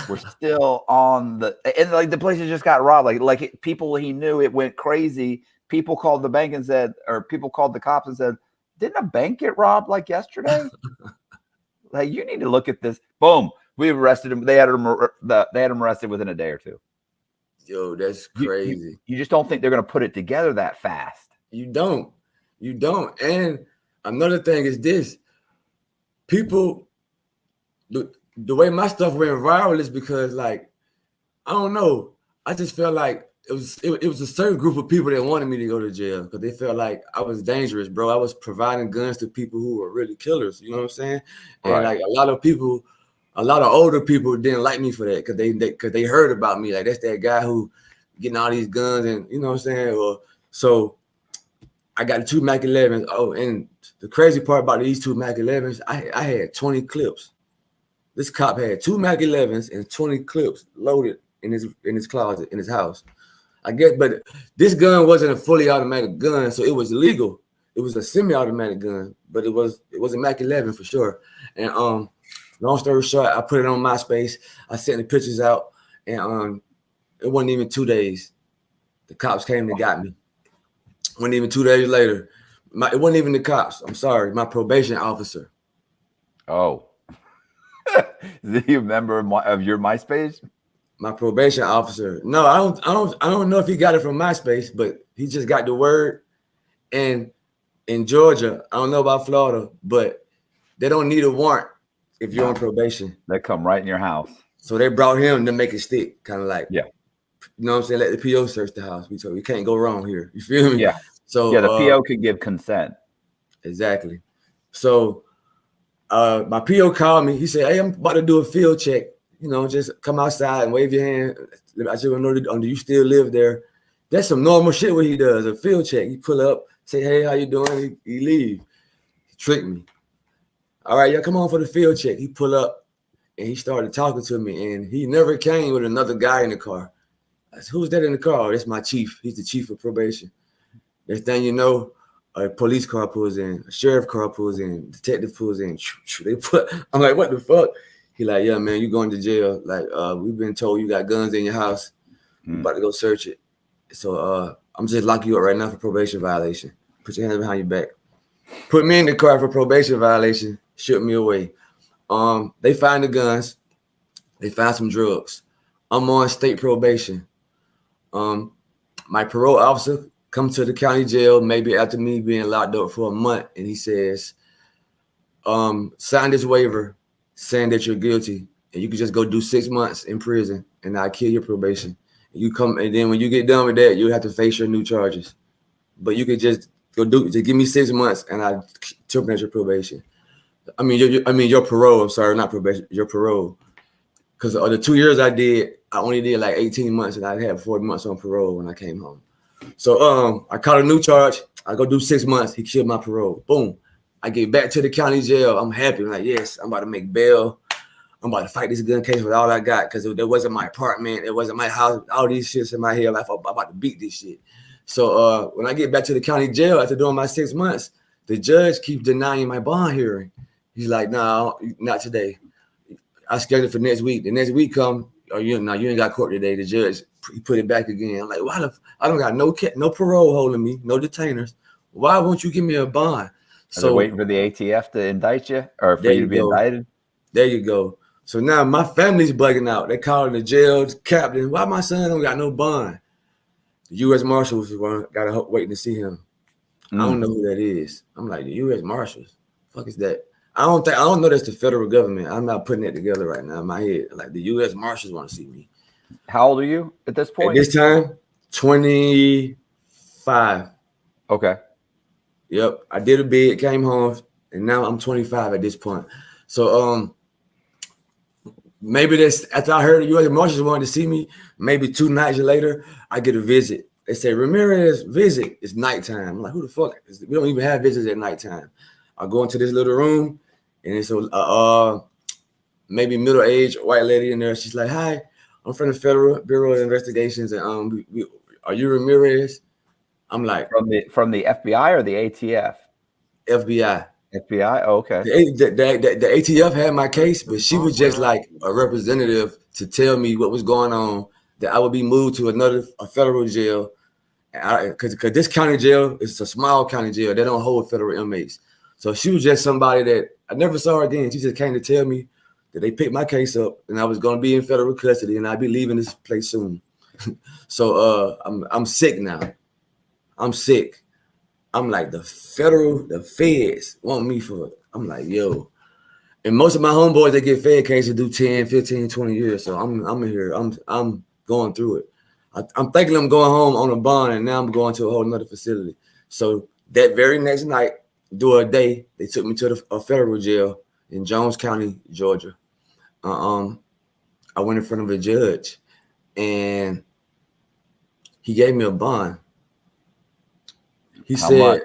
S4: were still on and like the place just got robbed. Like people he knew, it went crazy. People called the bank and said, or people called the cops and said, didn't a bank get robbed like yesterday? Like, you need to look at this. Boom. We arrested him. They had him arrested within a day or two.
S3: Yo, that's crazy.
S4: You just don't think they're going to put it together that fast.
S3: You don't. And another thing is this. People, the way my stuff went viral is because, like, I don't know. I just felt like it was a certain group of people that wanted me to go to jail because they felt like I was dangerous, bro. I was providing guns to people who were really killers. You know what I'm saying? And
S4: right.
S3: Like a lot of older people didn't like me for that because they heard about me. Like, that's that guy who getting all these guns, and you know what I'm saying? So I got 2 Mac 11s. Oh, and the crazy part about these 2 Mac 11s, I had 20 clips. This cop had 2 Mac 11s and 20 clips loaded in his closet in his house. I guess, but this gun wasn't a fully automatic gun, so it was legal. It was a semi-automatic gun, but it was a Mac 11 for sure. And long story short, I put it on MySpace. I sent the pictures out, and it wasn't even 2 days. The cops came and got me. Wasn't even 2 days later. It wasn't even the cops. I'm sorry, my probation officer.
S4: Oh. Is he a member of your MySpace?
S3: My probation officer. No, I don't know if he got it from MySpace, but he just got the word. And in Georgia, I don't know about Florida, but they don't need a warrant if you're on probation.
S4: They come right in your house.
S3: So they brought him to make it stick, kind of like,
S4: yeah.
S3: You know what I'm saying? Let the PO search the house. We can't go wrong here. You feel me?
S4: Yeah.
S3: So
S4: yeah, the PO can give consent.
S3: Exactly. So my PO called me. He said, "Hey, I'm about to do a field check. You know, just come outside and wave your hand. I just want to know, do you still live there?" That's some normal shit what he does, a field check. He pull up, say, "Hey, how you doing?" He leave. He tricked me. All right, yeah, come on for the field check. He pull up and he started talking to me, and he never came with another guy in the car. I said, "Who's that in the car?" "Oh, that's my chief. He's the chief of probation." Next thing you know, a police car pulls in, a sheriff car pulls in, detective pulls in. They put. I'm like, "What the fuck?" He like, "Yeah, man, you going to jail. Like, we've been told you got guns in your house. We about to go search it. So I'm just locking you up right now for probation violation. Put your hands behind your back." Put me in the car for probation violation. Shoot me away. They find the guns. They found some drugs. I'm on state probation. My parole officer come to the county jail maybe after me being locked up for a month, and he says, "Sign this waiver saying that you're guilty, and you can just go do 6 months in prison, and I'll kill your probation. You come, and then when you get done with that, you have to face your new charges. But you could just just give me 6 months, and I terminate your probation. I mean, your parole. I'm sorry, not probation. Your parole, because the 2 years I did, I only did like 18 months, and I had 40 months on parole when I came home. So I caught a new charge. I go do 6 months. He killed my parole. Boom. I get back to the county jail. I'm happy. I'm like, yes, I'm about to make bail. I'm about to fight this gun case with all I got, because it wasn't my apartment. It wasn't my house. All these shits in my head. I'm about to beat this shit. So when I get back to the county jail after doing my 6 months, the judge keeps denying my bond hearing. He's like, "No, not today. I scheduled for next week. The next week come, you ain't got court today." The judge put it back again. I'm like, "Why I don't got no parole holding me, no detainers. Why won't you give me a bond?"
S4: So they're waiting for the ATF to indict you, or for you to be indicted.
S3: There you go. So now my family's bugging out. They calling the jail captain. "Why my son don't got no bond?" The U.S. Marshals got waiting to see him. I don't know who that is. I'm like, the U.S. Marshals? Fuck is that? I don't know that's the federal government. I'm not putting that together right now in my head. Like, the U.S. Marshals want to see me.
S4: How old are you at this point?
S3: At this time, 25.
S4: Okay.
S3: Yep. I did a bid, came home, and now I'm 25 at this point. So maybe that's after I heard the U.S. Marshals wanted to see me, maybe 2 nights later, I get a visit. They say, "Ramirez visit." It's nighttime. I'm like, who the fuck? We don't even have visits at nighttime. I go into this little room, and it's maybe middle-aged white lady in there. She's like, "Hi, I'm from the Federal Bureau of Investigations, and are you Ramirez?" I'm like,
S4: from the FBI or the ATF?
S3: FBI.
S4: FBI. Oh, okay.
S3: The ATF had my case, but she was just like a representative to tell me what was going on, that I would be moved to a federal jail, because this county jail is a small county jail. They don't hold federal inmates. So she was just somebody that I never saw her again. She just came to tell me that they picked my case up and I was going to be in federal custody and I'd be leaving this place soon. So I'm sick now. I'm sick. I'm like, the feds want me for it. I'm like, yo. And most of my homeboys that get fed cases do 10, 15, 20 years. So I'm here. I'm going through it. I'm thinking I'm going home on a bond, and now I'm going to a whole nother facility. So that very next night, a day, they took me to a federal jail in Jones County, Georgia. I went in front of a judge, and he gave me a bond. He said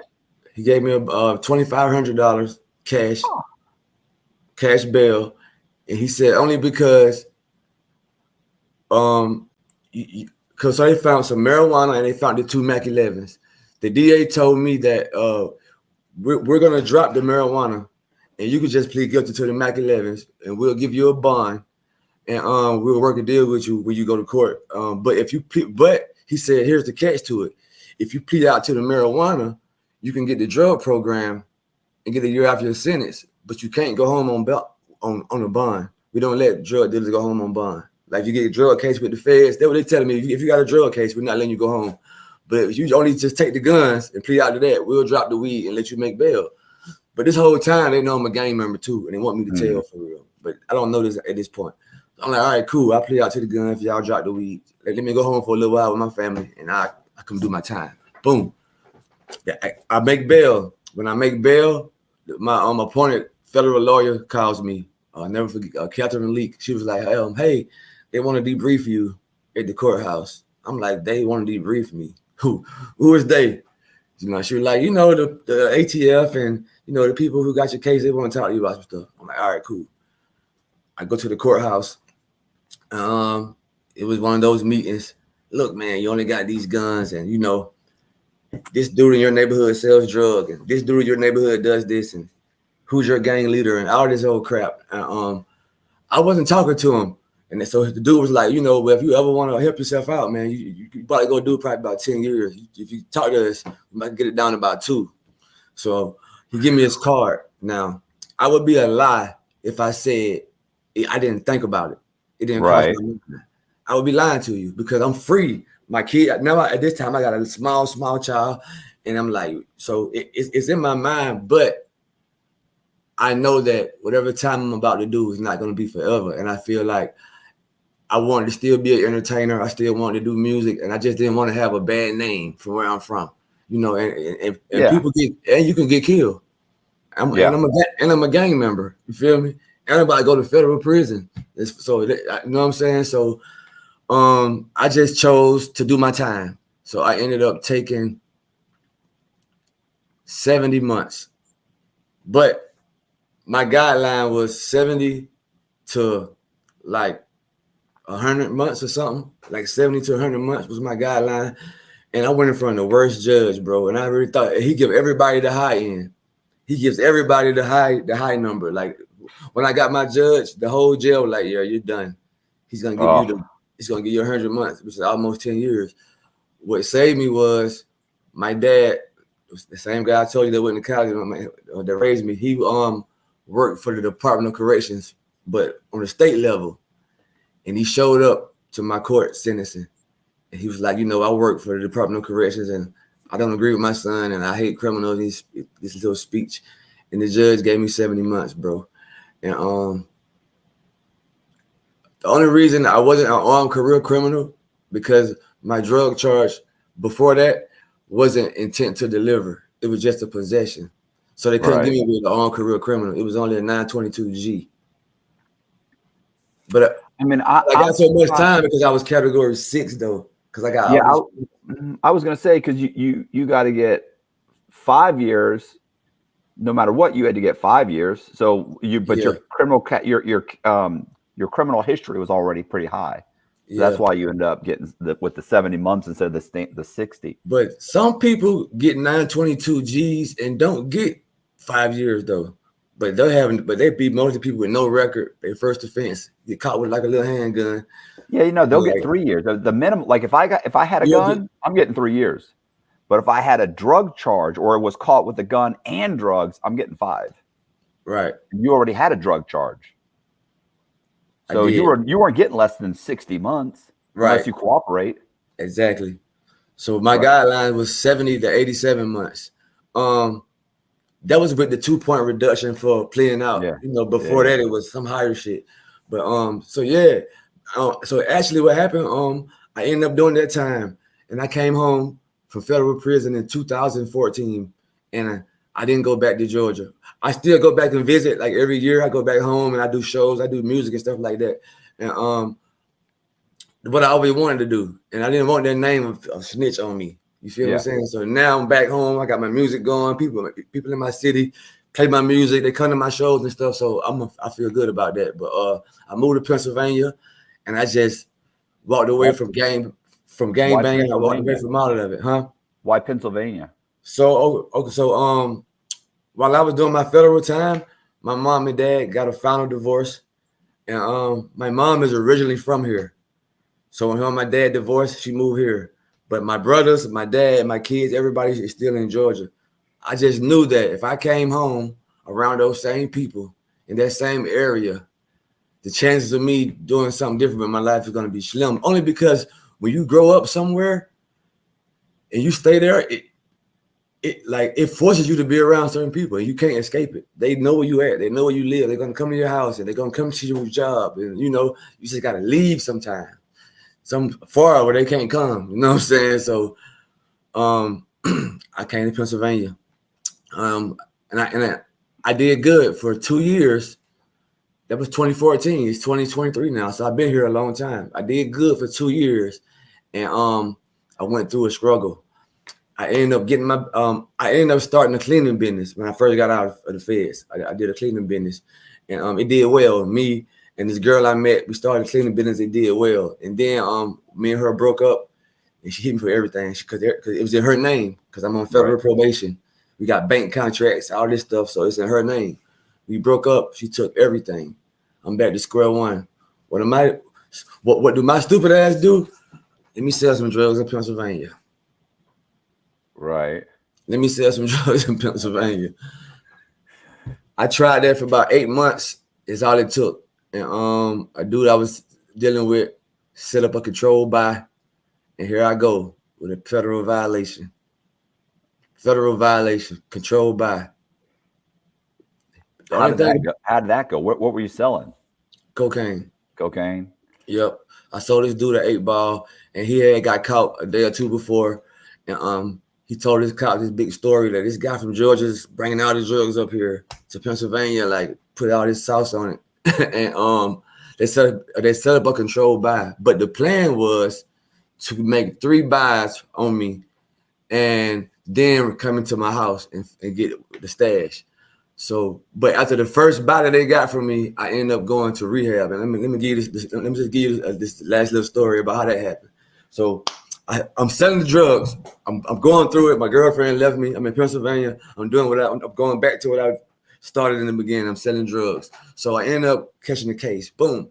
S3: he gave me a $2,500 cash bail, and he said only because because they found some marijuana and they found the 2 Mac 11s. The DA told me that we're gonna drop the marijuana, and you can just plead guilty to the Mac 11s, and we'll give you a bond, and we'll work a deal with you when you go to court. But he said, here's the catch to it: if you plead out to the marijuana, you can get the drug program and get a year after your sentence, but you can't go home on a bond. We don't let drug dealers go home on bond. Like you get a drug case with the feds, that's what they telling me. If you got a drug case, we're not letting you go home. But if you only just take the guns and plead out to that, we'll drop the weed and let you make bail. But this whole time they know I'm a gang member too, and they want me to tell for real. But I don't know this at this point. I'm like, all right, cool. I plead out to the gun if y'all drop the weed. Like, let me go home for a little while with my family, and I come do my time. Boom. I make bail. When I make bail, my appointed federal lawyer calls me. I'll never forget, Catherine Leak. She was like, hey, they want to debrief you at the courthouse. I'm like, they want to debrief me. Who is they? You know, she was like, the ATF and, the people who got your case, they want to talk to you about some stuff. I'm like, all right, cool. I go to the courthouse. It was one of those meetings. Look, man, you only got these guns, and, this dude in your neighborhood sells drugs, and this dude in your neighborhood does this, and who's your gang leader, and all this old crap. And I wasn't talking to him. And so the dude was like, well, if you ever want to help yourself out, man, you probably go do probably about 10 years. If you talk to us, we might get it down to about 2. So he gave me his card. Now, I would be a lie if I said I didn't think about it. It didn't cost me nothing. I would be lying to you because I'm free. My kid, now at this time, I got a small child. And I'm like, so it's in my mind, but I know that whatever time I'm about to do is not going to be forever. And I feel like I wanted to still be an entertainer. I still wanted to do music, and I just didn't want to have a bad name from where I'm from, and people you can get killed. I'm a gang member. You feel me? Everybody go to federal prison. So you know what I'm saying? So I just chose to do my time. So I ended up taking 70 months, but my guideline was 70 to like 100 months or something, like 70 to 100 months was my guideline. And I went in front of the worst judge, bro. And I really thought he give everybody the high end. He gives everybody the high number. Like when I got my judge, the whole jail was like, yeah, you're done. He's gonna give you 100 months, which is almost 10 years. What saved me was my dad, the same guy I told you that went to college, that raised me. He worked for the Department of Corrections, but on the state level. And he showed up to my court sentencing. And he was like, I work for the Department of Corrections and I don't agree with my son and I hate criminals, this little speech. And the judge gave me 70 months, bro. And the only reason I wasn't an armed career criminal because my drug charge before that wasn't intent to deliver. It was just a possession. So they couldn't give me with an armed career criminal. It was only a 922G. But I got so much time because I was category 6 though. Because I got
S4: I was gonna say because you got to get 5 years, no matter what. You had to get 5 years. So your criminal your criminal history was already pretty high. So that's why you end up getting with the 70 months instead of the 60.
S3: But some people get 922Gs and don't get 5 years though. But they beat most of the people with no record. Their first offense, get caught with like a little handgun.
S4: Yeah, they'll get 3 years. The minimum, like if I had a gun, I'm getting 3 years. But if I had a drug charge or was caught with a gun and drugs, I'm getting 5.
S3: Right.
S4: You already had a drug charge, so you weren't getting less than 60 months, unless you cooperate.
S3: Exactly. So my guideline was 70 to 87 months. That was with the 2-point reduction for playing out. Before that it was some higher shit. But so actually what happened, I ended up doing that time and I came home from federal prison in 2014 and I didn't go back to Georgia. I still go back and visit like every year. I go back home and I do shows, I do music and stuff like that. And what I always wanted to do. And I didn't want that name of snitch on me. You feel what I'm saying? So now I'm back home. I got my music going. People in my city play my music. They come to my shows and stuff. So I feel good about that. But I moved to Pennsylvania, and I just walked away from gang banging. I walked away from all of it, huh?
S4: Why Pennsylvania?
S3: So while I was doing my federal time, my mom and dad got a final divorce, and my mom is originally from here. So when my dad divorced, she moved here. But my brothers, my dad, my kids, everybody is still in Georgia. I just knew that if I came home around those same people in that same area, the chances of me doing something different in my life is going to be slim. Only because when you grow up somewhere and you stay there, it forces you to be around certain people and you can't escape it. They know where you at. They know where you live. They're going to come to your house and they're going to come to your job. And, you know, you just got to leave sometime. Some far where they can't come. You know what I'm saying? So I came to Pennsylvania. And I did good for 2 years. That was 2014. It's 2023 now. So I've been here a long time. I did good for 2 years. And I went through a struggle. I ended up starting a cleaning business when I first got out of the feds. I did a cleaning business, and it did well. Me and this girl I met, we started a cleaning business. It did well, and then me and her broke up, and she hit me for everything because it was in her name. Because I'm on federal probation, we got bank contracts, all this stuff, so it's in her name. We broke up. She took everything. I'm back to square one. What do my stupid ass do? Let me sell some drugs in Pennsylvania.
S4: Right.
S3: Let me sell some drugs in Pennsylvania. I tried that for about 8 months. Is all it took. And a dude I was dealing with set up a controlled buy, and here I go with a federal violation. Federal violation, controlled buy.
S4: How did that go? What were you selling?
S3: Cocaine.
S4: Cocaine.
S3: Yep. I sold this dude an 8-ball, and he had got caught a day or two before, and he told his cop this big story that this guy from Georgia is bringing all the drugs up here to Pennsylvania, like put all this sauce on it. And they set up a controlled buy. But the plan was to make 3 buys on me and then come into my house and get the stash. So, but after the first buy that they got from me, I ended up going to rehab. And let me give you this last little story about how that happened. So I'm selling the drugs. I'm going through it. My girlfriend left me. I'm in Pennsylvania. I'm going back to what I started in the beginning. I'm selling drugs. So I end up catching the case. Boom.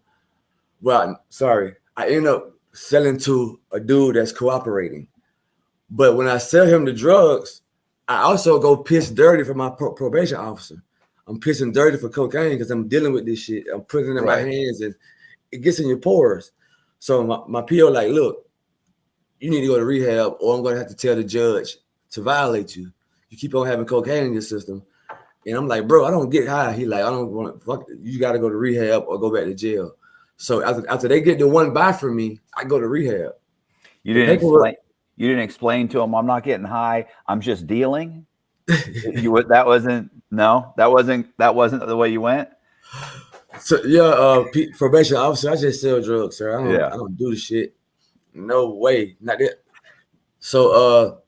S3: Well, sorry. I end up selling to a dude that's cooperating. But when I sell him the drugs, I also go piss dirty for my probation officer. I'm pissing dirty for cocaine because I'm dealing with this shit. I'm putting it in my hands and it gets in your pores. So my PO like, look, you need to go to rehab or I'm going to have to tell the judge to violate you. You keep on having cocaine in your system. And I'm like, bro, I don't get high. He like, I don't want to, fuck it. You got to go to rehab or go back to jail. So after they get the 1 buy from me, I go to rehab.
S4: You didn't explain to him, I'm not getting high. I'm just dealing. That wasn't the way you went.
S3: So yeah, probation officer, I just sell drugs, sir. I don't do the shit. No way, not that. So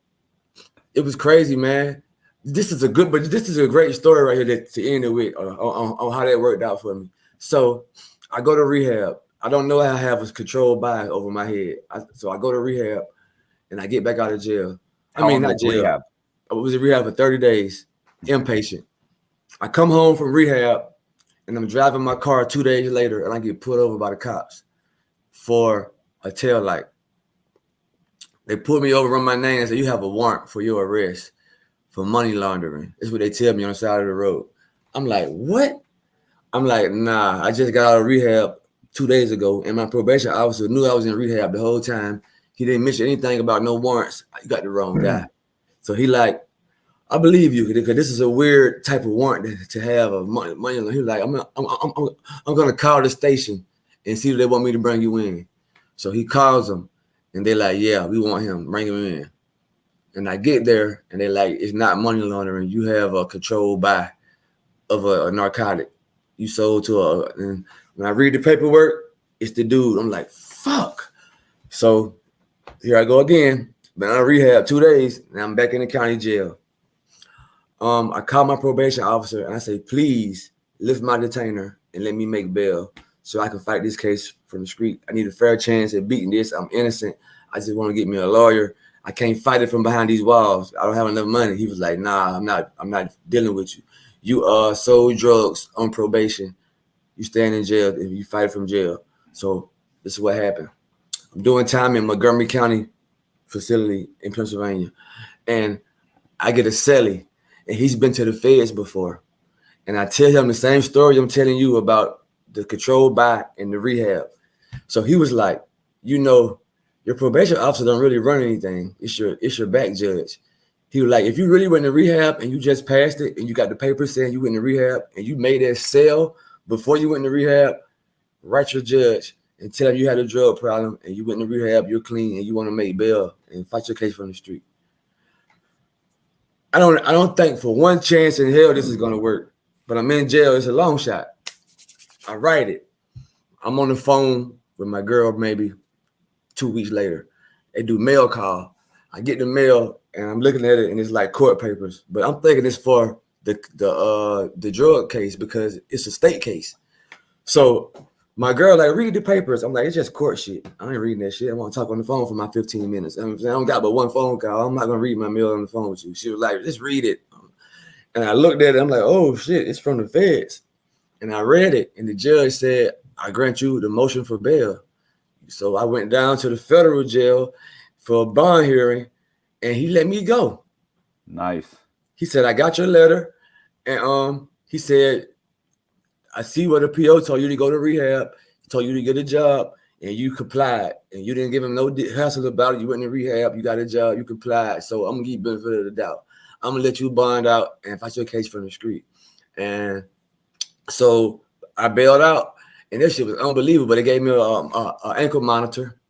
S3: it was crazy, man. This is a great story right here to end it with on how that worked out for me. So I go to rehab. I don't know how I have a controlled buy over my head. So I go to rehab and I get back out of jail. Not jail. Rehab? I was in rehab for 30 days, inpatient. I come home from rehab and I'm driving my car 2 days later and I get pulled over by the cops for a tail light. They put me over on my name and said, you have a warrant for your arrest for money laundering. That's what they tell me on the side of the road. I'm like, what? I'm like, nah, I just got out of rehab 2 days ago and my probation officer knew I was in rehab the whole time. He didn't mention anything about no warrants. You got the wrong guy. So he like, I believe you because this is a weird type of warrant to have a money. He like, I'm gonna call the station and see if they want me to bring you in. So he calls them and they like, yeah, we want him. Bring him in. And I get there and they like, it's not money laundering. You have a controlled buy of a narcotic. You sold to and when I read the paperwork, it's the dude. I'm like, fuck. So here I go again. Been out of rehab 2 days, and I'm back in the county jail. I call my probation officer and I say, please lift my detainer and let me make bail so I can fight this case from the street. I need a fair chance at beating this. I'm innocent. I just want to get me a lawyer. I can't fight it from behind these walls. I don't have enough money. He was like, nah, I'm not dealing with you. You sold drugs on probation. You stand in jail if you fight from jail. So this is what happened. I'm doing time in Montgomery County facility in Pennsylvania. And I get a cellie. And he's been to the feds before. And I tell him the same story I'm telling you about the controlled by and the rehab. So he was like, you know, your probation officer don't really run anything. It's your back judge. He was like, if you really went to rehab and you just passed it and you got the paper saying you went to rehab and you made that sale before you went to rehab, write your judge and tell him you had a drug problem and you went to rehab, you're clean, and you want to make bail and fight your case from the street. I don't think for one chance in hell this is gonna work. But I'm in jail. It's a long shot. I write it. I'm on the phone with my girl maybe 2 weeks later. They do mail call. I get the mail and I'm looking at it and it's like court papers. But I'm thinking it's for the drug case because it's a state case. So my girl like, read the papers. I'm like, it's just court shit. I ain't reading that shit. I want to talk on the phone for my 15 minutes. I don't got but one phone call. I'm not gonna read my mail on the phone with you. She was like, just read it. And I looked at it. I'm like, oh shit, it's from the feds. And I read it, and the judge said, I grant you the motion for bail. So I went down to the federal jail for a bond hearing, and he let me go.
S4: Nice.
S3: He said, I got your letter. And he said, I see what the PO told you to go to rehab. He told you to get a job, and you complied. And you didn't give him no hassle about it. You went to rehab, you got a job, you complied. So I'm going to give you benefit of the doubt. I'm going to let you bond out and fight your case from the street. And so I bailed out, and this shit was unbelievable. They gave me an ankle monitor,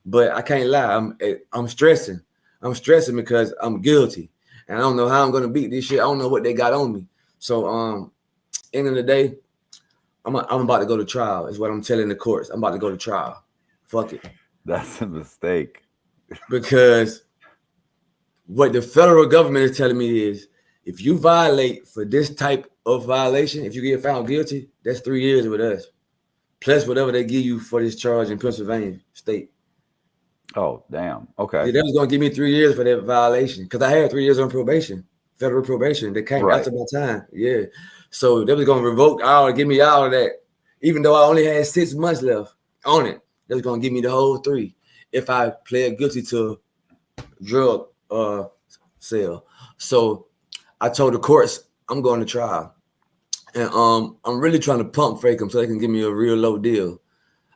S3: but I can't lie. I'm stressing. I'm stressing because I'm guilty, and I don't know how I'm gonna beat this shit. I don't know what they got on me. So, end of the day, I'm about to go to trial. Is what I'm telling the courts. I'm about to go to trial. Fuck it.
S4: That's a mistake.
S3: Because what the federal government is telling me is, if you violate for this type of violation, if you get found guilty, that's 3 years with us, plus whatever they give you for this charge in Pennsylvania state.
S4: Oh, damn. Okay.
S3: Yeah, they was gonna give me 3 years for that violation because I had 3 years on probation, federal probation. That came after my time. Yeah, so they was gonna revoke all, give me all of that, even though I only had 6 months left on it. They was gonna give me the whole 3 if I pled guilty to drug sale. So I told the courts I'm going to trial, and I'm really trying to pump fake them so they can give me a real low deal.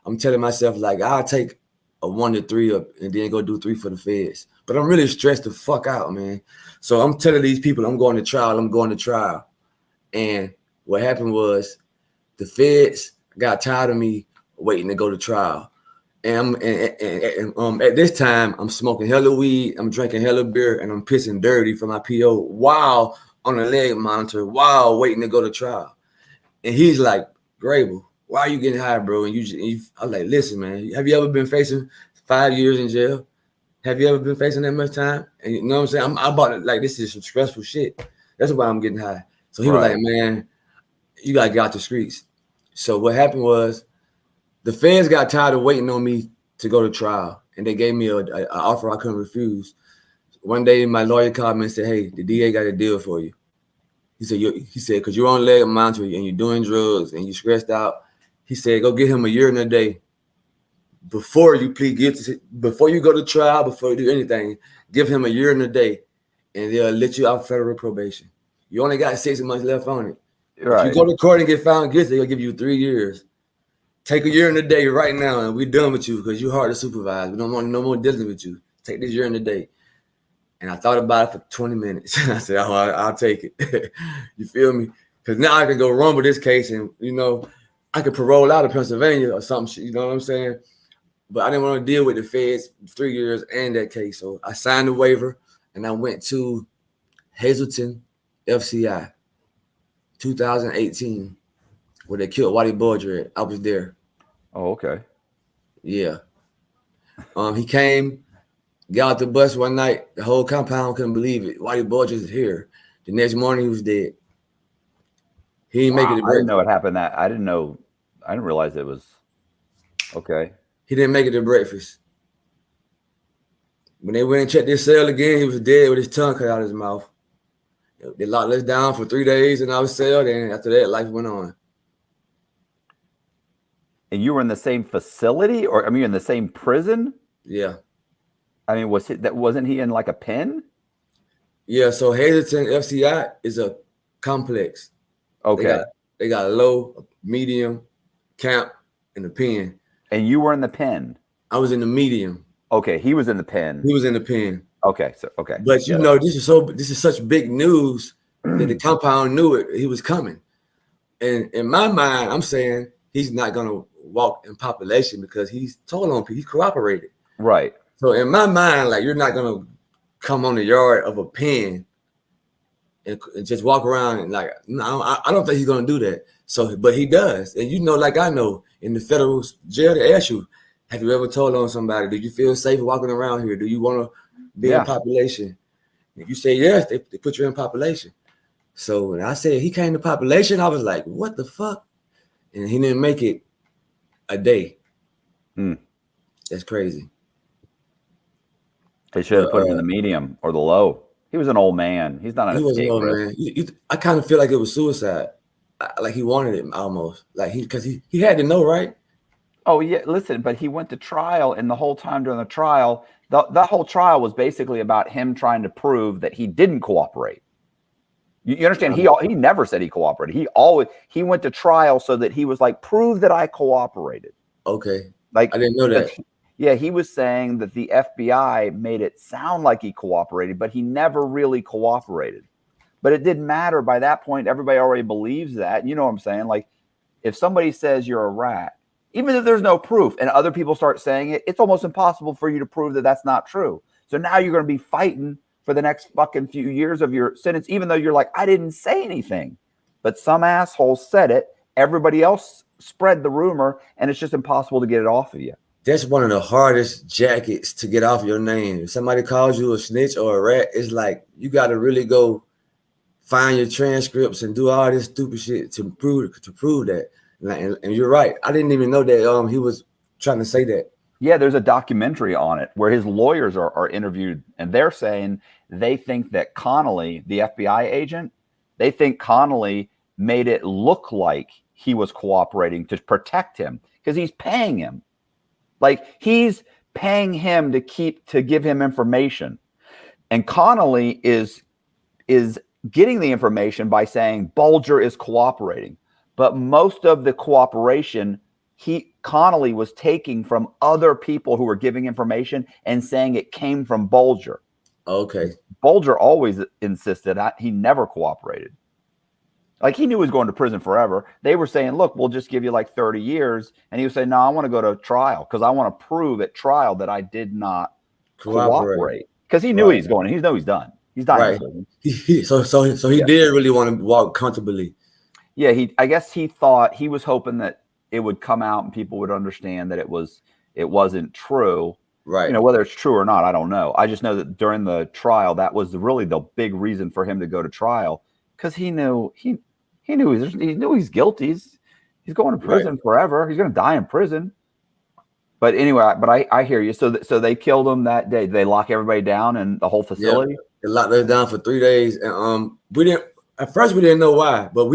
S3: I'm telling myself like I'll take a 1 to 3 up and then go do 3 for the feds. But I'm really stressed the fuck out, man. So I'm telling these people I'm going to trial. I'm going to trial. And what happened was the feds got tired of me waiting to go to trial. And at this time, I'm smoking hella weed, I'm drinking hella beer, and I'm pissing dirty for my PO while on a leg monitor, while waiting to go to trial. And he's like, Grable, why are you getting high, bro? And I'm like, listen, man, have you ever been facing 5 years in jail? Have you ever been facing that much time? And you know what I'm saying? I'm about to, like, this is some stressful shit. That's why I'm getting high. So he was like, man, you got to get out the streets. So what happened was, the feds got tired of waiting on me to go to trial, and they gave me an offer I couldn't refuse. One day, my lawyer called me and said, hey, the DA got a deal for you. He said, because you're on leg monitor and you're doing drugs and you're stressed out. He said, go get him a year and a day before you plead guilty, before you go to trial, before you do anything. Give him a year and a day, and they'll let you out federal probation. You only got 6 months left on it. Right. If you go to court and get found guilty, they'll give you 3 years. Take a year and a day right now, and we're done with you because you're hard to supervise. We don't want no more dealing with you. Take this year and a day. And I thought about it for 20 minutes. I said, oh, I'll take it. You feel me? Because now I can go run with this case, and, you know, I could parole out of Pennsylvania or something. You know what I'm saying? But I didn't want to deal with the feds 3 years and that case. So I signed the waiver, and I went to Hazleton FCI 2018, where they killed Whitey Bulger at. I was there.
S4: Oh, okay.
S3: Yeah. He came, got out the bus one night. The whole compound couldn't believe it. Whitey Bulger is here. The next morning, he was dead. He didn't make it to breakfast.
S4: I didn't know it happened that. I didn't realize it was okay.
S3: He didn't make it to breakfast. When they went and checked his cell again, he was dead with his tongue cut out of his mouth. They locked us down for 3 days in our cell. Then after that, life went on.
S4: And you were in the same facility, or I mean, in the same prison?
S3: Yeah.
S4: I mean, wasn't he in like a pen?
S3: Yeah. So Hazleton FCI is a complex.
S4: Okay.
S3: They got a low, medium, camp, and a pen.
S4: And you were in the pen.
S3: I was in the medium.
S4: Okay, he was in the pen.
S3: He was in the pen.
S4: Okay, so okay.
S3: But you know, this is such big news that the compound knew it. He was coming. And in my mind, I'm saying he's not gonna walk in population because he's told on people, he's cooperated.
S4: Right.
S3: So in my mind, like, you're not gonna come on the yard of a pen and just walk around and like, no, I don't think he's gonna do that. So, but he does. And you know, like I know, in the federal jail, they ask you, have you ever told on somebody? Do you feel safe walking around here? Do you want to be in population? If you say yes, they put you in population. So when I said he came to population, I was like, what the fuck? And he didn't make it a day. That's crazy.
S4: They should have put him in the medium or the low. He was an old man. He's not an escape risk.
S3: Man. I kind of feel like it was suicide. Like he wanted it almost. Like because he had to know, right?
S4: Oh yeah, listen, but he went to trial, and the whole time during the trial, that whole trial was basically about him trying to prove that he didn't cooperate. You understand? He never said he cooperated. He went to trial so that he was like, prove that I cooperated.
S3: Okay.
S4: Like
S3: I didn't know that.
S4: Yeah, he was saying that the FBI made it sound like he cooperated, but he never really cooperated. But it didn't matter. By that point, everybody already believes that. You know what I'm saying? Like, if somebody says you're a rat, even if there's no proof and other people start saying it, it's almost impossible for you to prove that that's not true. So now you're going to be fighting for the next fucking few years of your sentence, even though you're like, I didn't say anything. But some asshole said it. Everybody else spread the rumor, and it's just impossible to get it off of you.
S3: That's one of the hardest jackets to get off your name. If somebody calls you a snitch or a rat, it's like you got to really go find your transcripts and do all this stupid shit to prove that. And you're right. I didn't even know that he was trying to say that.
S4: Yeah, there's a documentary on it where his lawyers are interviewed, and they're saying they think that Connolly, the FBI agent, they think Connolly made it look like he was cooperating to protect him because he's paying him. Like, he's paying him to give him information. And Connolly is getting the information by saying Bulger is cooperating. But most of the cooperation Connolly was taking from other people who were giving information and saying it came from Bulger.
S3: Okay.
S4: Bulger always insisted he never cooperated. Like, he knew he was going to prison forever. They were saying, look, we'll just give you like 30 years. And he was saying, no, I want to go to trial because I want to prove at trial that I did not cooperate. Because he knew he's going. He knows he's done. He's done.
S3: Right. So he did really want to walk comfortably.
S4: Yeah, I guess he thought, he was hoping that it would come out and people would understand that it wasn't true.
S3: Right.
S4: You know, whether it's true or not, I don't know. I just know that during the trial, that was really the big reason for him to go to trial, because he knew he's guilty. He's going to prison forever. He's going to die in prison. But anyway, I hear you. So they killed him that day. They lock everybody down in the whole facility.
S3: Yeah, they locked us down for 3 days, and we didn't. At first, we didn't know why, but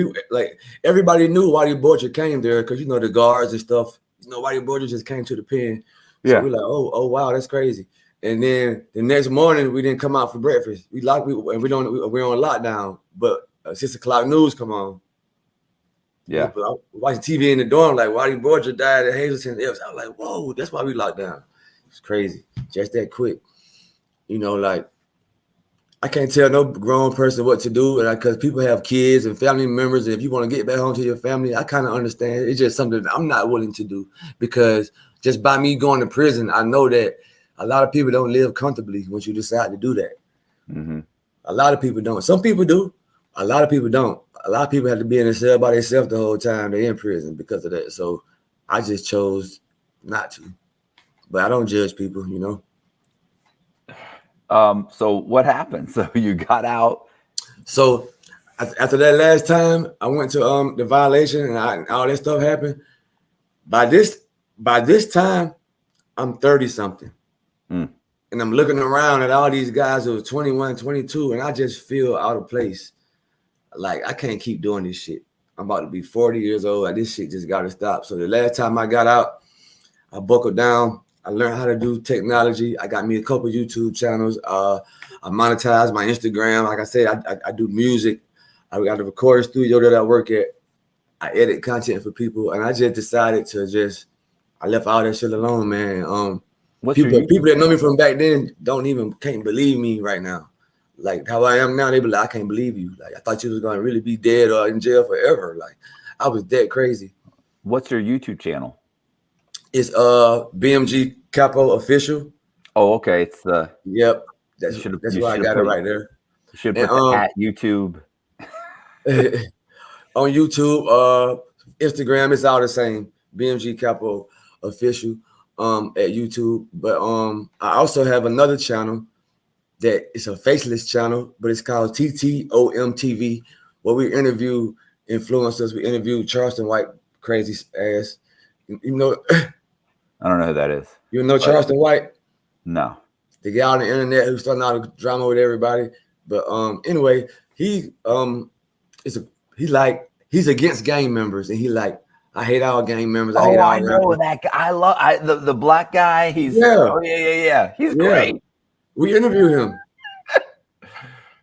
S3: everybody knew Whitey Bulger came there because the guards and stuff. Whitey Bulger just came to the pen. So we're like, oh wow, that's crazy. And then the next morning, we didn't come out for breakfast. We're on lockdown, but 6 o'clock news come on.
S4: Yeah,
S3: but I watching TV in the dorm, like Whitey Bulger died at Hazleton. I was like, whoa, that's why we locked down. It's crazy, just that quick. Like, I can't tell no grown person what to do, because people have kids and family members. And if you want to get back home to your family, I kind of understand. It's just something I'm not willing to do, because just by me going to prison, I know that a lot of people don't live comfortably once you decide to do that.
S4: Mm-hmm.
S3: A lot of people don't. Some people do. A lot of people don't. A lot of people have to be in a cell by themselves the whole time they're in prison because of that. So I just chose not to. But I don't judge people,
S4: So what happened? So you got out.
S3: So after that last time, I went to the violation and all that stuff happened. By this time, I'm 30 something. And I'm looking around at all these guys who are 21, 22, and I just feel out of place. Like, I can't keep doing this shit. I'm about to be 40 years old. Like, this shit just got to stop. So the last time I got out, I buckled down. I learned how to do technology. I got me a couple YouTube channels. I monetized my Instagram. Like I said, I do music. I got a recording studio that I work at. I edit content for people, and I just decided to I left all that shit alone, man. People that know me from back then can't believe me right now. Like how I am now, they be like, I can't believe you. Like I thought you was gonna really be dead or in jail forever. Like I was that crazy.
S4: What's your YouTube channel?
S3: It's BMG Capo Official.
S4: Oh, okay. It's the
S3: yep. That's why I got it right there.
S4: You should put the at YouTube.
S3: On YouTube, Instagram, it's all the same. BMG Capo Official at YouTube. But I also have another channel that it's a faceless channel, but it's called TTOM TV, where we interview influencers. We interview Charleston White, crazy ass. You know,
S4: I don't know who that is.
S3: You know Charleston White?
S4: No.
S3: The guy on the internet who's starting out a drama with everybody. But anyway, he's against gang members, and he like, I hate all gang members.
S4: I know that guy. I love the black guy. He's yeah. He's great.
S3: We interview him.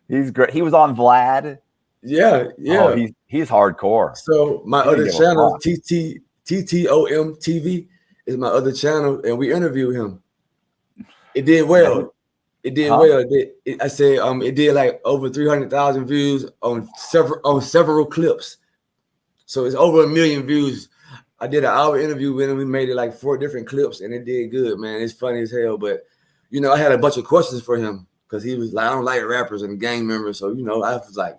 S4: He's great. He was on Vlad.
S3: Yeah.
S4: Oh, he's hardcore.
S3: So my other channel, TTOM TV, is my other channel, and we interview him. It did well. It did well. I said it did like over 300,000 views on several clips. So it's over 1 million views. I did an hour interview with him. We made it like 4 different clips, and it did good, man. It's funny as hell. But you know, I had a bunch of questions for him because he was like, I don't like rappers and gang members. So you know, I was like,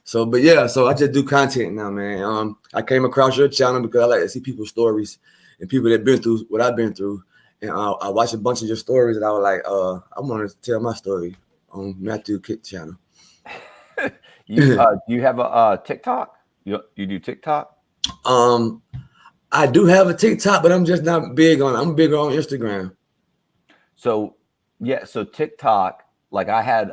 S3: so I just do content now, man. I came across your channel because I like to see people's stories and people that been through what I've been through. And I watched a bunch of your stories, and I was like, I want to tell my story on Matthew Kick channel.
S4: Do you have a TikTok? You do TikTok?
S3: I do have a TikTok, but I'm just not big on it. I'm bigger on Instagram.
S4: So TikTok, like I had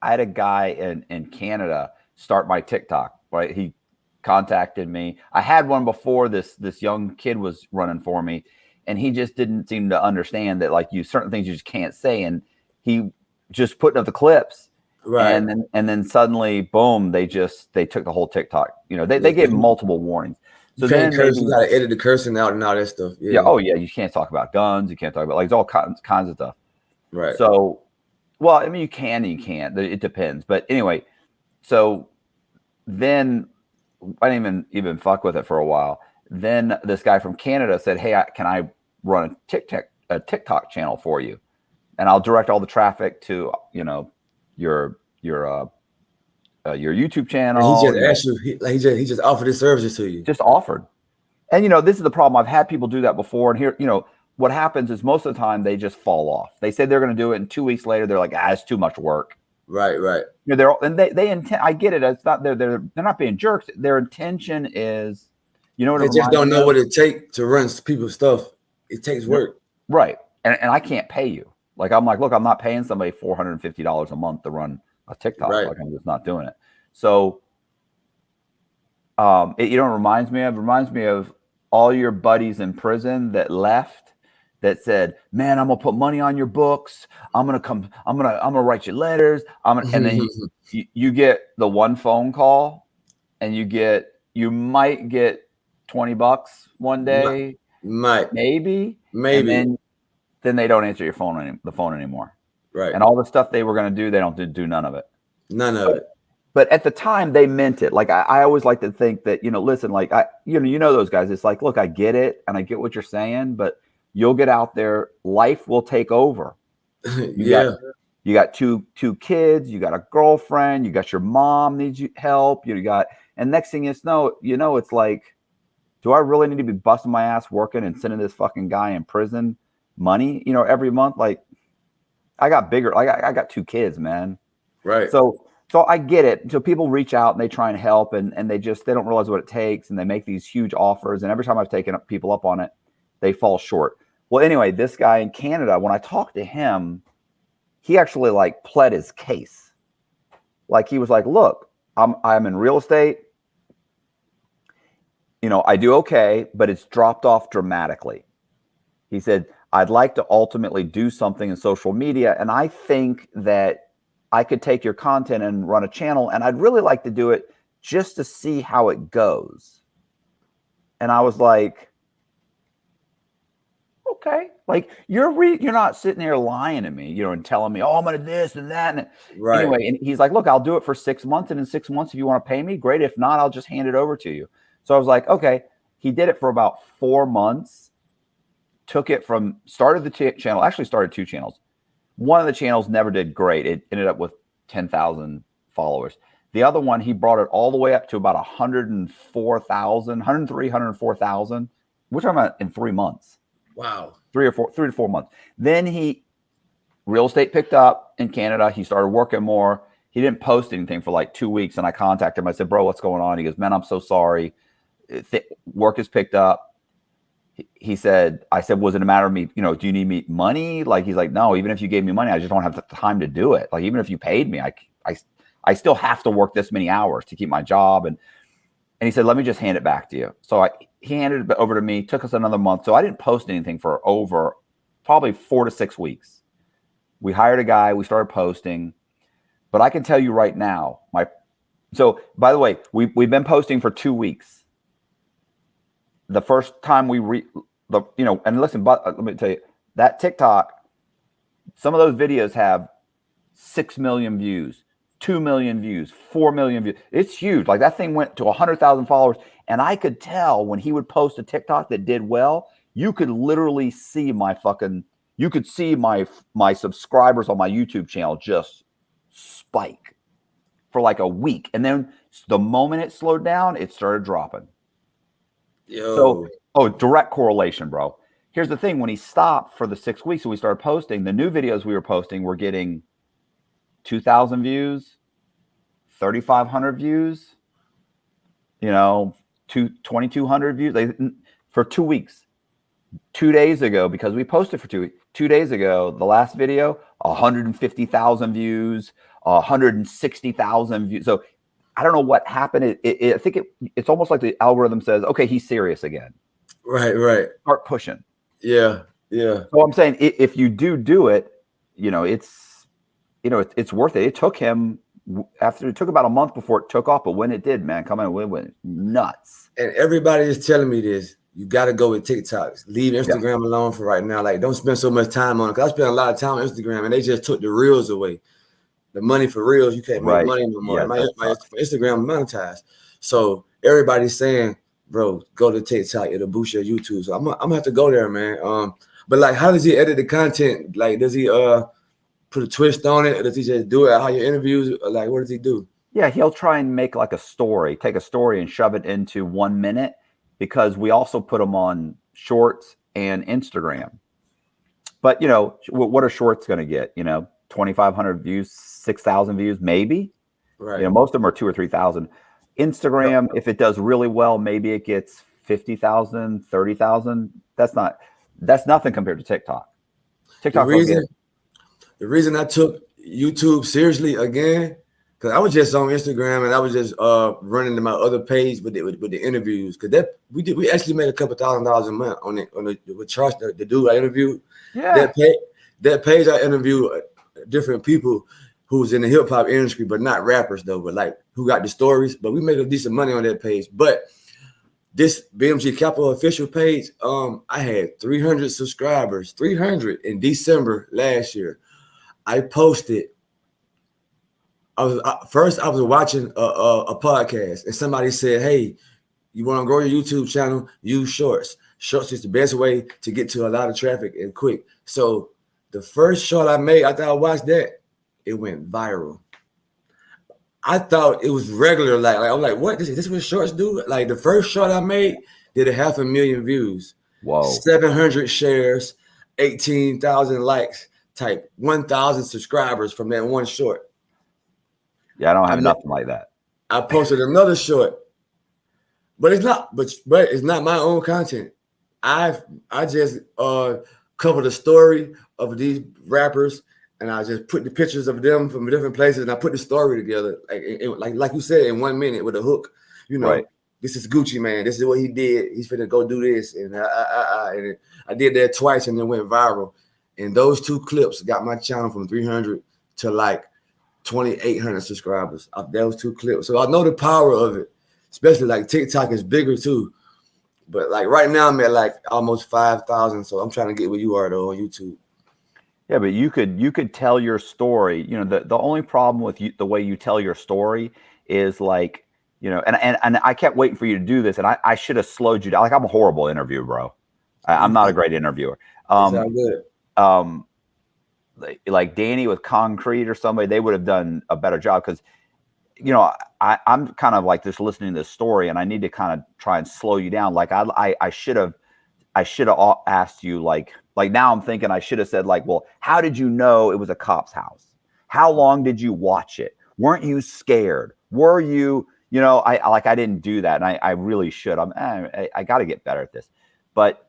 S4: a guy in Canada start my TikTok, right? He contacted me. I had one before this young kid was running for me. And he just didn't seem to understand that like certain things you just can't say. And he just putting up the clips. Right. And then suddenly, boom, they took the whole TikTok. You know, they gave multiple warnings. So
S3: you gotta edit the cursing out and all that stuff.
S4: Yeah. Oh yeah. You can't talk about guns. You can't talk about like all kinds of stuff.
S3: Right.
S4: So, well, I mean, you can and you can't. It depends. But anyway, so then I didn't even fuck with it for a while. Then this guy from Canada said, "Hey, can I run a TikTok channel for you, and I'll direct all the traffic to your YouTube channel."
S3: And he just asked you. He just offered his services to you.
S4: Just offered, and this is the problem. I've had people do that before, and here, what happens is most of the time they just fall off. They say they're going to do it, and 2 weeks later they're like, it's too much work.
S3: Right.
S4: They intend. I get it. It's not they're not being jerks. Their intention is.
S3: They just don't know what it takes to run people's stuff. It takes work.
S4: Right. And I can't pay you. Like, I'm like, look, I'm not paying somebody $450 a month to run a TikTok. Right. Like, I'm just not doing it. So, it reminds me of all your buddies in prison that left that said, man, I'm going to put money on your books. I'm going to write you letters. And then you get the one phone call and you might get $20 one day, maybe, and then they don't answer the phone anymore, right? And all the stuff they were going to do, they don't do none of it. But at the time, they meant it. Like I always like to think that listen, like those guys. It's like, look, I get it, and I get what you're saying, but you'll get out there, life will take over. You got two kids, you got a girlfriend, you got your mom needs you help, and next thing it's like, do I really need to be busting my ass working and sending this fucking guy in prison money, every month? Like, I got 2 kids, man. Right. So I get it. So people reach out and they try and help, and they don't realize what it takes, and they make these huge offers. And every time I've taken people up on it, they fall short. Well, anyway, this guy in Canada, when I talked to him, he actually like pled his case. Like, he was like, look, I'm in real estate. I do okay, but it's dropped off dramatically. He said, I'd like to ultimately do something in social media, and I think that I could take your content and run a channel, and I'd really like to do it just to see how it goes. And I was like, okay, like you're not sitting there lying to me, and telling me, oh, I'm gonna this and that. And anyway, and he's like, look, I'll do it for 6 months, and in 6 months, if you want to pay me, great. If not, I'll just hand it over to you. So I was like, okay. He did it for about 4 months. Took it from started the channel. Actually, started 2 channels. One of the channels never did great. It ended up with 10,000 followers. The other one, he brought it all the way up to about 104,000, 103, 104,000. We're talking about in 3 months.
S3: Wow.
S4: 3 to 4 months. Then real estate picked up in Canada. He started working more. He didn't post anything for like 2 weeks. And I contacted him. I said, bro, what's going on? He goes, man, I'm so sorry. Work has picked up. I said, was it a matter of me, do you need me money? Like, he's like, no, even if you gave me money, I just don't have the time to do it. Like, even if you paid me, I still have to work this many hours to keep my job. And he said, let me just hand it back to you. So he handed it over to me, took us another month. So I didn't post anything for over probably 4 to 6 weeks. We hired a guy, we started posting, but I can tell you right now, so by the way, we've been posting for 2 weeks. The first time and listen, but let me tell you, that TikTok, some of those videos have 6 million views, 2 million views, 4 million views. It's huge. Like, that thing went to 100,000 followers. And I could tell when he would post a TikTok that did well, you could literally see my subscribers on my YouTube channel just spike for like a week. And then the moment it slowed down, it started dropping.
S3: Yo.
S4: So, direct correlation, bro. Here's the thing. When he stopped for the 6 weeks and we started posting, the new videos we were posting were getting 2,000 views, 3,500 views, 2,200 views for 2 weeks. 2 days ago, because we posted for 2 weeks, 2 days ago, the last video, 150,000 views, 160,000 views. So I don't know what happened. I think it's almost like the algorithm says, okay, he's serious again.
S3: Right.
S4: Start pushing.
S3: Yeah.
S4: So I'm saying, if you do it, it's worth it. It took him about a month before it took off, but when it did, man, it went nuts.
S3: And everybody is telling me this. You got to go with TikToks. Leave Instagram alone for right now. Like, don't spend so much time on it. Because I spent a lot of time on Instagram, and they just took the reels away. The money for reels, you can't make money no more.
S4: Yeah,
S3: my Instagram monetized. So everybody's saying, bro, go to TikTok. It'll boost your YouTube. So I'm gonna have to go there, man. But like, how does he edit the content? Like, does he put a twist on it, or does he just do it how your interviews? Like, what does he do?
S4: Yeah, he'll try and make like take a story and shove it into 1 minute, because we also put them on Shorts and Instagram. But what are Shorts going to get? 2,500 views, 6,000 views, maybe.
S3: Right.
S4: Most of them are 2,000 or 3,000. Instagram, if it does really well, maybe it gets 50,000, 30,000. That's nothing compared to TikTok. TikTok.
S3: The reason I took YouTube seriously again, because I was just on Instagram and I was just running to my other page with the interviews. Because we actually made a couple $1,000 a month on it with Charles, the dude I interviewed.
S4: Yeah.
S3: That page I interviewed different people who's in the hip hop industry, but not rappers though, but like who got the stories. But we made a decent money on that page. But this BMG Capo official page, I had 300 subscribers, 300 in December last year. I posted. I was watching a podcast, and somebody said, "Hey, you want to grow your YouTube channel? Use Shorts. Shorts is the best way to get to a lot of traffic and quick." So the first short I made, after I watched that, it went viral. I thought it was regular, like I'm like, what? This is what Shorts do? Like, the first short I made did 500,000 views.
S4: Whoa.
S3: 700 shares, 18,000 likes, type 1,000 subscribers from that one short.
S4: Yeah, I don't have nothing like that.
S3: I posted another short, but it's not my own content. I just covered the story of these rappers, and I just put the pictures of them from different places, and I put the story together, like you said, in 1 minute with a hook.
S4: Right.
S3: This is Gucci Man. This is what he did. He's finna go do this, and I did that twice, and it went viral. And those 2 clips got my channel from 300 to like 2,800 subscribers off those 2 clips. So I know the power of it, especially like TikTok is bigger too. But like right now I'm at like almost 5,000. So I'm trying to get where you are though on YouTube.
S4: Yeah, but you could tell your story. You know, the only problem with the way you tell your story is like, you know, and I kept waiting for you to do this, and I should have slowed you down. Like, I'm a horrible interviewer, bro. I'm not a great interviewer.
S3: Good.
S4: Like Danny with Concrete or somebody, they would have done a better job because, you know, I'm kind of like just listening to this story, and I need to kind of try and slow you down. Like I should have asked you like now I'm thinking I should have said like, well, how did you know it was a cop's house? How long did you watch it? Weren't you scared? Were you, you know, I didn't do that. And I really should. I got to get better at this. But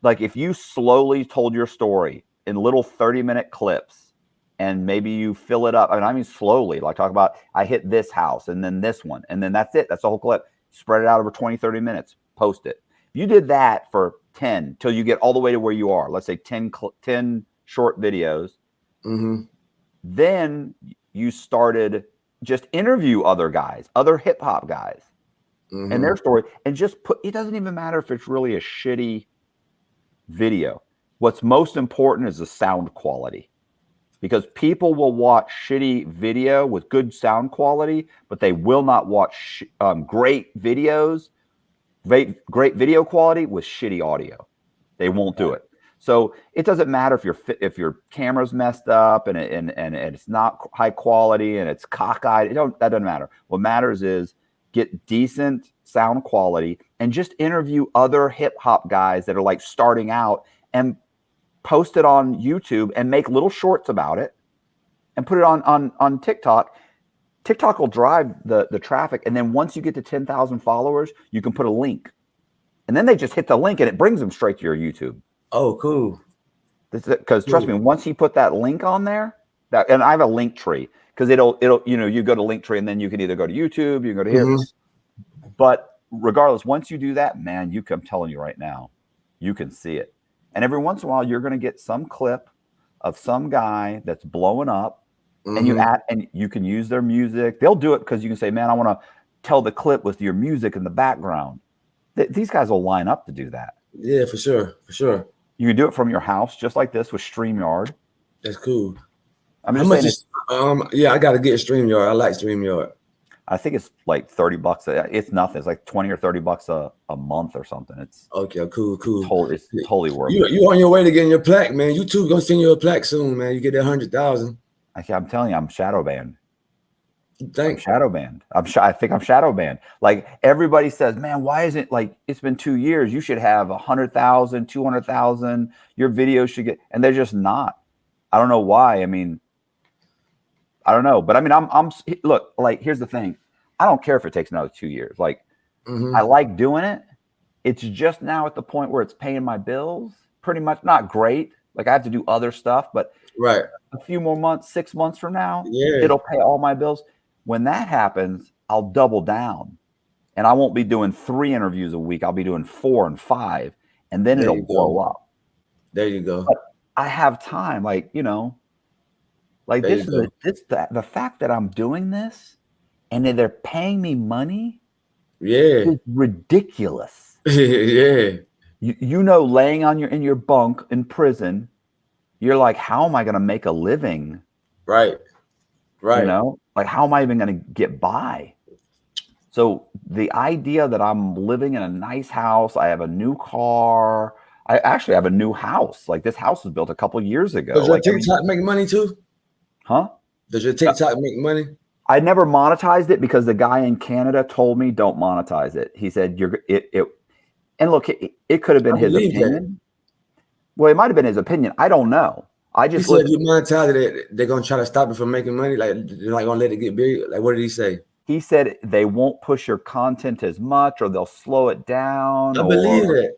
S4: like, if you slowly told your story in little 30-minute clips and maybe you fill it up, I mean slowly, like talk about, I hit this house and then this one, and then that's it. That's the whole clip. Spread it out over 20, 30 minutes, post it. If you did that for 10 till you get all the way to where you are, let's say 10 short videos, then you started just interview other guys, other hip hop guys and their story, and just put, it doesn't even matter if it's really a shitty video. What's most important is the sound quality, because people will watch shitty video with good sound quality, but they will not watch great videos, great video quality with shitty audio. They won't do it. So it doesn't matter if your camera's messed up and it's not high quality and it's cockeyed. That doesn't matter. What matters is get decent sound quality and just interview other hip hop guys that are like starting out and post it on YouTube and make little shorts about it and put it on TikTok. TikTok will drive the traffic. And then once you get to 10,000 followers, you can put a link. And then they just hit the link and it brings them straight to your YouTube.
S3: Oh, cool.
S4: Because trust me, once you put that link on there, and I have a link tree, because it'll you know, you go to Linktree and then you can either go to YouTube, you can go to here. But regardless, once you do that, man, I'm telling you right now, you can see it. And every once in a while, you're going to get some clip of some guy that's blowing up, and you can use their music. They'll do it because you can say, man, I want to tell the clip with your music in the background. These guys will line up to do that.
S3: Yeah, for sure. For sure.
S4: You can do it from your house, just like this with StreamYard.
S3: That's cool.
S4: I'm just saying
S3: yeah, I got to get StreamYard. I like StreamYard.
S4: I think it's like $30. It's nothing. It's like $20 or $30 a month or something. It's
S3: okay. Cool.
S4: It's totally worth it.
S3: You on your way to getting your plaque, man. YouTube gonna send you a plaque soon, man. You get that 100,000.
S4: I'm telling you, I'm shadow banned.
S3: Thanks.
S4: I'm shadow banned. I think I'm shadow banned. Like everybody says, man, why isn't, like, it's been 2 years. You should have 100,000, 200,000. Your videos should get, and they're just not. I don't know why. I mean, I don't know, but I mean, I'm look, like, here's the thing. I don't care if it takes another 2 years. Like, I like doing it. It's just now at the point where it's paying my bills. Pretty much not great. Like, I have to do other stuff, but a few more months, 6 months from now, it'll pay all my bills. When that happens, I'll double down, and I won't be doing 3 interviews a week. I'll be doing 4 and 5, and then it'll blow up.
S3: There you go.
S4: But I have time, like, you know, like the fact that I'm doing this and that they're paying me money, is ridiculous. You know, laying in your bunk in prison, you're like, how am I going to make a living?
S3: Right.
S4: You know, like, how am I even going to get by? So the idea that I'm living in a nice house, I have a new car, I actually have a new house. Like, this house was built a couple of years ago.
S3: Does your TikTok make money too?
S4: Huh?
S3: Does your TikTok make money?
S4: I never monetized it because the guy in Canada told me don't monetize it. He said and look, it could have been his opinion. Well, it might have been his opinion. I don't know. I just
S3: said you monetize it, they're gonna try to stop it from making money. Like, they're not gonna let it get big. Like, what did he say? He
S4: said they won't push your content as much, or they'll slow it down.
S3: I believe that.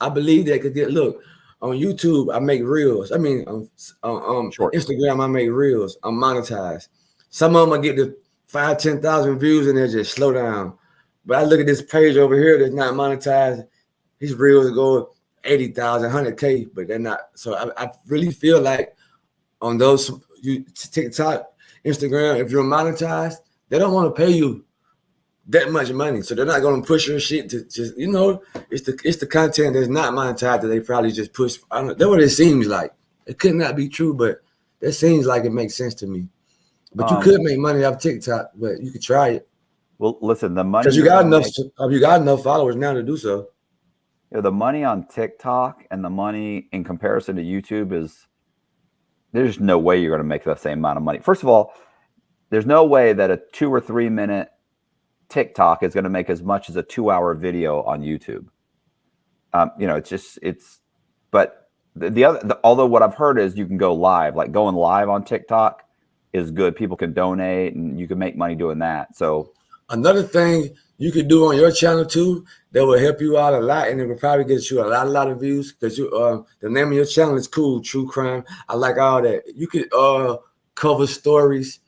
S3: I believe that because look, on YouTube I make reels. I mean, on Instagram I make reels. I'm monetized. Some of them I get to 5,000-10,000 views and they just slow down. But I look at this page over here that's not monetized. These reels go 80,000, 100K, but they're not. So I really feel like on those TikTok, Instagram, if you're monetized, they don't want to pay you that much money, so they're not going to push your shit to just, you know, it's the content that's not monetized that they probably just push. I don't know, that's what it seems like. It could not be true, but that seems like it makes sense to me. But you could make money off TikTok, but you could try it.
S4: Well, listen, the money,
S3: because you got enough followers now to do so.
S4: You know, the money on TikTok and the money in comparison to YouTube is, there's no way you're going to make the same amount of money. First of all, there's no way that a 2 or 3 minute TikTok is going to make as much as a 2-hour video on YouTube. You know, but although what I've heard is you can go live, like going live on TikTok is good. People can donate and you can make money doing that. So
S3: another thing you could do on your channel too, that will help you out a lot, and it will probably get you a lot of views, because you the name of your channel is cool, True Crime. I like all that. You could cover stories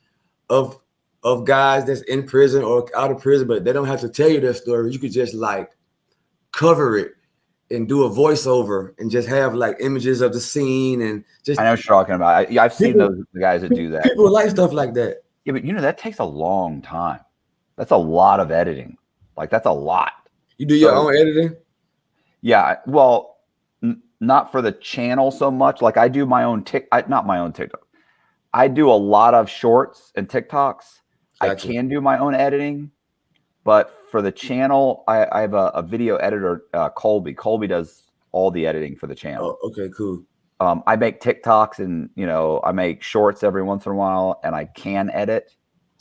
S3: of guys that's in prison or out of prison, but they don't have to tell you their story. You could just like cover it and do a voiceover and just have like images of the scene and just.
S4: I know what you're talking about. I've seen those guys that do that.
S3: People like stuff like that.
S4: Yeah, but you know, that takes a long time. That's a lot of editing. Like, that's a lot.
S3: You do your own editing?
S4: Yeah. Well, not for the channel so much. Like, I do my own not my own TikTok. I do a lot of shorts and TikToks. Gotcha. I can do my own editing, but for the channel, I have a video editor, Colby. Colby does all the editing for the channel.
S3: Oh, okay, cool.
S4: I make TikToks and, you know, I make shorts every once in a while, and I can edit.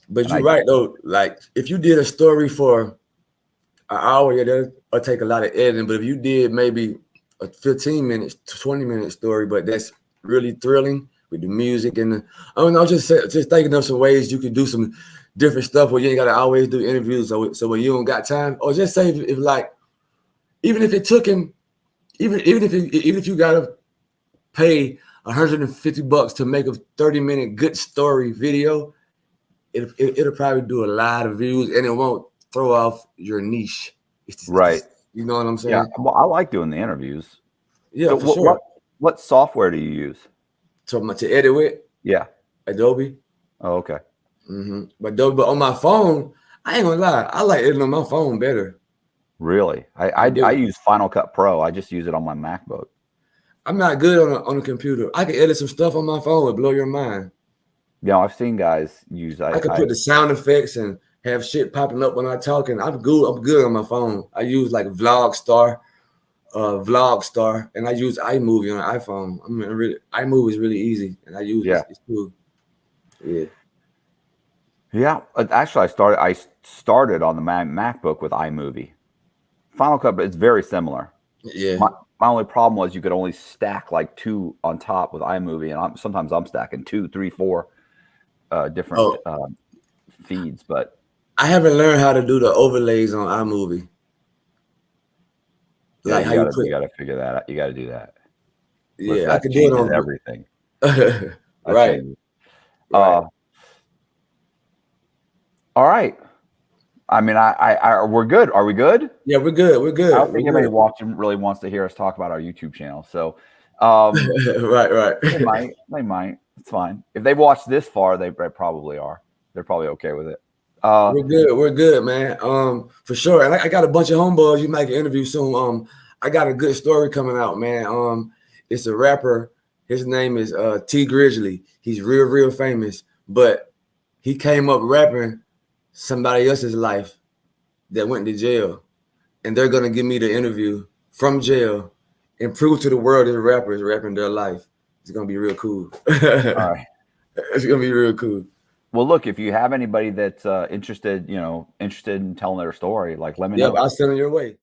S3: But you're right though. Like, if you did a story for an hour, yeah, that'll take a lot of editing. But if you did maybe a 15 minutes to 20-minute story, but that's really thrilling with the music and I don't know, just thinking of some ways you could do some different stuff where you ain't got to always do interviews. So when you don't got time, or just say if like, even if it took him, even if you got to pay $150 to make a 30-minute good story video, it'll probably do a lot of views and it won't throw off your niche.
S4: Right.
S3: You know what I'm saying?
S4: Yeah. Well, I like doing the interviews.
S3: Yeah, so for sure.
S4: What software do you use?
S3: To edit with?
S4: Yeah.
S3: Adobe.
S4: Oh, okay.
S3: But on my phone, I ain't gonna lie, I like editing on my phone better.
S4: Really? I use Final Cut Pro. I just use it on my MacBook.
S3: I'm not good on a computer. I can edit some stuff on my phone. It would blow your mind.
S4: Yeah, I've seen guys use.
S3: I can put the sound effects and have shit popping up when I talk, and I'm good on my phone. I use like Vlogstar, and I use iMovie on an iPhone. I mean, really, iMovie is really easy, and I use it. It's cool. Yeah.
S4: Yeah, actually, I started on the MacBook with iMovie. Final Cut, but it's very similar.
S3: Yeah.
S4: My only problem was you could only stack like 2 on top with iMovie, and sometimes I'm stacking 2, 3, 4 different feeds. But
S3: I haven't learned how to do the overlays on iMovie.
S4: Like you got to figure that out. You got to do that.
S3: Yeah, I can do it on
S4: everything.
S3: Right.
S4: All right. I mean, we're good. Are we good?
S3: Yeah, we're good. We're good.
S4: I don't think anybody watching really wants to hear us talk about our YouTube channel. So,
S3: right.
S4: They might. It's fine. If they've watched this far, they probably are. They're probably okay with it.
S3: We're good, man. For sure. And I got a bunch of homeboys you might get interviewed soon. I got a good story coming out, man. It's a rapper. His name is T Grizzly. He's real famous, but he came up rapping somebody else's life that went to jail, and they're gonna give me the interview from jail and prove to the world this rapper is rapping their life. It's gonna be real cool.
S4: All right.
S3: It's gonna be real cool.
S4: Well, look, if you have anybody that's interested in telling their story, like, let me know.
S3: I'll send them your way.